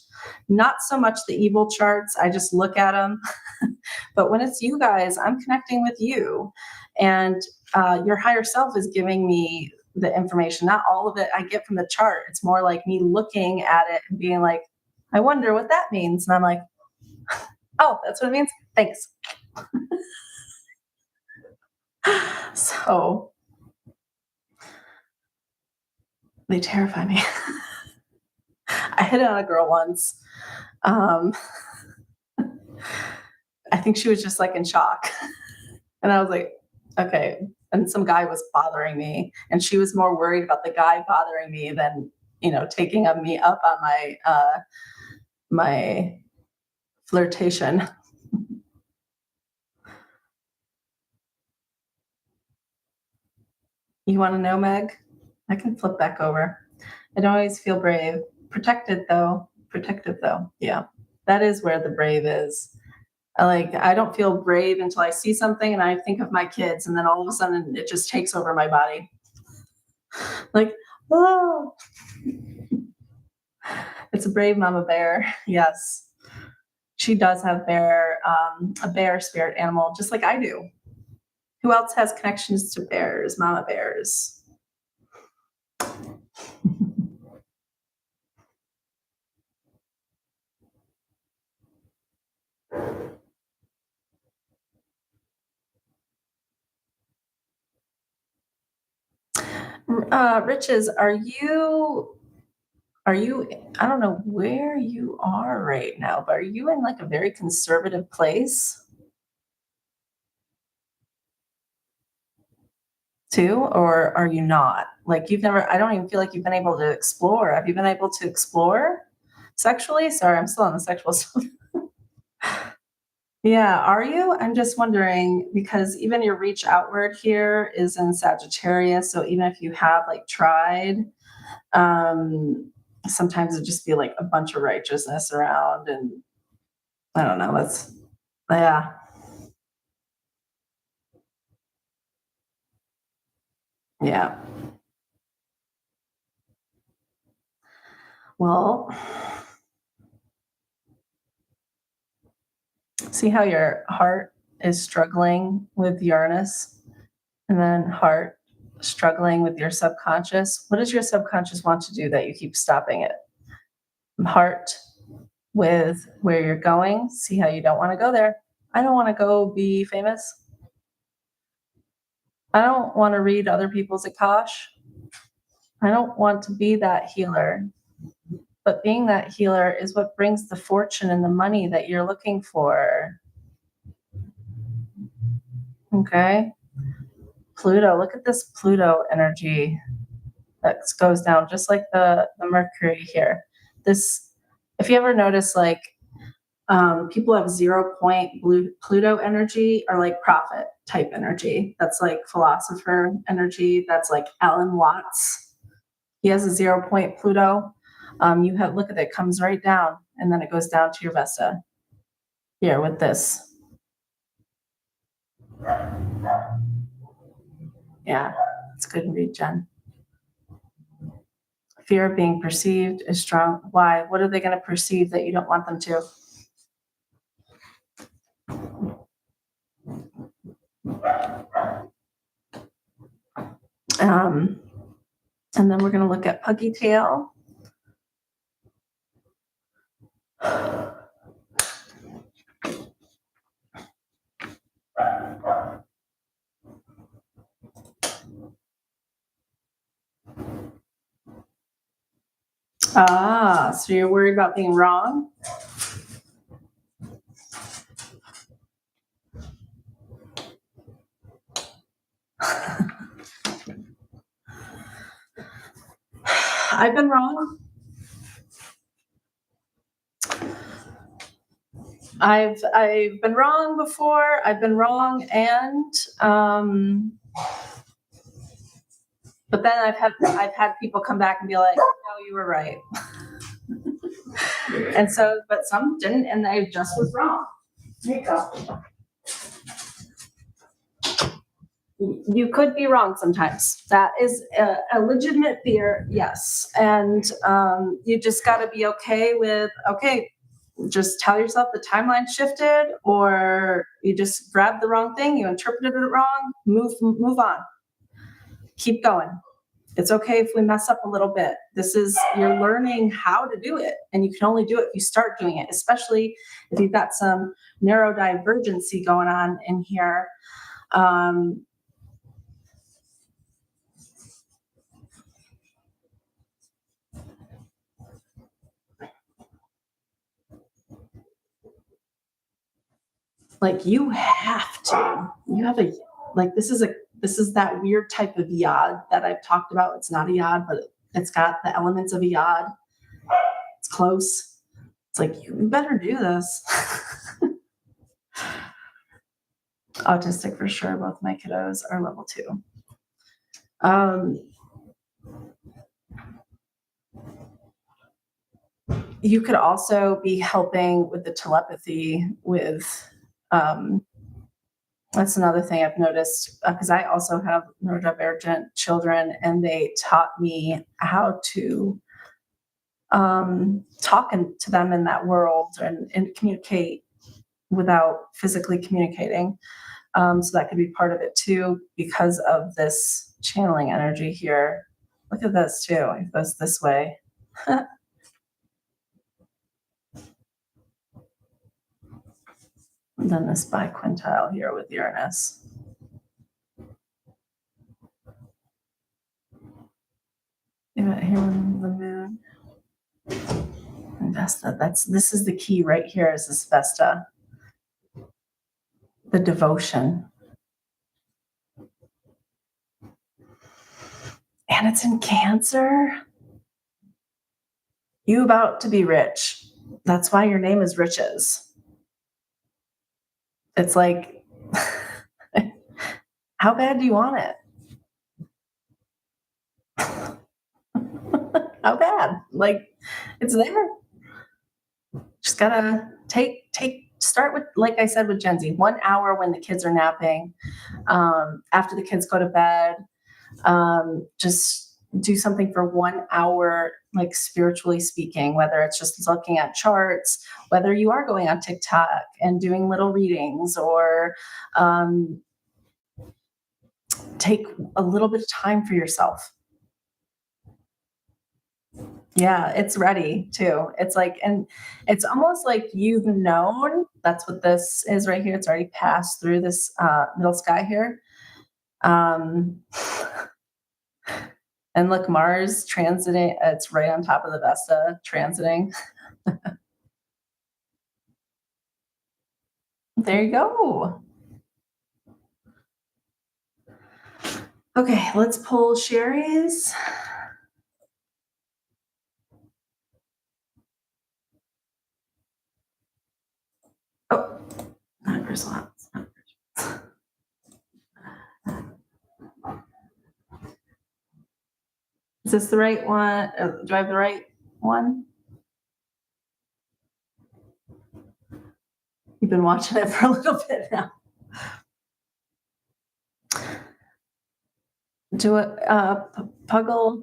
Not so much the evil charts. I just look at them. But when it's you guys, I'm connecting with you. And your higher self is giving me the information. Not all of it I get from the chart. It's more like me looking at it and being like, I wonder what that means. And I'm like, oh, that's what it means? Thanks. So they terrify me. I hit on a girl once. Um, I think she was just like in shock. And I was like, okay. And some guy was bothering me, and she was more worried about the guy bothering me than, taking me up on my flirtation. You want to know, Meg? I can flip back over. I don't always feel brave. Protected though. Protected though. Yeah. That is where the brave is. I don't feel brave until I see something and I think of my kids, and then all of a sudden it just takes over my body. Like, oh, it's a brave mama bear. Yes. She does have a bear spirit animal, just like I do. Who else has connections to bears? Mama bears. Riches, are you Are you, I don't know where you are right now, but are you in like a very conservative place too? Or are you not? Like you've never, I don't even feel like you've been able to explore. Have you been able to explore sexually? Sorry, I'm still on the sexual stuff. Yeah, are you? I'm just wondering because even your reach outward here is in Sagittarius. So even if you have like tried, um, sometimes it just feel like a bunch of righteousness around and I don't know. That's yeah. Yeah. Well, see how your heart is struggling with Uranus and then heart struggling with your subconscious. What does your subconscious want to do that you keep stopping it? Heart with where you're going. See how you don't want to go there. I don't want to go be famous. I don't want to read other people's Akash. I don't want to be that healer. But being that healer is what brings the fortune and the money that you're looking for. Okay. Pluto, look at this Pluto energy that goes down just like the Mercury here. This, if you ever notice, like people have 0 point Pluto energy or like prophet type energy. That's like philosopher energy. That's like Alan Watts. He has a 0 point Pluto. You have look at it, comes right down, and then it goes down to your Vesta here with this. Yeah, it's good to read, Jen. Fear of being perceived is strong. Why? What are they going to perceive that you don't want them to? Um, and then we're going to look at Puggy Tail. Ah, so you're worried about being wrong? I've been wrong. I've been wrong before. I've been wrong, and but then I've had people come back and be like, "No, you were right," and so but some didn't, and I just was wrong. There you go. You could be wrong sometimes. That is a legitimate fear, yes, and you just got to be okay with okay. Just tell yourself the timeline shifted, or you just grabbed the wrong thing, you interpreted it wrong. Move on. Keep going. It's okay if we mess up a little bit. This is you're learning how to do it, and you can only do it if you start doing it. Especially if you've got some neurodivergency going on in here. Um, like you have to. You have a like this is that weird type of yod that I've talked about. It's not a yod, but it's got the elements of a yod. It's close. It's like you better do this. Autistic for sure. Both my kiddos are level 2. Um, you could also be helping with the telepathy with that's another thing I've noticed because I also have neurodivergent children and they taught me how to talk to them in that world and communicate without physically communicating. So that could be part of it too because of this channeling energy here. Look at this too. It goes this way. And then this biquintile here with Uranus. Here with the moon. Vesta, this is the key right here is this Vesta, the devotion. And it's in Cancer. You about to be rich. That's why your name is Riches. It's like, how bad do you want it? How bad? Like, it's there. Just gotta start with, like I said with Gen Z, 1 hour when the kids are napping, after the kids go to bed, just do something for 1 hour, like spiritually speaking, whether it's just looking at charts, whether you are going on TikTok and doing little readings, or um, take a little bit of time for yourself. Yeah, it's ready too. It's like, and it's almost like you've known that's what this is right here. It's already passed through this middle sky here. Um, and look, Mars transiting, it's right on top of the Vesta transiting. There you go. Okay, let's pull Sherry's. Oh, not Ursula. Is this the right one? Do I have the right one? You've been watching it for a little bit now. Do it, Puggle,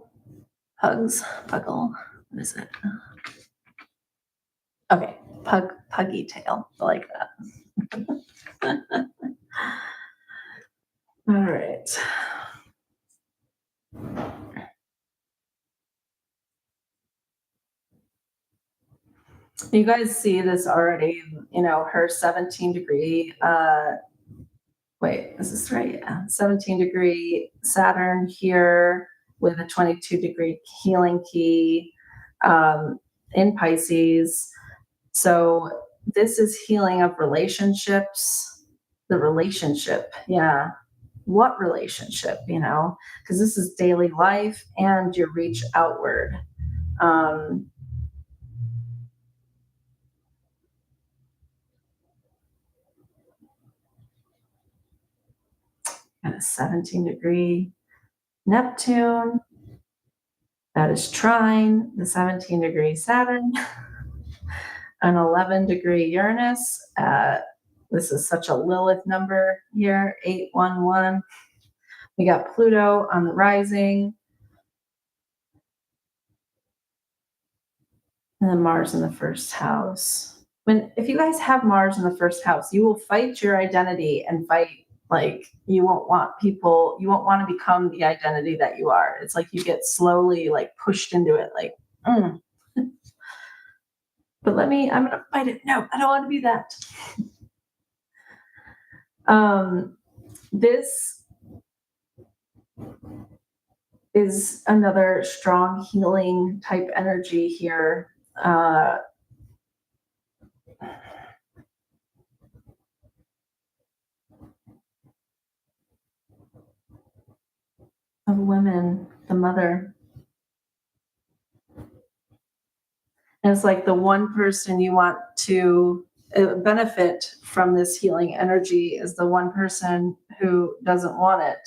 Puggle. What is it? Okay, Puggy tail. I like that. All right. You guys see this already, her 17-degree, wait, is this right? Yeah, 17-degree Saturn here with a 22-degree healing key in Pisces. So this is healing of relationships, the relationship. Yeah. What relationship, because this is daily life and your reach outward. Um, and a 17-degree Neptune. That is trine, the 17-degree Saturn, an 11-degree Uranus. This is such a Lilith number here, 811. We got Pluto on the rising, and then Mars in the first house. If you guys have Mars in the first house, you will fight your identity and fight, like, you won't want to become the identity that you are. It's like you get slowly like pushed into it, like, but I'm gonna fight it. No, I don't want to be that. This is another strong healing type energy here. Of women, the mother. And it's like the one person you want to benefit from this healing energy is the one person who doesn't want it.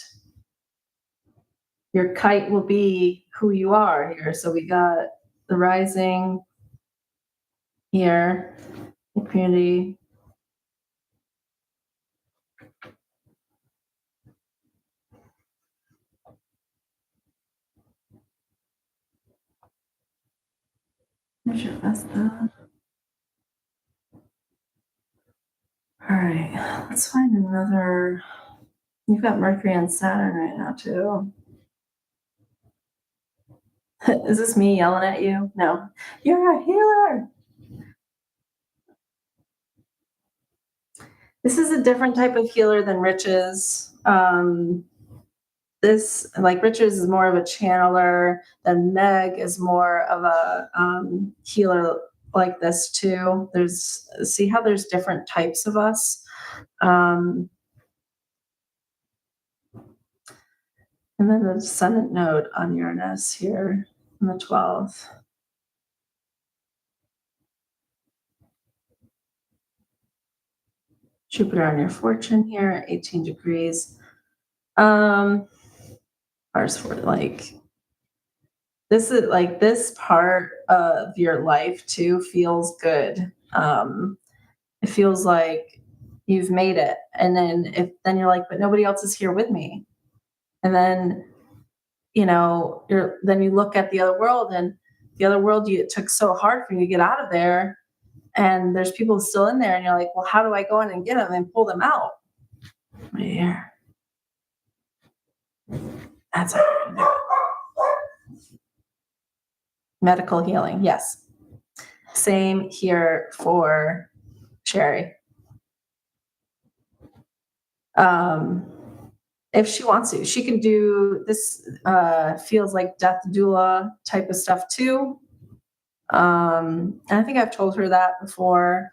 Your kite will be who you are here. So we got the rising here, the community. There's your Vesta. All right, let's find another. You've got Mercury and Saturn right now, too. Is this me yelling at you? No. You're a healer. This is a different type of healer than Riches. this, like Richards is more of a channeler, then Meg is more of a healer like this too. There's, see how there's different types of us. Um, and then the descendant node on Uranus here on the 12th. Jupiter on your fortune here, 18 degrees. Ours for like, this is like, this part of your life too feels good. It feels like you've made it. And then you're like, but nobody else is here with me. And then, then you look at the other world, and the other world, it took so hard for you to get out of there. And there's people still in there, and you're like, well, how do I go in and get them and pull them out? Right here. That's how you do it. Medical healing, yes. Same here for Sherry. If she wants to, she can do this. Feels like death doula type of stuff too. And I think I've told her that before.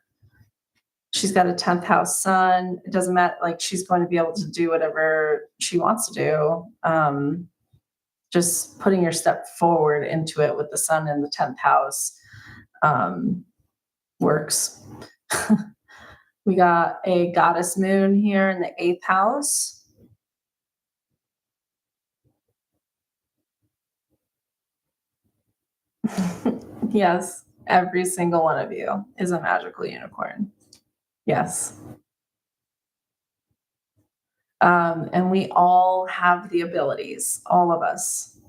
She's got a 10th house sun. It doesn't matter, like, she's going to be able to do whatever she wants to do. Just putting your step forward into it with the sun in the 10th house works. We got a goddess moon here in the 8th house. Yes, every single one of you is a magical unicorn. Yes. And we all have the abilities, all of us.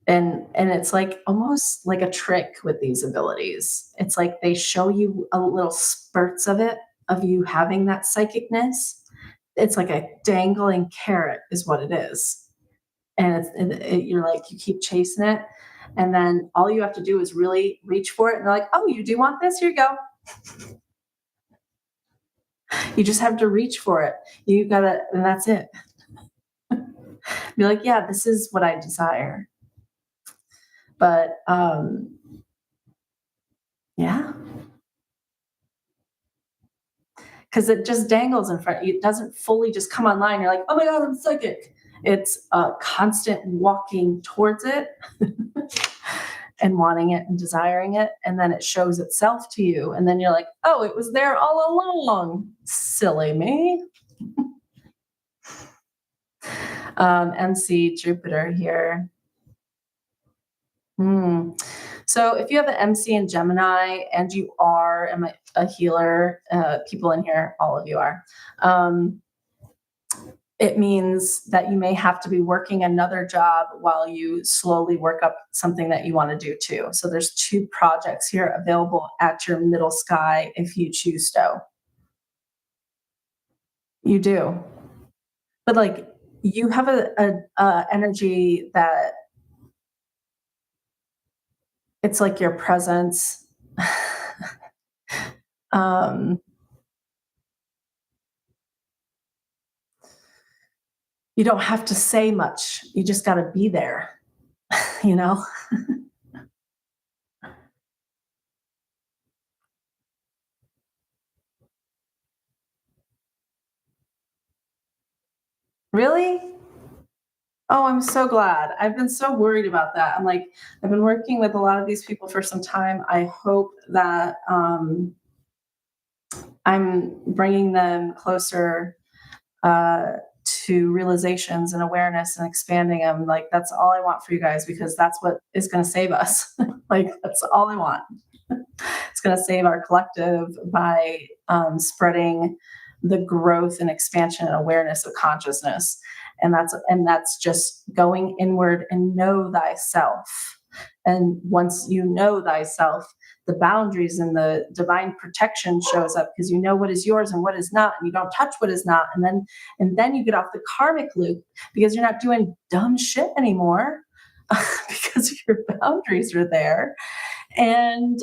And it's like almost like a trick with these abilities. It's like they show you a little spurts of it, of you having that psychicness. It's like a dangling carrot is what it is. And you're like, you keep chasing it. And then all you have to do is really reach for it. And they're like, oh, you do want this? Here you go. You just have to reach for it. You gotta, and that's it. Be like, yeah, this is what I desire. But yeah. Because it just dangles in front. It doesn't fully just come online. You're like, oh my God, I'm psychic. It's a constant walking towards it and wanting it and desiring it. And then it shows itself to you. And then you're like, oh, it was there all along. Silly me. MC Jupiter here. So if you have an MC in Gemini and you are a healer, people in here, all of you are, it means that you may have to be working another job while you slowly work up something that you want to do too. So there's 2 projects here available at your middle sky if you choose to. You do. But like, you have a energy that it's like your presence. You don't have to say much. You just got to be there, you know? Really? Oh, I'm so glad. I've been so worried about that. I'm like, I've been working with a lot of these people for some time. I hope that I'm bringing them closer to realizations and awareness and expanding them. Like, that's all I want for you guys, because that's what is going to save us. Like, that's all I want. It's going to save our collective by spreading the growth and expansion and awareness of consciousness. And that's just going inward and know thyself. And once you know thyself, the boundaries and the divine protection shows up, because you know what is yours and what is not, and you don't touch what is not. And then you get off the karmic loop, because you're not doing dumb shit anymore because your boundaries are there. And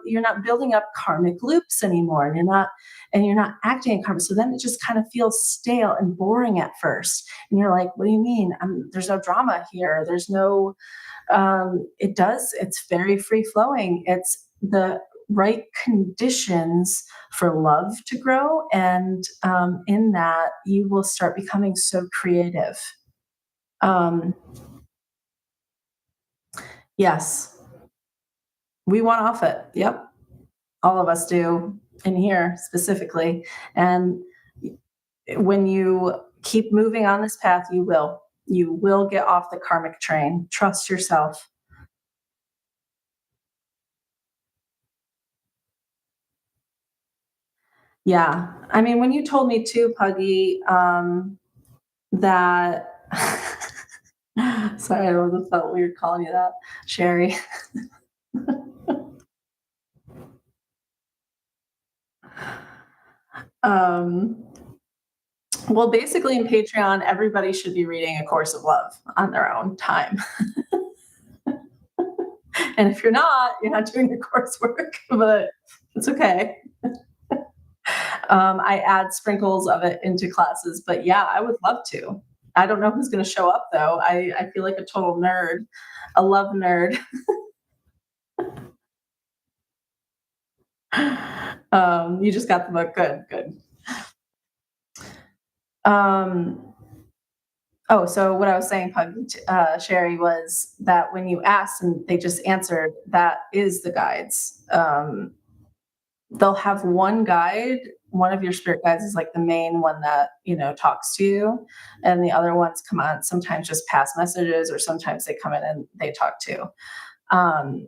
you're not building up karmic loops anymore, and you're not acting in karma. So then it just kind of feels stale and boring at first, and you're like, what do you mean? There's no drama here, there's no it's very free flowing. It's the right conditions for love to grow, and in that you will start becoming so creative. um, yes, we want off it. Yep, all of us do, in here specifically. And when you keep moving on this path, you will get off the karmic train. Trust yourself. Yeah, I mean, when you told me too, Puggy, that sorry, I don't know, it felt weird calling you that, Sherry. um, well, basically in Patreon, everybody should be reading A Course of Love on their own time. And if you're not doing your coursework, but it's okay. I add sprinkles of it into classes, but yeah, I would love to. I don't know who's going to show up though. I feel like a total nerd, a love nerd. You just got the book. Good, good. Um, oh, so what I was saying, Pug, Sherry, was that when you asked and they just answered, that is the guides. They'll have one guide. One of your spirit guides is like the main one that talks to you, and the other ones come on sometimes just pass messages, or sometimes they come in and they talk too. Um,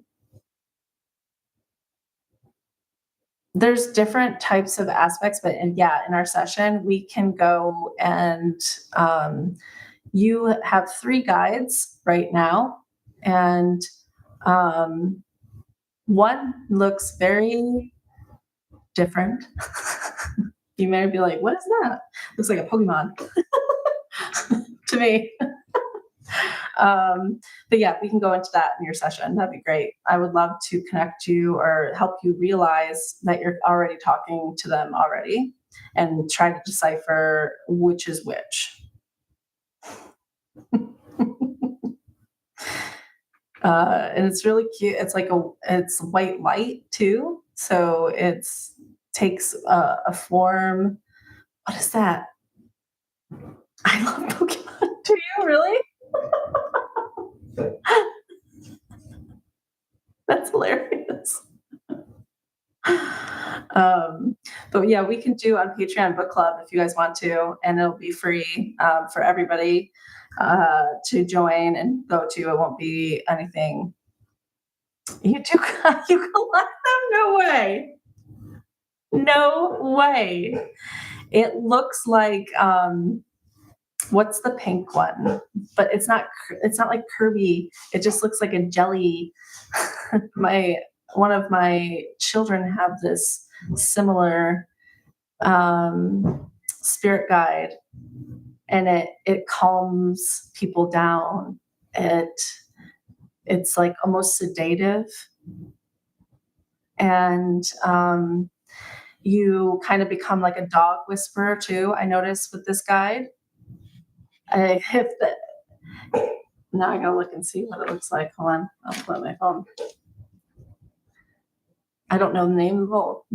there's different types of aspects, but and yeah, in our session we can go and you have three guides right now, and um, one looks very different. You may be like, what is that? Looks like a Pokemon to me. But yeah, we can go into that in your session. That'd be great. I would love to connect you or help you realize that you're already talking to them already, and try to decipher which is which. And it's really cute. It's white light too, so it's takes a form. What is that? I love Pokemon. Do you really? That's hilarious. Um, but yeah, we can do on Patreon book club if you guys want to, and it'll be free for everybody to join and go to. It won't be anything. You do. You collect them? No way. No way. It looks like what's the pink one? But it's not. It's not like Kirby. It just looks like a jelly. My one of my children have this similar spirit guide, and it calms people down. It's like almost sedative, and you kind of become like a dog whisperer too. I noticed with this guide. If the, now I gotta look and see what it looks like. Hold on, I'll pull out my phone. I don't know the name of the bowl.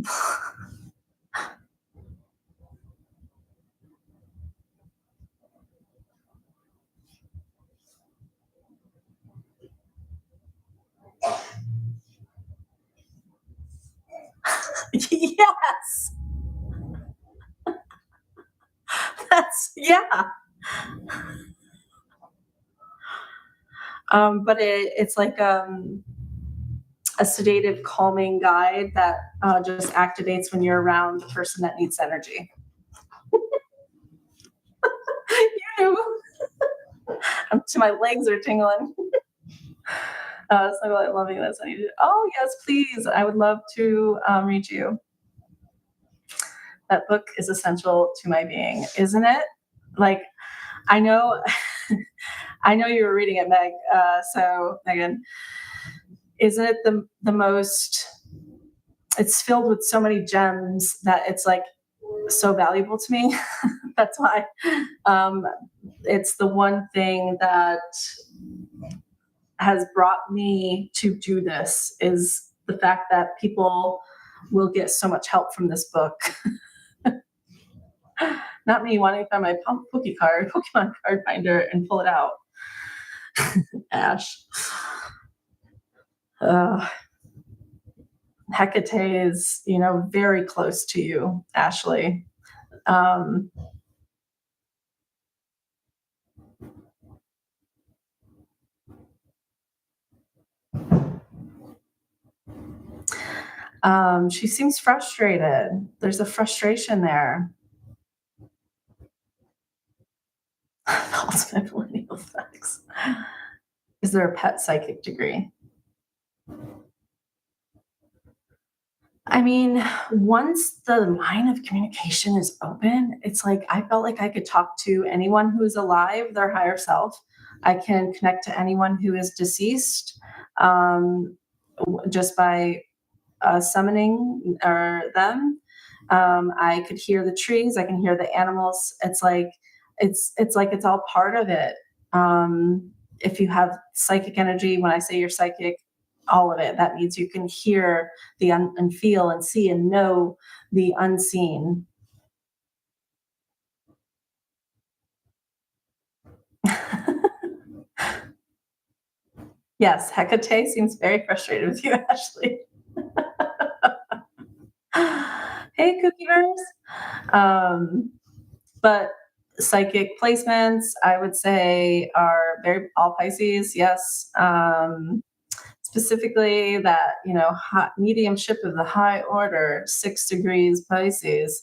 Yes, that's yeah. But it's like a sedative, calming guide that just activates when you're around the person that needs energy. You, to my legs are tingling. So I'm loving this. Oh yes, please. I would love to read you. That book is essential to my being, isn't it? Like I know, I know you were reading it, Meg. So Megan, isn't it the most, it's filled with so many gems that it's like so valuable to me. That's why um, it's the one thing that has brought me to do this, is the fact that people will get so much help from this book. Not me wanting to find my Pokemon card finder and pull it out. Ash. Uh, Hecate is, very close to you, Ashley. Um, she seems frustrated. There's a frustration there. The ultimate millennial effects. Is there a pet psychic degree? I mean, once the line of communication is open, it's like I felt like I could talk to anyone who is alive, their higher self. I can connect to anyone who is deceased, um, just by summoning or them. I could hear the trees. I can hear the animals. It's like it's all part of it. If you have psychic energy, when I say you're psychic, all of it. That means you can hear and feel and see and know the unseen. Yes, Hecate seems very frustrated with you, Ashley. Hey, Cookie Bears. But psychic placements, I would say, are very all Pisces. Yes. Specifically, that hot mediumship of the high order, 6 degrees Pisces.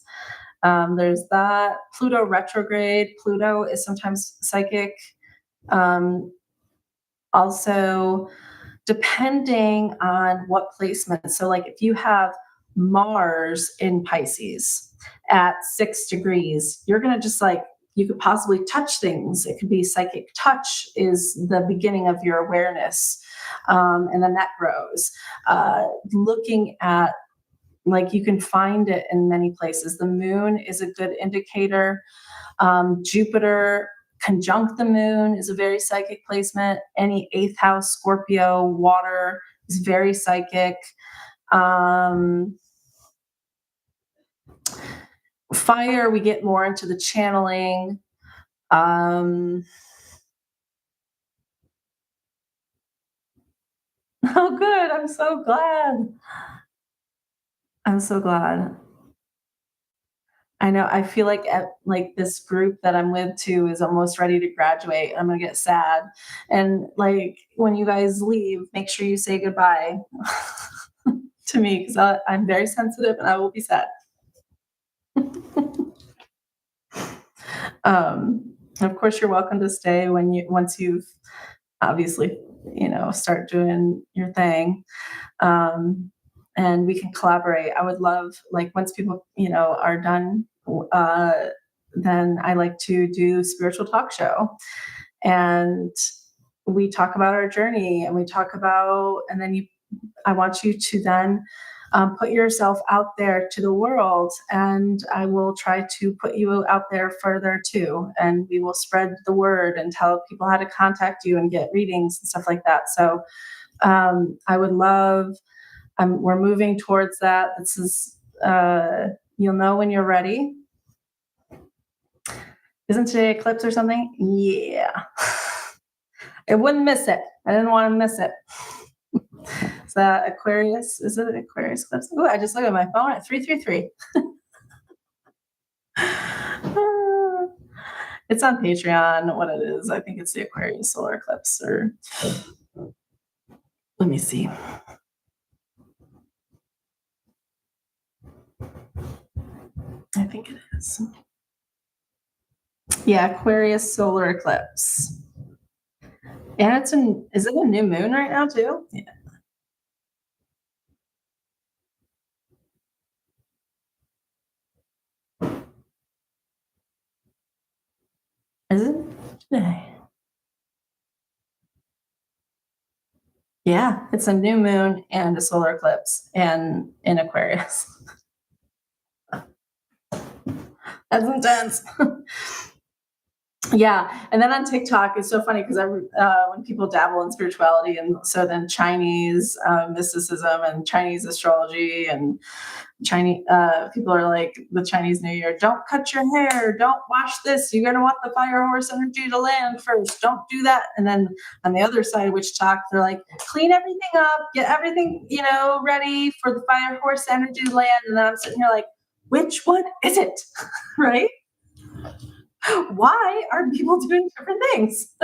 There's that Pluto retrograde. Pluto is sometimes psychic. Um, Also, depending on what placement. So, like if you have Mars in Pisces at 6 degrees, you're going to just like, you could possibly touch things. It could be psychic touch, is the beginning of your awareness. And then that grows. Looking at, like, you can find it in many places. The moon is a good indicator. Jupiter conjunct the moon is a very psychic placement. Any eighth house, Scorpio, water is very psychic. Um, Fire, we get more into the channeling. Um, oh, good. I'm so glad. I'm so glad. I know. I feel like like this group that I'm with too is almost ready to graduate. I'm gonna get sad, and like when you guys leave, make sure you say goodbye to me, because I'm very sensitive and I will be sad. And of course, you're welcome to stay once you've obviously start doing your thing. um, and we can collaborate. I would love, like, once people are done, uh, then I like to do spiritual talk show, and we talk about our journey, and we talk about, and then I want you to then put yourself out there to the world, and I will try to put you out there further too. And we will spread the word and tell people how to contact you and get readings and stuff like that. So I would love. We're moving towards that. This is. You'll know when you're ready. Isn't today eclipse or something? Yeah. I wouldn't miss it. I didn't want to miss it. Is that Aquarius? Is it an Aquarius eclipse? Oh, I just looked at my phone at 333. It's on Patreon. What it is, I think it's the Aquarius solar eclipse. Or let me see. I think it is. Yeah, Aquarius solar eclipse. And is it a new moon right now too? Yeah. Is it today? Yeah, it's a new moon and a solar eclipse and in Aquarius. That's intense. Yeah, and then on TikTok, it's so funny because when people dabble in spirituality, and so then Chinese mysticism and Chinese astrology and Chinese people are like the Chinese New Year. Don't cut your hair. Don't wash this. You're gonna want the fire horse energy to land first. Don't do that. And then on the other side, which talk, they're like clean everything up, get everything ready for the fire horse energy to land. And then I'm sitting here like, which one is it? Right? Why are people doing different things?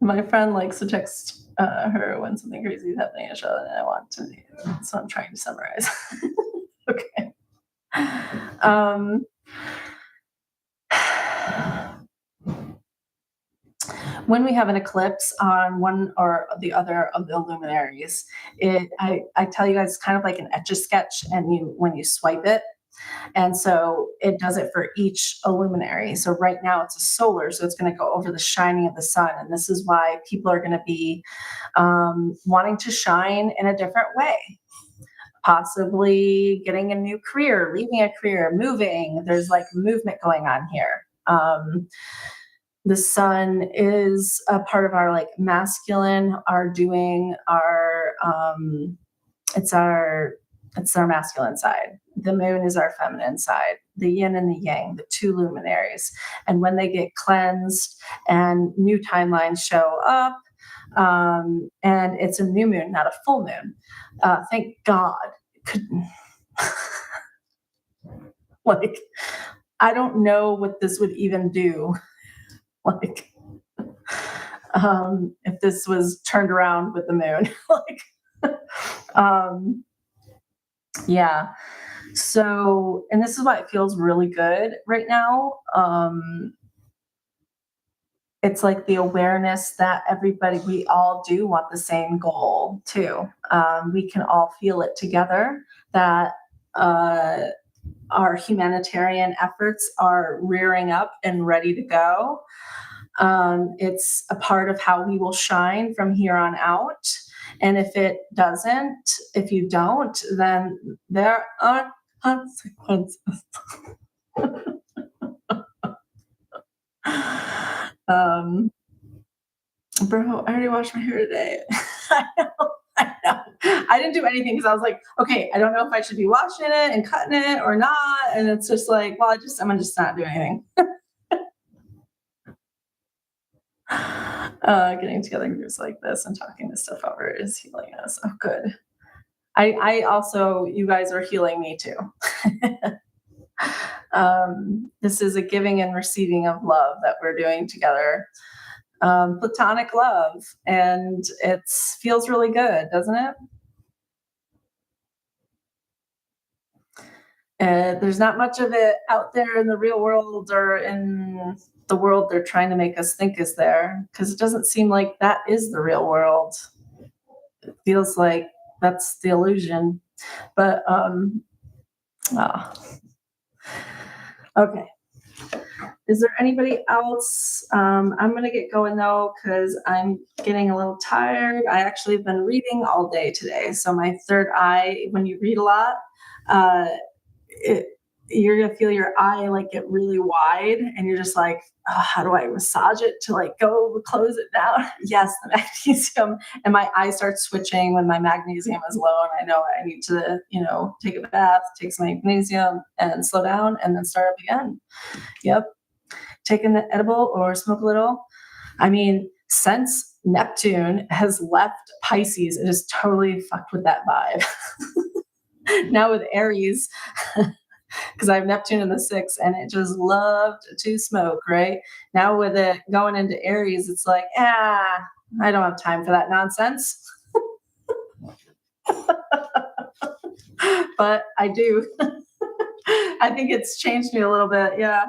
My friend likes to text her when something crazy is happening in Charlotte, and I want to. So I'm trying to summarize. Okay. Um, when we have an eclipse on one or the other of the luminaries, I tell you guys, it's kind of like an etch a sketch, and when you swipe it, and so it does it for each luminary. So right now it's a solar, so it's going to go over the shining of the sun. And this is why people are going to be wanting to shine in a different way, possibly getting a new career, leaving a career, moving. There's like movement going on here. The sun is a part of our like masculine, our doing, it's our it's our masculine side. The moon is our feminine side, the yin and the yang, the two luminaries. And when they get cleansed and new timelines show up, and it's a new moon, not a full moon. Thank God. Like, I don't know what this would even do. Like, if this was turned around with the moon. Like, yeah. So, and this is why it feels really good right now. It's like the awareness that we all do want the same goal too. We can all feel it together that our humanitarian efforts are rearing up and ready to go. It's a part of how we will shine from here on out. And if you don't, then there are consequences. um, Bro, I already washed my hair today. I know, I know. I didn't do anything because I was like, okay, I don't know if I should be washing it and cutting it or not. And it's just like, well, I'm gonna just not do anything. Getting together in groups like this and talking this stuff over is healing us. Oh, good. I also, you guys are healing me too. This is a giving and receiving of love that we're doing together. Platonic love, and it feels really good, doesn't it? There's not much of it out there in the real world or in the world they're trying to make us think is there, because it doesn't seem like that is the real world. It feels like that's the illusion. But oh. Okay. Is there anybody else? I'm going to get going though, because I'm getting a little tired. I actually have been reading all day today. So my third eye, when you read a lot, uh, it, you're going to feel your eye like get really wide, and you're just like, oh, how do I massage it to like go close it down? Yes, the magnesium. And my eye starts switching when my magnesium is low, and I know I need to, take a bath, take some magnesium and slow down and then start up again. Yep. Take an edible or smoke a little. I mean, since Neptune has left Pisces, it has totally fucked with that vibe. Now with Aries, because I have Neptune in the sixth and it just loved to smoke, right? Now with it going into Aries, it's like, I don't have time for that nonsense. But I do. I think it's changed me a little bit. Yeah.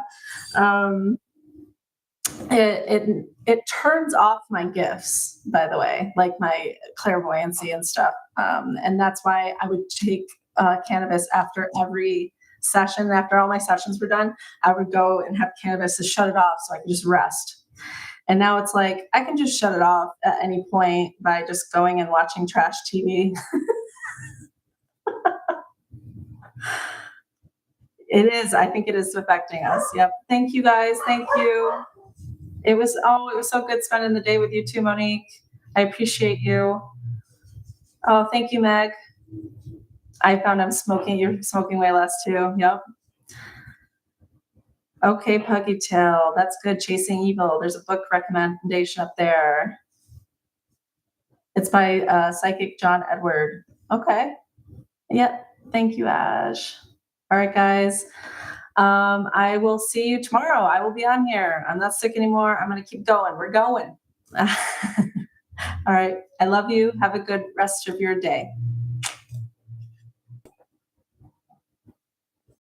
It turns off my gifts, by the way, like my clairvoyancy and stuff. And that's why I would take cannabis after every session. After all my sessions were done, I would go and have cannabis to shut it off so I could just rest. And now it's like I can just shut it off at any point by just going and watching trash TV. It is. I think it is affecting us. Yep. Thank you guys. Thank you. It was so good spending the day with you too, Monique. I appreciate you. Oh, thank you, Meg. I found I'm smoking. You're smoking way less too. Yep. Okay, Puggy Tail. That's good. Chasing Evil. There's a book recommendation up there. It's by psychic John Edward. Okay. Yep. Thank you, Ash. All right, guys. I will see you tomorrow. I will be on here. I'm not sick anymore. I'm going to keep going. We're going. All right. I love you. Have a good rest of your day.